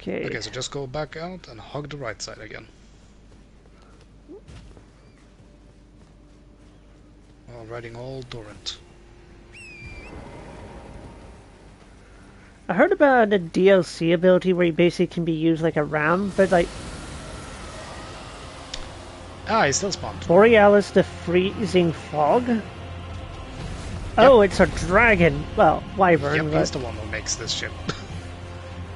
Okay. Okay, so just go back out and hug the right side again. While riding all Torrent. I heard about the DLC ability where you basically can be used like a ram, but like Ah, he still spawned. Borealis the Freezing Fog? Oh, it's a dragon. Well, wyvern. Yep, but... he's the one who makes this shit.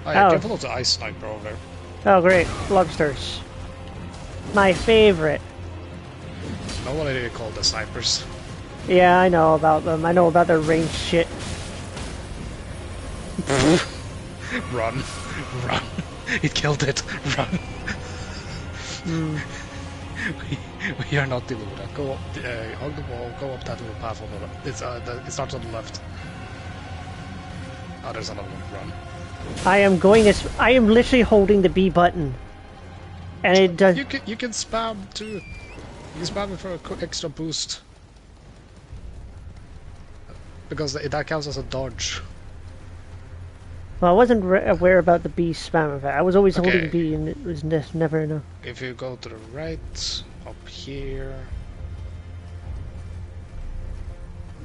Oh yeah, Oh. careful of the ice sniper over there. Oh, great. Lobsters. My favorite. No one really called the snipers. Yeah, I know about them. I know about their range shit. Run. Run. It killed it. Run. We are not deluded. Go up, hug the wall, go up that little path on the left. It starts on the left. Oh, there's another one. Run. I am literally holding the B button. And it does... You can spam too. You can spam it for a quick extra boost. Because that counts as a dodge. Well, I wasn't aware about the B spam of it. I was always Okay. holding B and it was never enough. If you go to the right, up here...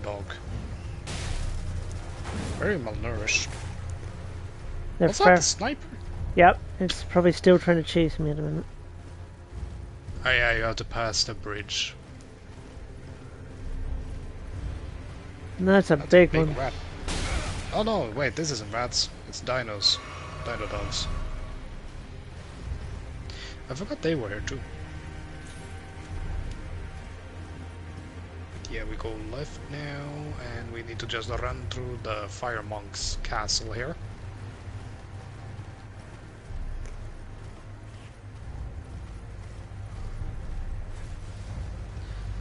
Dog. Very malnourished. They're What's that, far... the sniper? Yep, it's probably still trying to chase me at the minute. Oh yeah, you have to pass the bridge. And that's a That's big a big one. rat. Oh no, wait, this isn't rats. It's dinos. Dino dogs. I forgot they were here too. Yeah, we go left now, and we need to just run through the Fire Monk's castle here.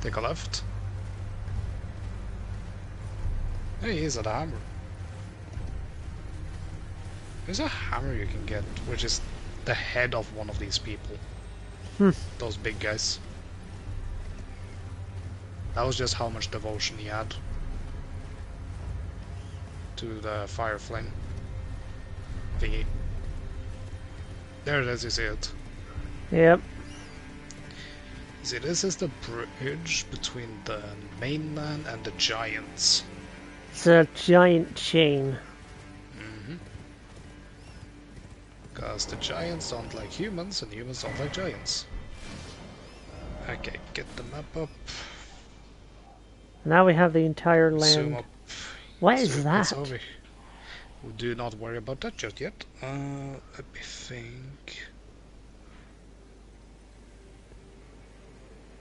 Take a left. Hey, he's at a hammer. There's a hammer you can get, which is the head of one of these people. Those big guys. That was just how much devotion he had to the fire flame thingy. There it is, you see it. Yep. See, this is the bridge between the mainland and the giants. It's a giant chain. Because the giants don't like humans and humans don't like giants. Okay, get the map up. Now we have the entire Zoom land. up. What is Zoom, that? it's over. Do not worry about that just yet. Let me think.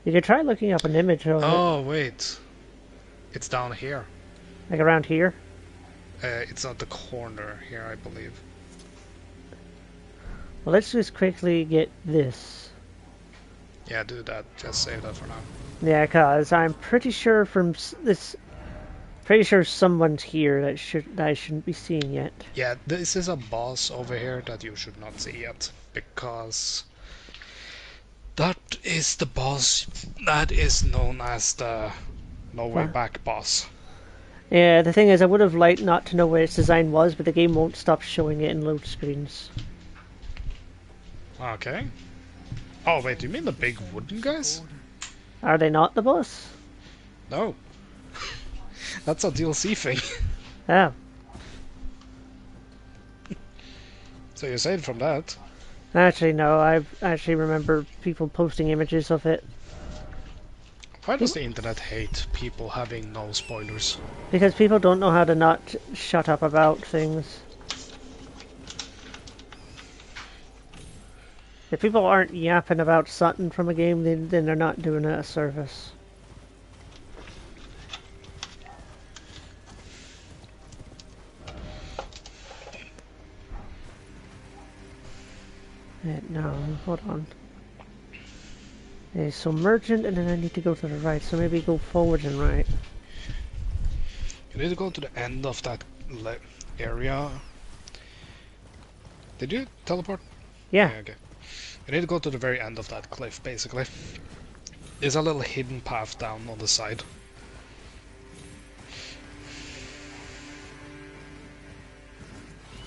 You could try looking up an image of it, Oh, wait. It's down here. like around here. It's at the corner here, I believe. Well, let's just quickly get this. Yeah, do that. Just save that for now. Yeah, cause I'm pretty sure from this, pretty sure someone's here that I shouldn't be seeing yet. Yeah, this is a boss over here that you should not see yet, because that is the boss that is known as the No Way What? Back boss. Yeah, the thing is, I would have liked not to know where its design was, but the game won't stop showing it in load screens. Okay. Oh wait, do you mean the big wooden guys? Are they not the boss? No. That's a DLC thing. Oh. So you're saved from that. Actually, no, I actually remember people posting images of it. Why does the internet hate people having no spoilers? Because people don't know how to not shut up about things. If people aren't yapping about something from a game, then they're not doing it a service. No, hold on. Okay, so merchant, and then I need to go to the right, so maybe go forward and right. You need to go to the end of that area. Did you teleport? Yeah. Okay. You need to go to the very end of that cliff, basically. There's a little hidden path down on the side.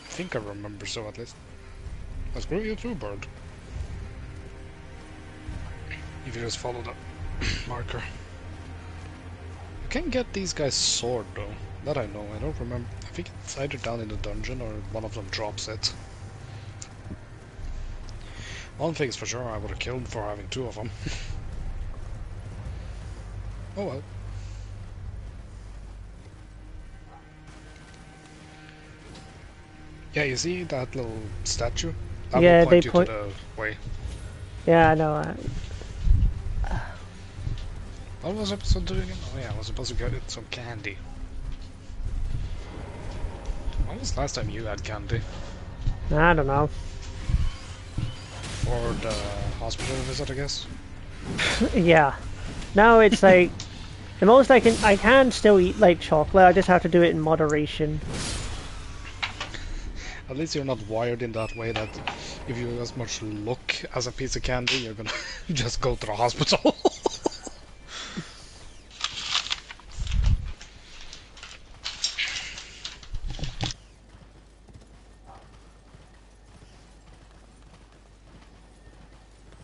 I think I remember so, at least. Let's screw you through, bird. If you just follow the marker. You can get these guys' sword, though. That I know. I don't remember. I think it's either down in the dungeon or one of them drops it. One thing's for sure, I would have killed him for having two of them. Oh well. Yeah, you see that little statue? That Yeah, will point they you point- to the way. Yeah, I know. What was I supposed to do again? Oh yeah, I was supposed to get some candy. When was the last time you had candy? I don't know. Or the hospital visit, I guess? Yeah. Now it's like the most I can still eat like chocolate. I just have to do it in moderation. At least you're not wired in that way that if you as much look as a piece of candy, you're gonna just go to the hospital.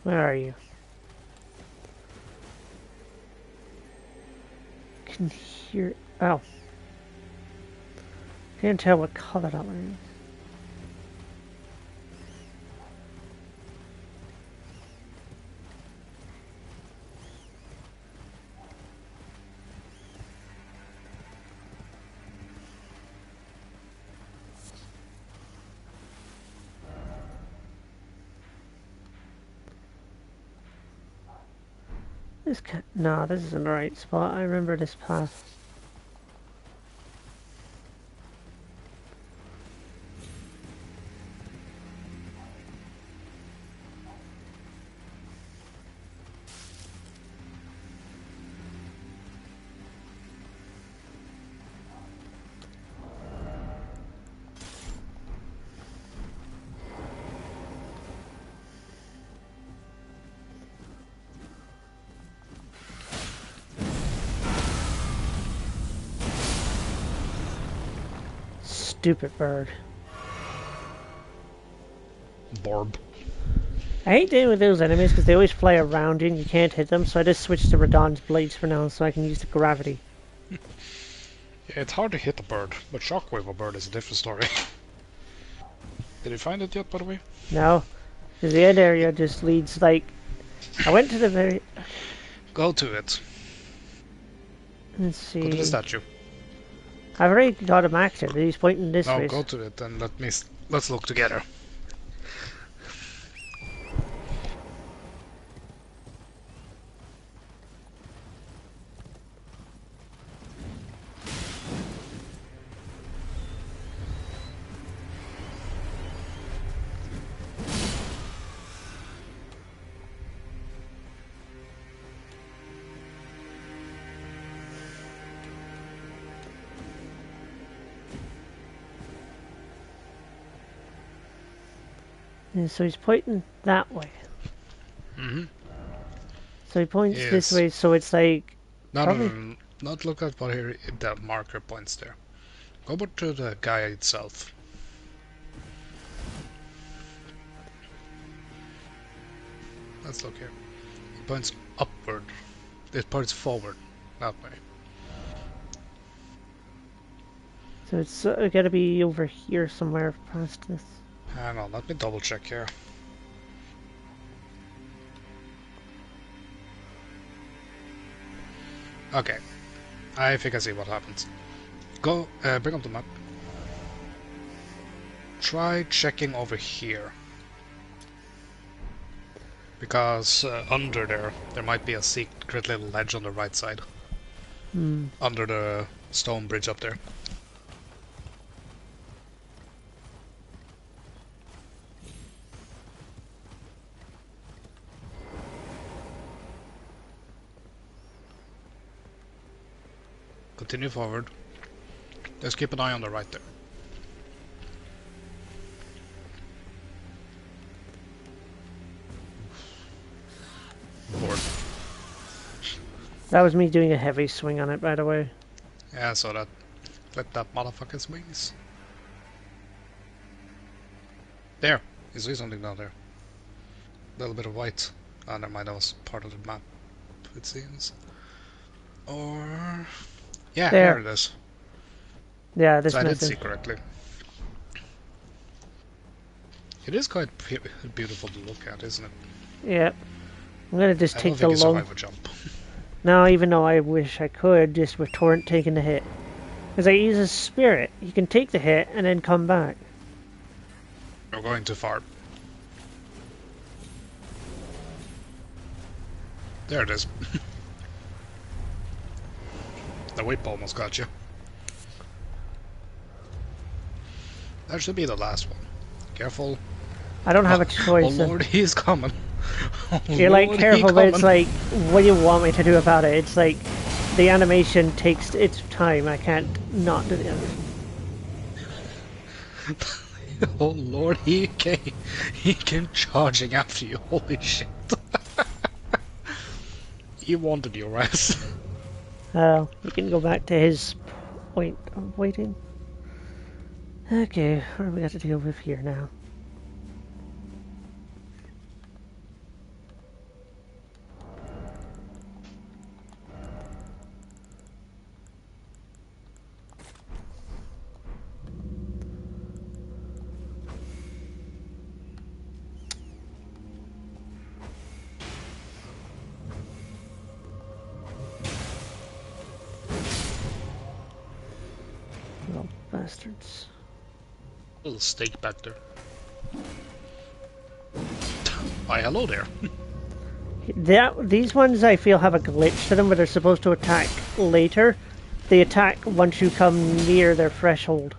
Where are you? Can hear. Oh. Can't tell what color that one is. No, this isn't the right spot. I remember this path. Stupid bird. Borb. I hate dealing with those enemies because they always fly around you and you can't hit them, so I just switched to Radon's blades for now so I can use the gravity. Yeah, it's hard to hit a bird, but shockwave a bird is a different story. Did you find it yet, by the way? No, because the end area just leads, like... I went to the very... Go to it. Let's see... Go to the statue. I've already got him active. He's pointing this No, way. go to it and let's look together. And so he's pointing that way. Mm-hmm. So he points this Yes. way, so it's like... No, Probably. no, not look at what here the marker points there. Go back to the guy itself. Let's look here. It points upward. It points forward. That way. So it's gotta be over here somewhere past this. Hang on, let me double check here. Okay. I think I see what happens. Go, bring up the map. Try checking over here. Because under there might be a secret little ledge on the right side. Under the stone bridge up there. Continue forward. Just keep an eye on the right there. Board. That was me doing a heavy swing on it, by the way. Yeah, so that let that motherfucker swings. There, you see something down there. A little bit of white. Ah, never mind, that was part of the map, it seems. Or yeah, There. there it is. Yeah, this So I did missing. see correctly. It is quite beautiful to look at, isn't it? Yep. I'm gonna just I take don't the think you long... survive a jump. No, even though I wish I could, just with Torrent taking the hit. Because I use his spirit. He can take the hit and then come back. You're going too far. There it is. The whip almost got you. That should be the last one. Careful. I don't have a Oh choice. Lord, he's coming. Oh You're like, Lord, careful, he but it's coming. like, what do you want me to do about it? It's like, the animation takes its time. I can't not do the animation. Oh lord, he came charging after you. Holy shit! He wanted your ass. You can go back to his point of waiting. Okay, what do we got to deal with here now? Little bastards. Little steak back there. Why, hello there. These ones I feel have a glitch to them where they're supposed to attack later. They attack once you come near their threshold.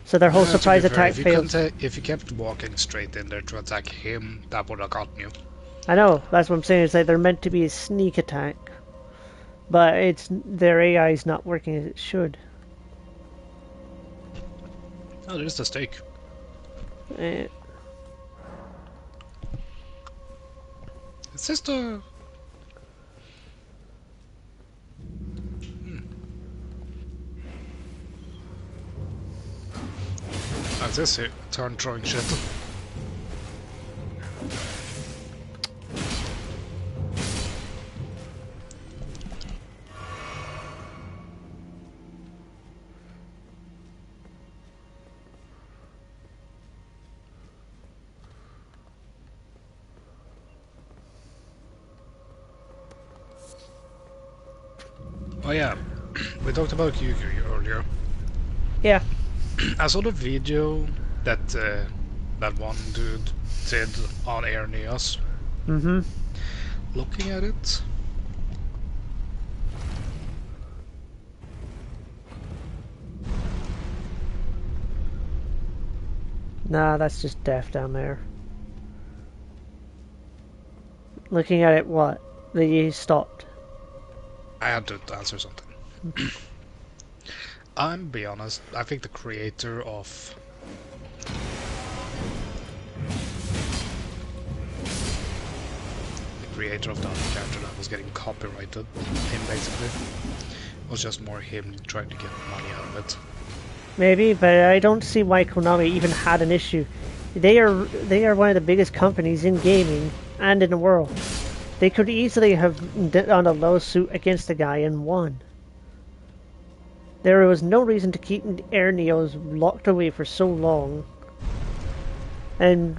So their whole surprise To be fair, attack fails. if you kept walking straight in there to attack him, that would have gotten you. I know, that's what I'm saying, is like they're meant to be a sneak attack. But it's their AI is not working as it should. Oh, there's the steak. Eh, Is this the... Is this it? Turn throwing shit. Oh yeah, we talked about Yukiri earlier. yeah. I saw the video that that one dude did on Air Neos. Mm-hmm. Looking at it, Nah, that's just death down there. Looking at it, what? They stopped. I had to answer something. I'm be honest, I think the creator of the other character that was getting copyrighted, him basically, was just more him trying to get money out of it. Maybe, but I don't see why Konami even had an issue. They are one of the biggest companies in gaming and in the world. They could easily have done a lawsuit against the guy and won. There was no reason to keep Air Neos locked away for so long and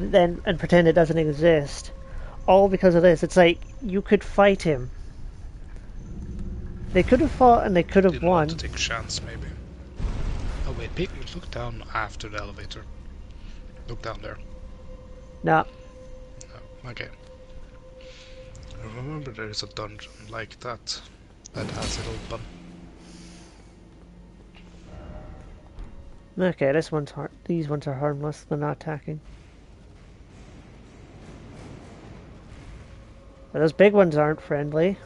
pretend it doesn't exist. All because of this. It's like, you could fight him. They could have fought and they could have Didn't won. want to take a chance, maybe. Oh wait, look down after the elevator. Look down there. Nah. Oh, okay. I remember there is a dungeon like that has it open. Okay, these ones are harmless. They're not attacking. But those big ones aren't friendly.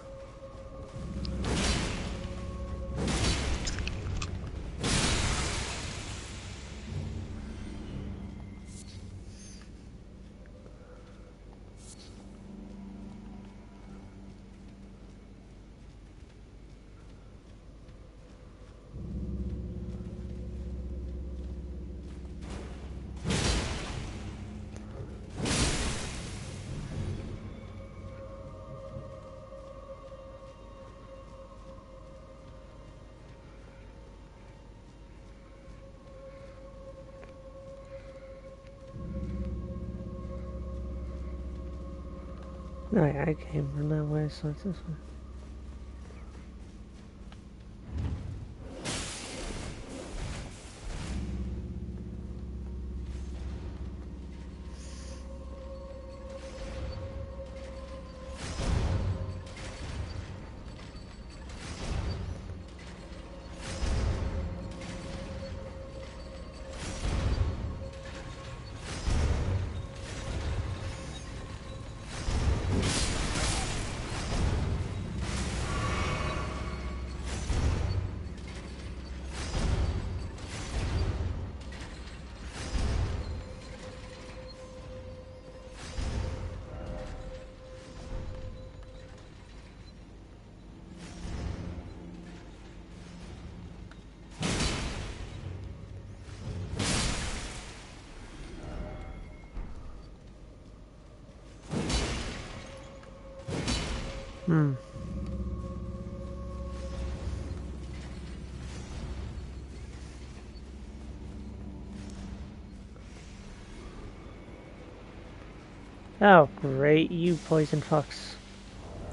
No, yeah, I came from that way, so it's this way. Hmm. Oh, great, you poison fox.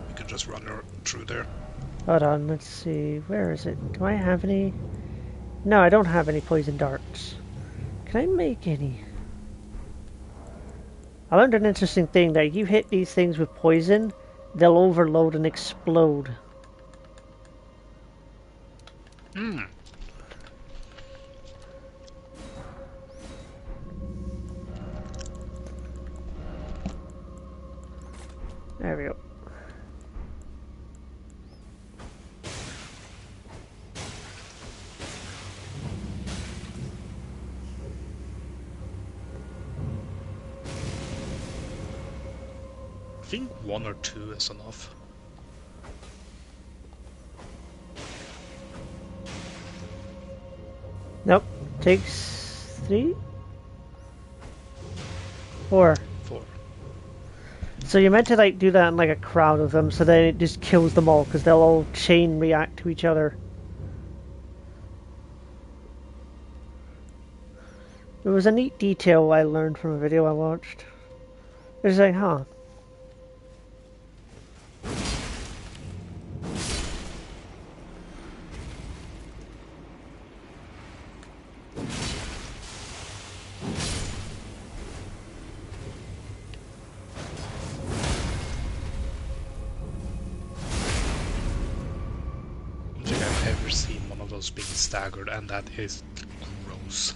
You can just run through there. Hold on, let's see. Where is it? Do I have any? No, I don't have any poison darts. Can I make any? I learned an interesting thing that if you hit these things with poison, they'll overload and explode. Hmm. There we go. I think 1 or 2 is enough. Nope. Takes 3? 4. 4. So you're meant to like do that in like a crowd of them, so then it just kills them all because they'll all chain react to each other. It was a neat detail I learned from a video I watched. It was like, huh. I don't think I've ever seen one of those being staggered, and that is gross.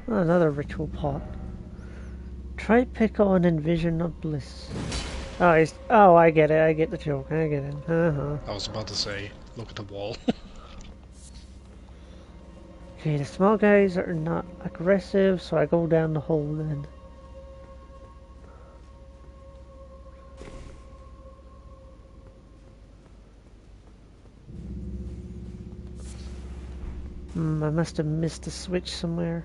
Oh, another ritual pot. Try pickle and envision of bliss. Oh, oh, I get it. I get the joke. I get it. I was about to say, look at the wall. Okay, the small guys are not aggressive, so I go down the hole then. I must have missed a switch somewhere.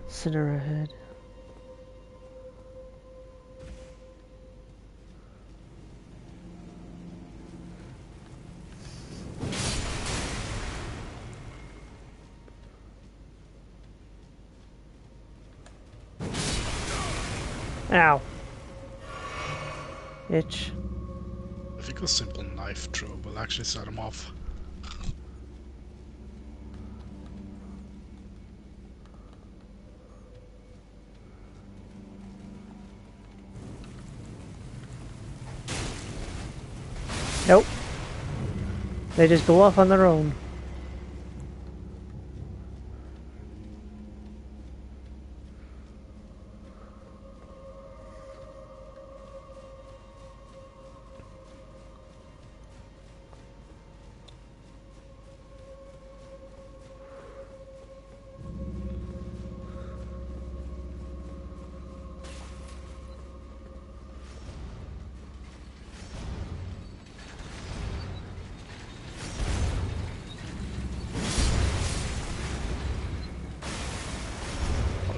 Sinner ahead. Ow. Itch. I think a simple knife throw will actually set him off. Nope. They just go off on their own.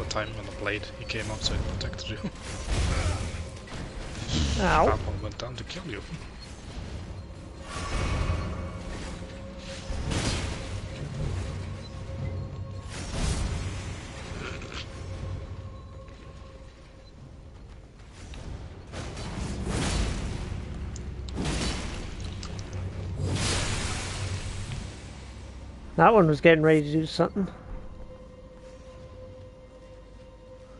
Time when the blade he came up so it protected you. Ow. That one went down to kill you. That one was getting ready to do something.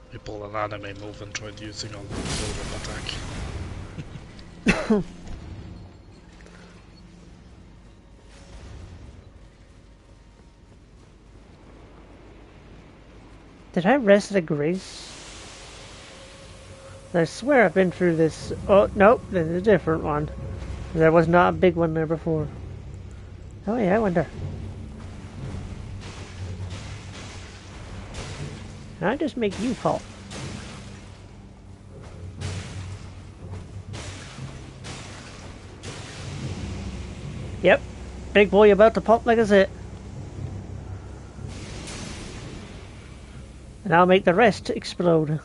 He pulled an anime move and tried using a golden attack. Did I rest at a grace? I swear I've been through this. Oh, nope, there's a different one. There was not a big one there before. Oh yeah, I wonder. Can I just make you fall? Yep. Big boy about to pop like a zit. And I'll make the rest explode.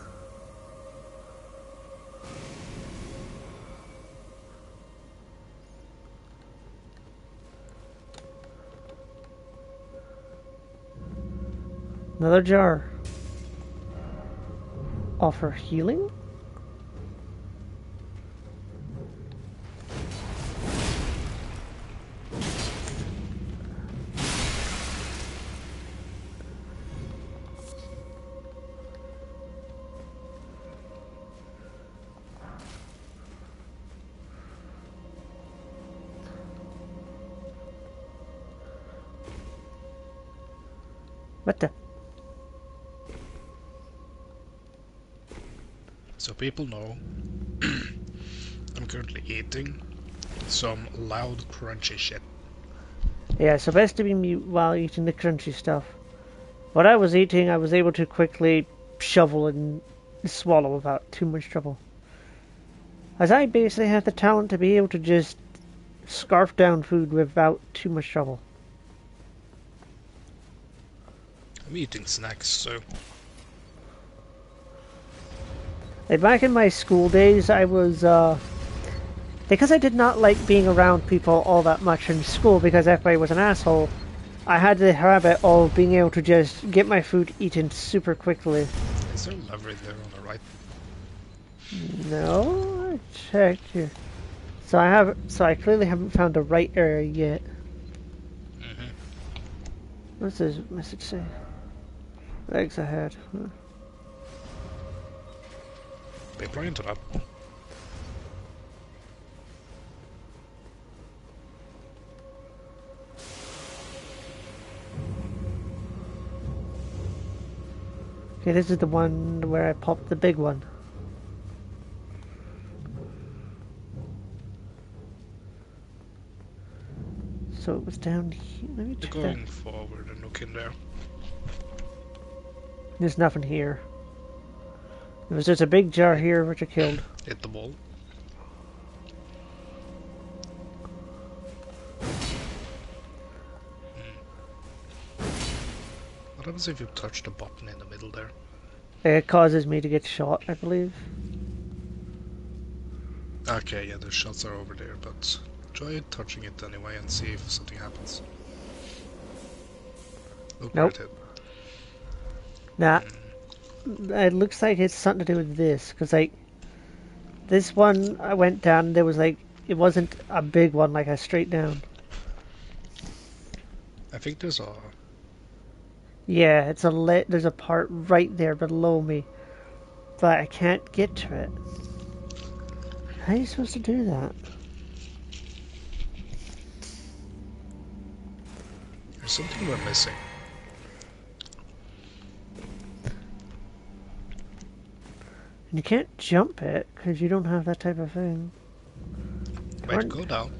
Another jar. Offer healing? What the? So people know I'm currently eating some loud crunchy shit. Yeah, so best to be mute while eating the crunchy stuff. What I was eating, I was able to quickly shovel and swallow without too much trouble. As I basically have the talent to be able to just scarf down food without too much trouble. I'm eating snacks, so Like back in my school days, I was, because I did not like being around people all that much in school because everybody was an asshole, I had the habit of being able to just get my food eaten super quickly. is there lever there on the right? No, I checked here. So I clearly haven't found the right area yet. What's this message say? Legs ahead. Huh. They play into that. Okay, this is the one where I popped the big one. So it was down here. Let me check that. Going forward and look in there. There's nothing here. There was just a big jar here which I killed. Hit the wall. What happens if you touch the button in the middle there? It causes me to get shot, I believe. Okay, yeah, the shots are over there, but try touching it anyway and see if something happens. Look where Nope. it hit. Nah. It looks like it's something to do with this, because like this one I went down, there was like it wasn't a big one like a straight down. I think there's a... Yeah, it's there's a part right there below me, but I can't get to it. How are you supposed to do that? There's something we're missing. And you can't jump it because you don't have that type of thing. Wait, go down.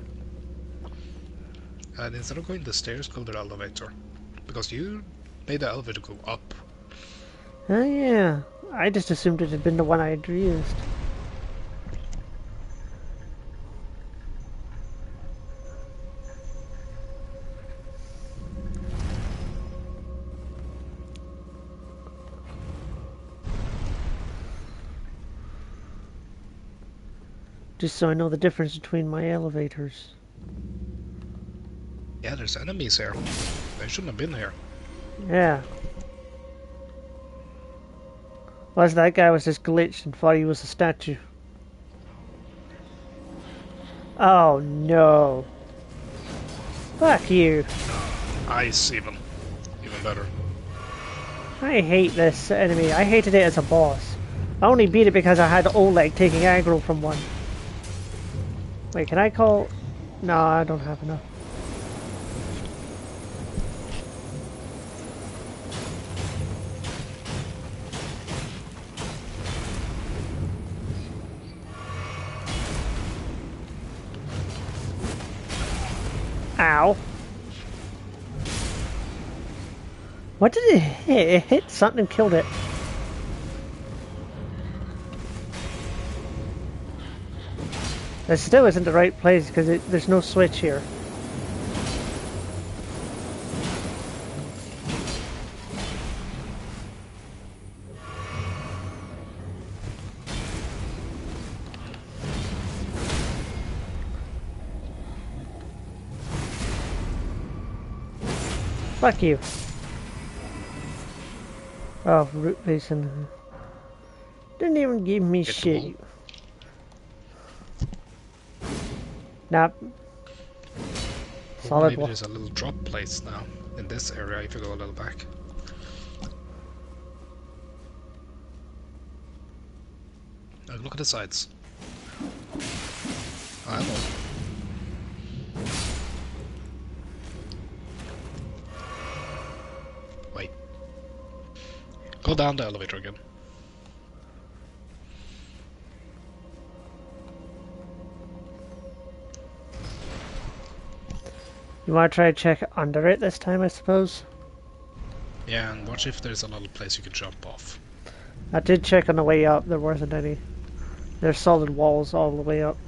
And instead of going the stairs, go to the elevator. Because you made the elevator go up. Oh yeah, I just assumed it had been the one I had used. Just so I know the difference between my elevators. Yeah, there's enemies here. They shouldn't have been here. Yeah. Plus that guy was just glitched and thought he was a statue. Oh no. Fuck you. Ice even. Even better. I hate this enemy. I hated it as a boss. I only beat it because I had Oleg taking aggro from one. Wait, can I call... No, I don't have enough. Ow. What did it hit? It hit something and killed it. It still isn't the right place because there's no switch here. Fuck you. Oh, root basin. Didn't even give me Get the shit. Nope. Well, Solid maybe wall. there's a little drop place now in this area if you go a little back. Oh, look at the sides. I know. Wait. Go down the elevator again. You want to try to check under it this time, I suppose? Yeah, and watch if there's a little place you can jump off. I did check on the way up, there wasn't any. There's solid walls all the way up.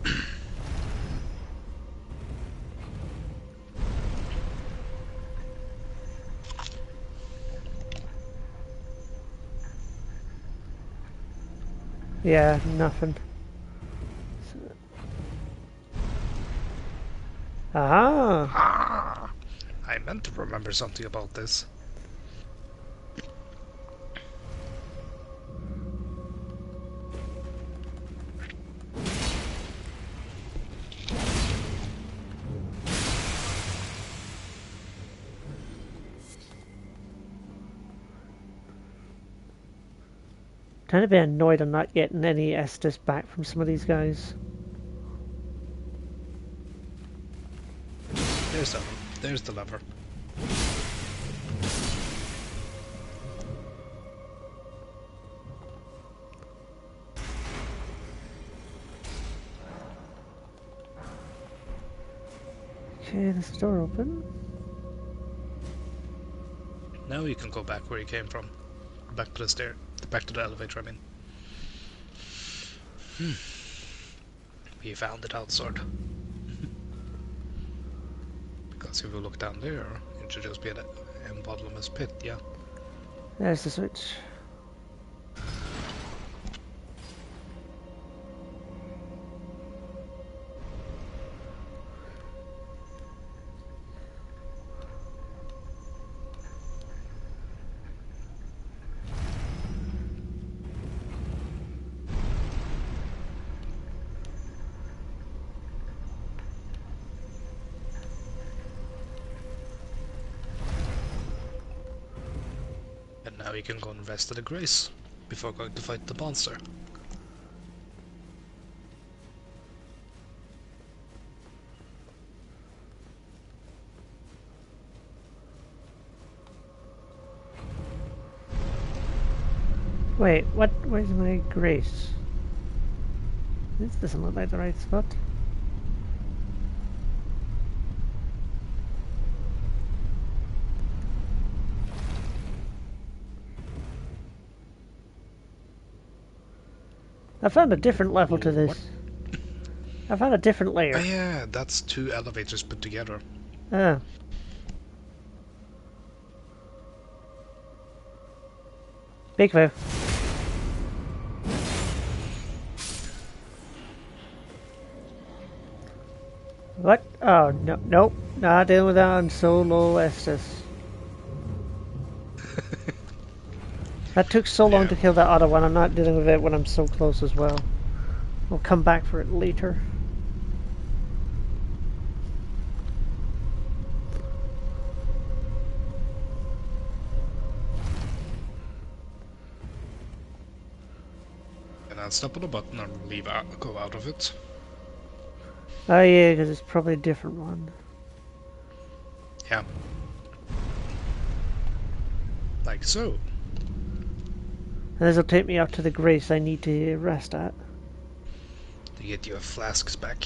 Yeah, nothing. Aha! Ah, I meant to remember something about this. Kind of bit annoyed I'm not getting any Estus back from some of these guys. There's the lever. Okay, this door open. Now you can go back where you came from. Back to the stair. Back to the elevator, I mean. We found it out, sort. Because if you look down there, it should just be an bottomless pit, yeah. There's the switch. And now you can go and rest at the grace before going to fight the monster. Wait, what? Where's my grace? This doesn't look like the right spot. I found a different level to this. What? I found a different layer. Oh yeah, that's two elevators put together. Oh. Big move. What? Oh, no, nope. Not dealing with that on solo Estus. That took so long Yeah. to kill that other one. I'm not dealing with it when I'm so close as well. I'll come back for it later. And then step on the button and leave out, go out of it. Oh yeah, because it's probably a different one. Yeah. Like so. And this will take me up to the grace I need to rest at. To get your flasks back.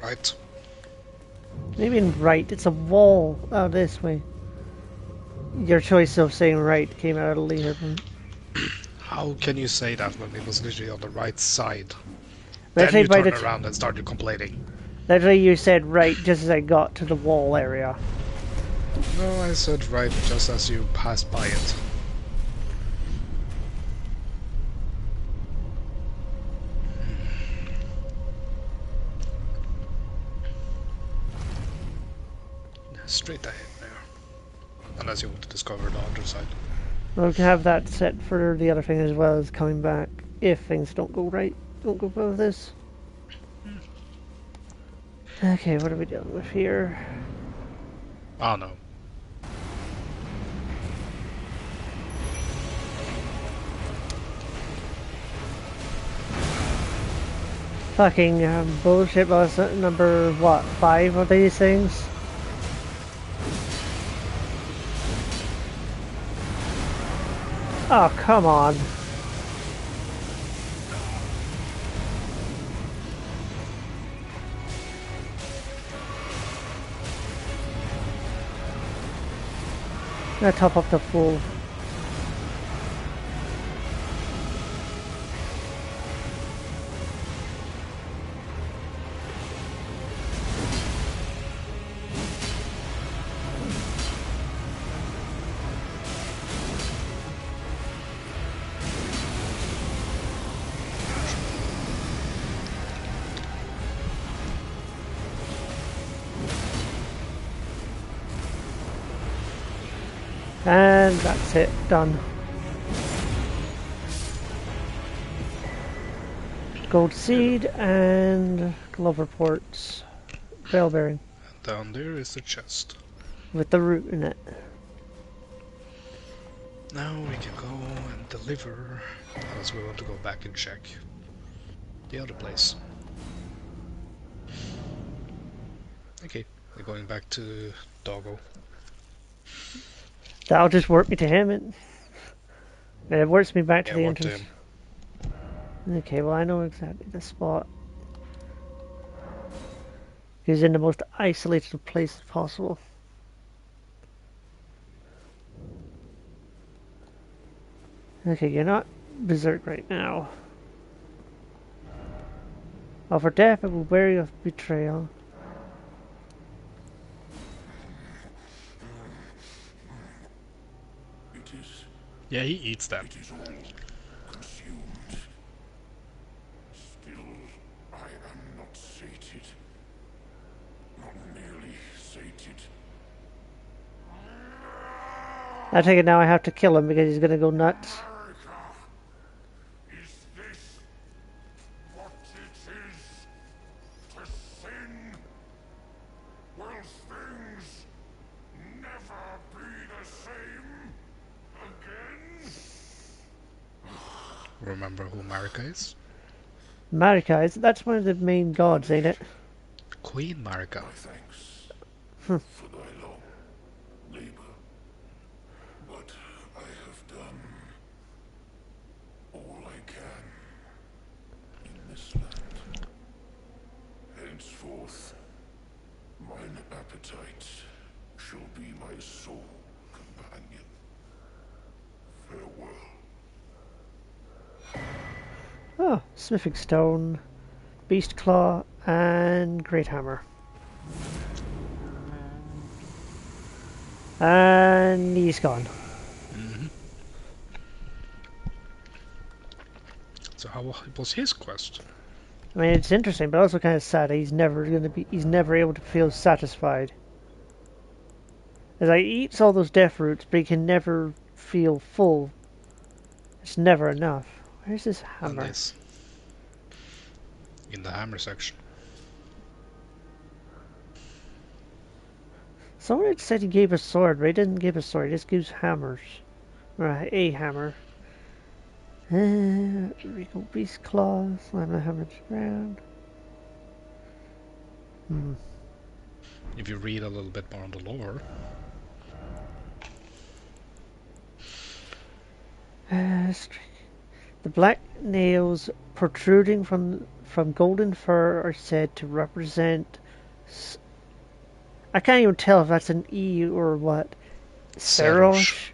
Right. Maybe in right, it's a wall. Oh, this way. Your choice of saying right came out of here. How can you say that when it was literally on the right side? Then Literally you by turned around and started complaining. literally you said right just as I got to the wall area. No, I said right just as you passed by it. Straight ahead now. Unless you want to discover the other side. We'll have that set for the other thing as well as coming back if things don't go right. Don't go well with this. Okay, what are we dealing with here? Oh no. Fucking bullshit boss number, what, 5 of these things? Oh, come on. I'm gonna top up the full. And that's it, done. Gold seed and glove reports. Bell bearing And down there is the chest. with the root in it. Now we can go and deliver. Unless we want to go back and check the other place. Okay, we're going back to Doggo. That'll just work me to him. And it works me back to Yeah, the work to entrance. him. Okay, well I know exactly the spot. He's in the most isolated place possible. Okay, you're not berserk right now. Oh, for death, I will bear your betrayal. It is, Yeah, he eats them. it is all consumed. Still, I am not sated. Not nearly sated. I take it now I have to kill him because he's gonna go nuts. America, is this what it is to sin? Will things never be the same again? Remember who Marika is? Marika, that's one of the main gods, ain't it? Queen Marika. My thanks for thy long labor, but I have done all I can in this land. Henceforth, mine appetite shall be my sole companion. Farewell. Oh, smithing stone, beast claw, and great hammer. And he's gone. So how was his quest? I mean, it's interesting, but also kind of sad. He's never able to feel satisfied. As he eats all those death roots, but he can never feel full. It's never enough. Where's this And hammer? this. In the hammer section. Someone had said he gave a sword, but he didn't give a sword. He just gives hammers. Or a hammer. Regal beast claws. Slam the hammer to the ground. If you read a little bit more on the lore. The black nails protruding from golden fur are said to represent... I can't even tell if that's an E or what. Serosh,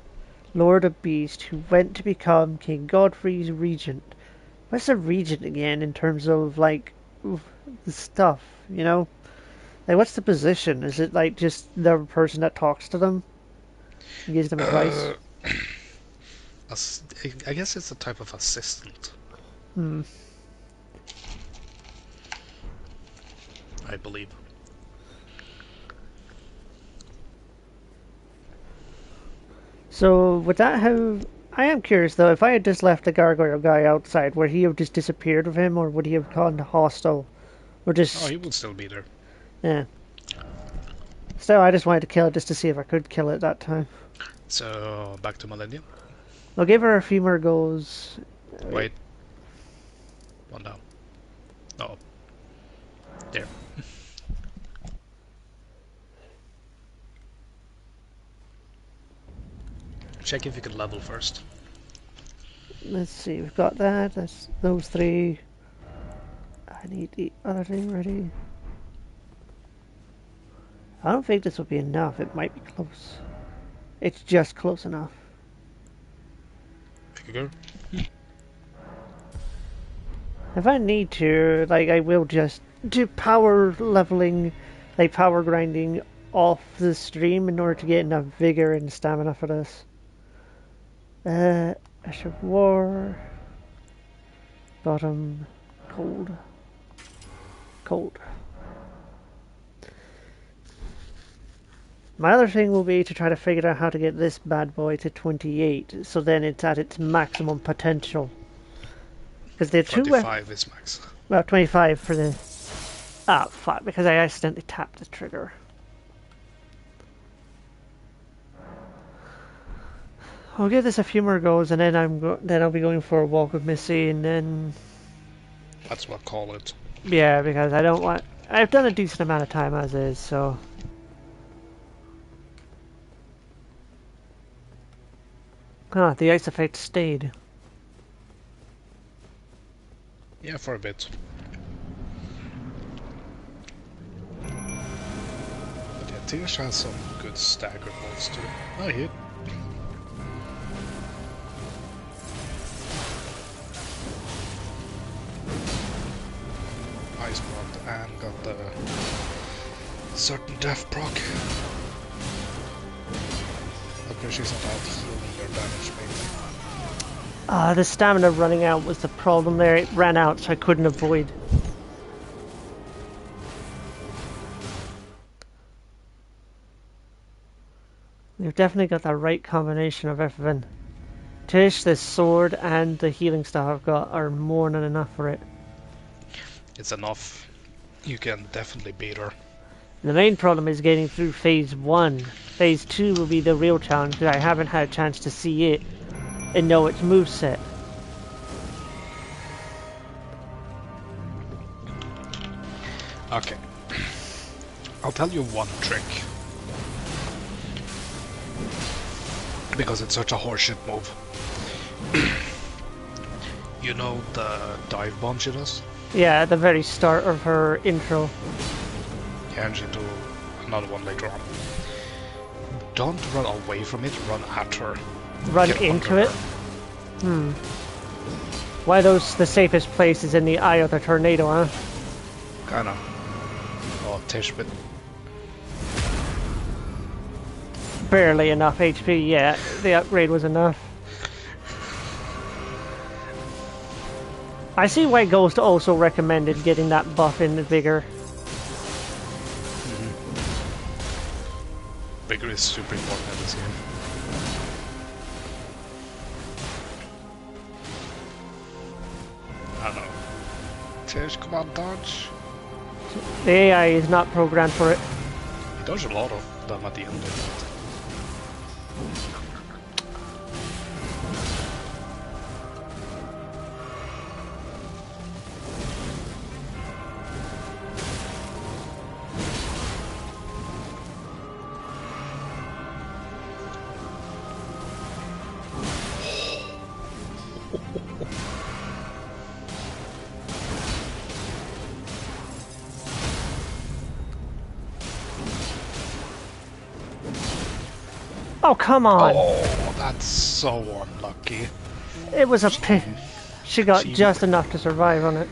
Lord of Beast, who went to become King Godfrey's regent. What's a regent again in terms of, like, the stuff, you know? Like, what's the position? Is it, like, just the person that talks to them? And gives them advice? I guess it's a type of assistant. Hmm. I believe. So, would that have... I am curious, though, if I had just left the gargoyle guy outside, would he have just disappeared with him, or would he have gone hostile? Or just... Oh, he would still be there. Yeah. Still, I just wanted to kill it just to see if I could kill it that time. So, back to Millennium. I'll give her a few more goes. Wait. One down. Oh. There. Check if you can level first. Let's see, we've got that. That's those three. I need the other thing ready. I don't think this will be enough. It might be close. It's just close enough. Pick a girl. If I need to, like, I will just do power leveling, like power grinding off the stream in order to get enough vigor and stamina for this. Ash of War. Bottom. Cold. Cold. My other thing will be to try to figure out how to get this bad boy to 28, so then it's at its maximum potential. Because they're 25 is max. Well, 25 for the... Ah, fuck, because I accidentally tapped the trigger. I'll give this a few more goes, and then I'll be going for a walk with Missy, and then... That's what I call it. Yeah, because I don't want... I've done a decent amount of time as is, so... Ah, the ice effect stayed. Yeah, for a bit. But yeah, Tish has some good stagger moves too. I hit. Ice proc and got the certain death proc. Okay, she's not out healing your damage maybe. The stamina running out was the problem there. It ran out, so I couldn't avoid. We've definitely got the right combination of everything. Tish, the sword, and the healing stuff I've got are more than enough for it. It's enough. You can definitely beat her. The main problem is getting through phase 1. Phase 2 will be the real challenge because I haven't had a chance to see it and know its moveset. Okay. I'll tell you one trick. Because it's such a horseshit move. You know the dive bomb she does? Yeah, at the very start of her intro. Yeah, and she'll do another one later on. Don't run away from it, run at her. Run Get into under it? her. Why those the safest places in the eye of the tornado, huh? Kinda. Oh, Tish, but Barely enough HP, yeah. The upgrade was enough. I see why Ghost also recommended getting that buff in the vigor. vigor is super important in this game. I don't know. Tish, come on, dodge. The AI is not programmed for it. He dodged a lot of them at the end of it. Oh, come on! Oh, that's so unlucky. It was a pit. She got She- just enough to survive on it.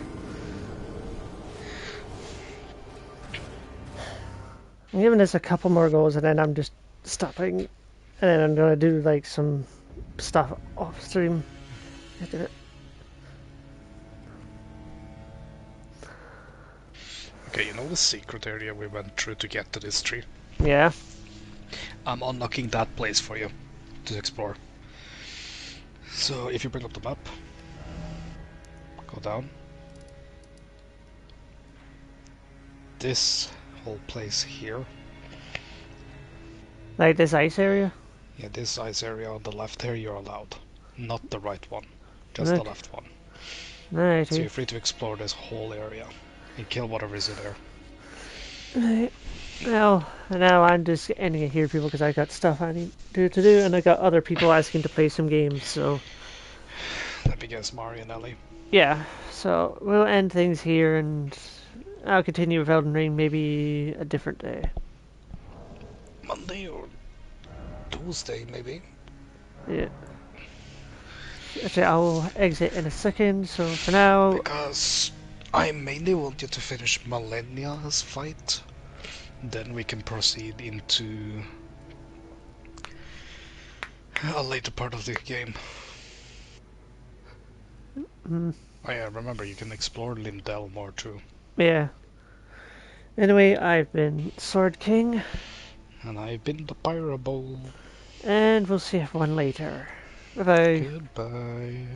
I'm giving this a couple more goes and then I'm just stopping. And then I'm gonna do like some stuff off stream. Okay, you know the secret area we went through to get to this tree? Yeah. I'm unlocking that place for you to explore. So if you bring up the map, go down. This whole place here, Like this ice area? yeah, this ice area on the left here, you're allowed. Not the right one, just Right. the left one. Right. So you're free to explore this whole area and kill whatever is in there. Right. Well, now I'm just ending it here, people, because I got stuff I need to do, and I got other people asking to play some games, so... Let me guess, Mario and Ellie. Yeah, so we'll end things here, and I'll continue with Elden Ring maybe a different day. Monday or Tuesday, maybe? Yeah. Okay, I'll exit in a second, so for now... Because I mainly want you to finish Millennia's fight. Then we can proceed into a later part of the game. Mm, Oh yeah, remember you can explore Lindell more too. yeah. Anyway, I've been Sword King, And I've been the Pyro Bowl. and we'll see everyone later. Bye-bye. Goodbye.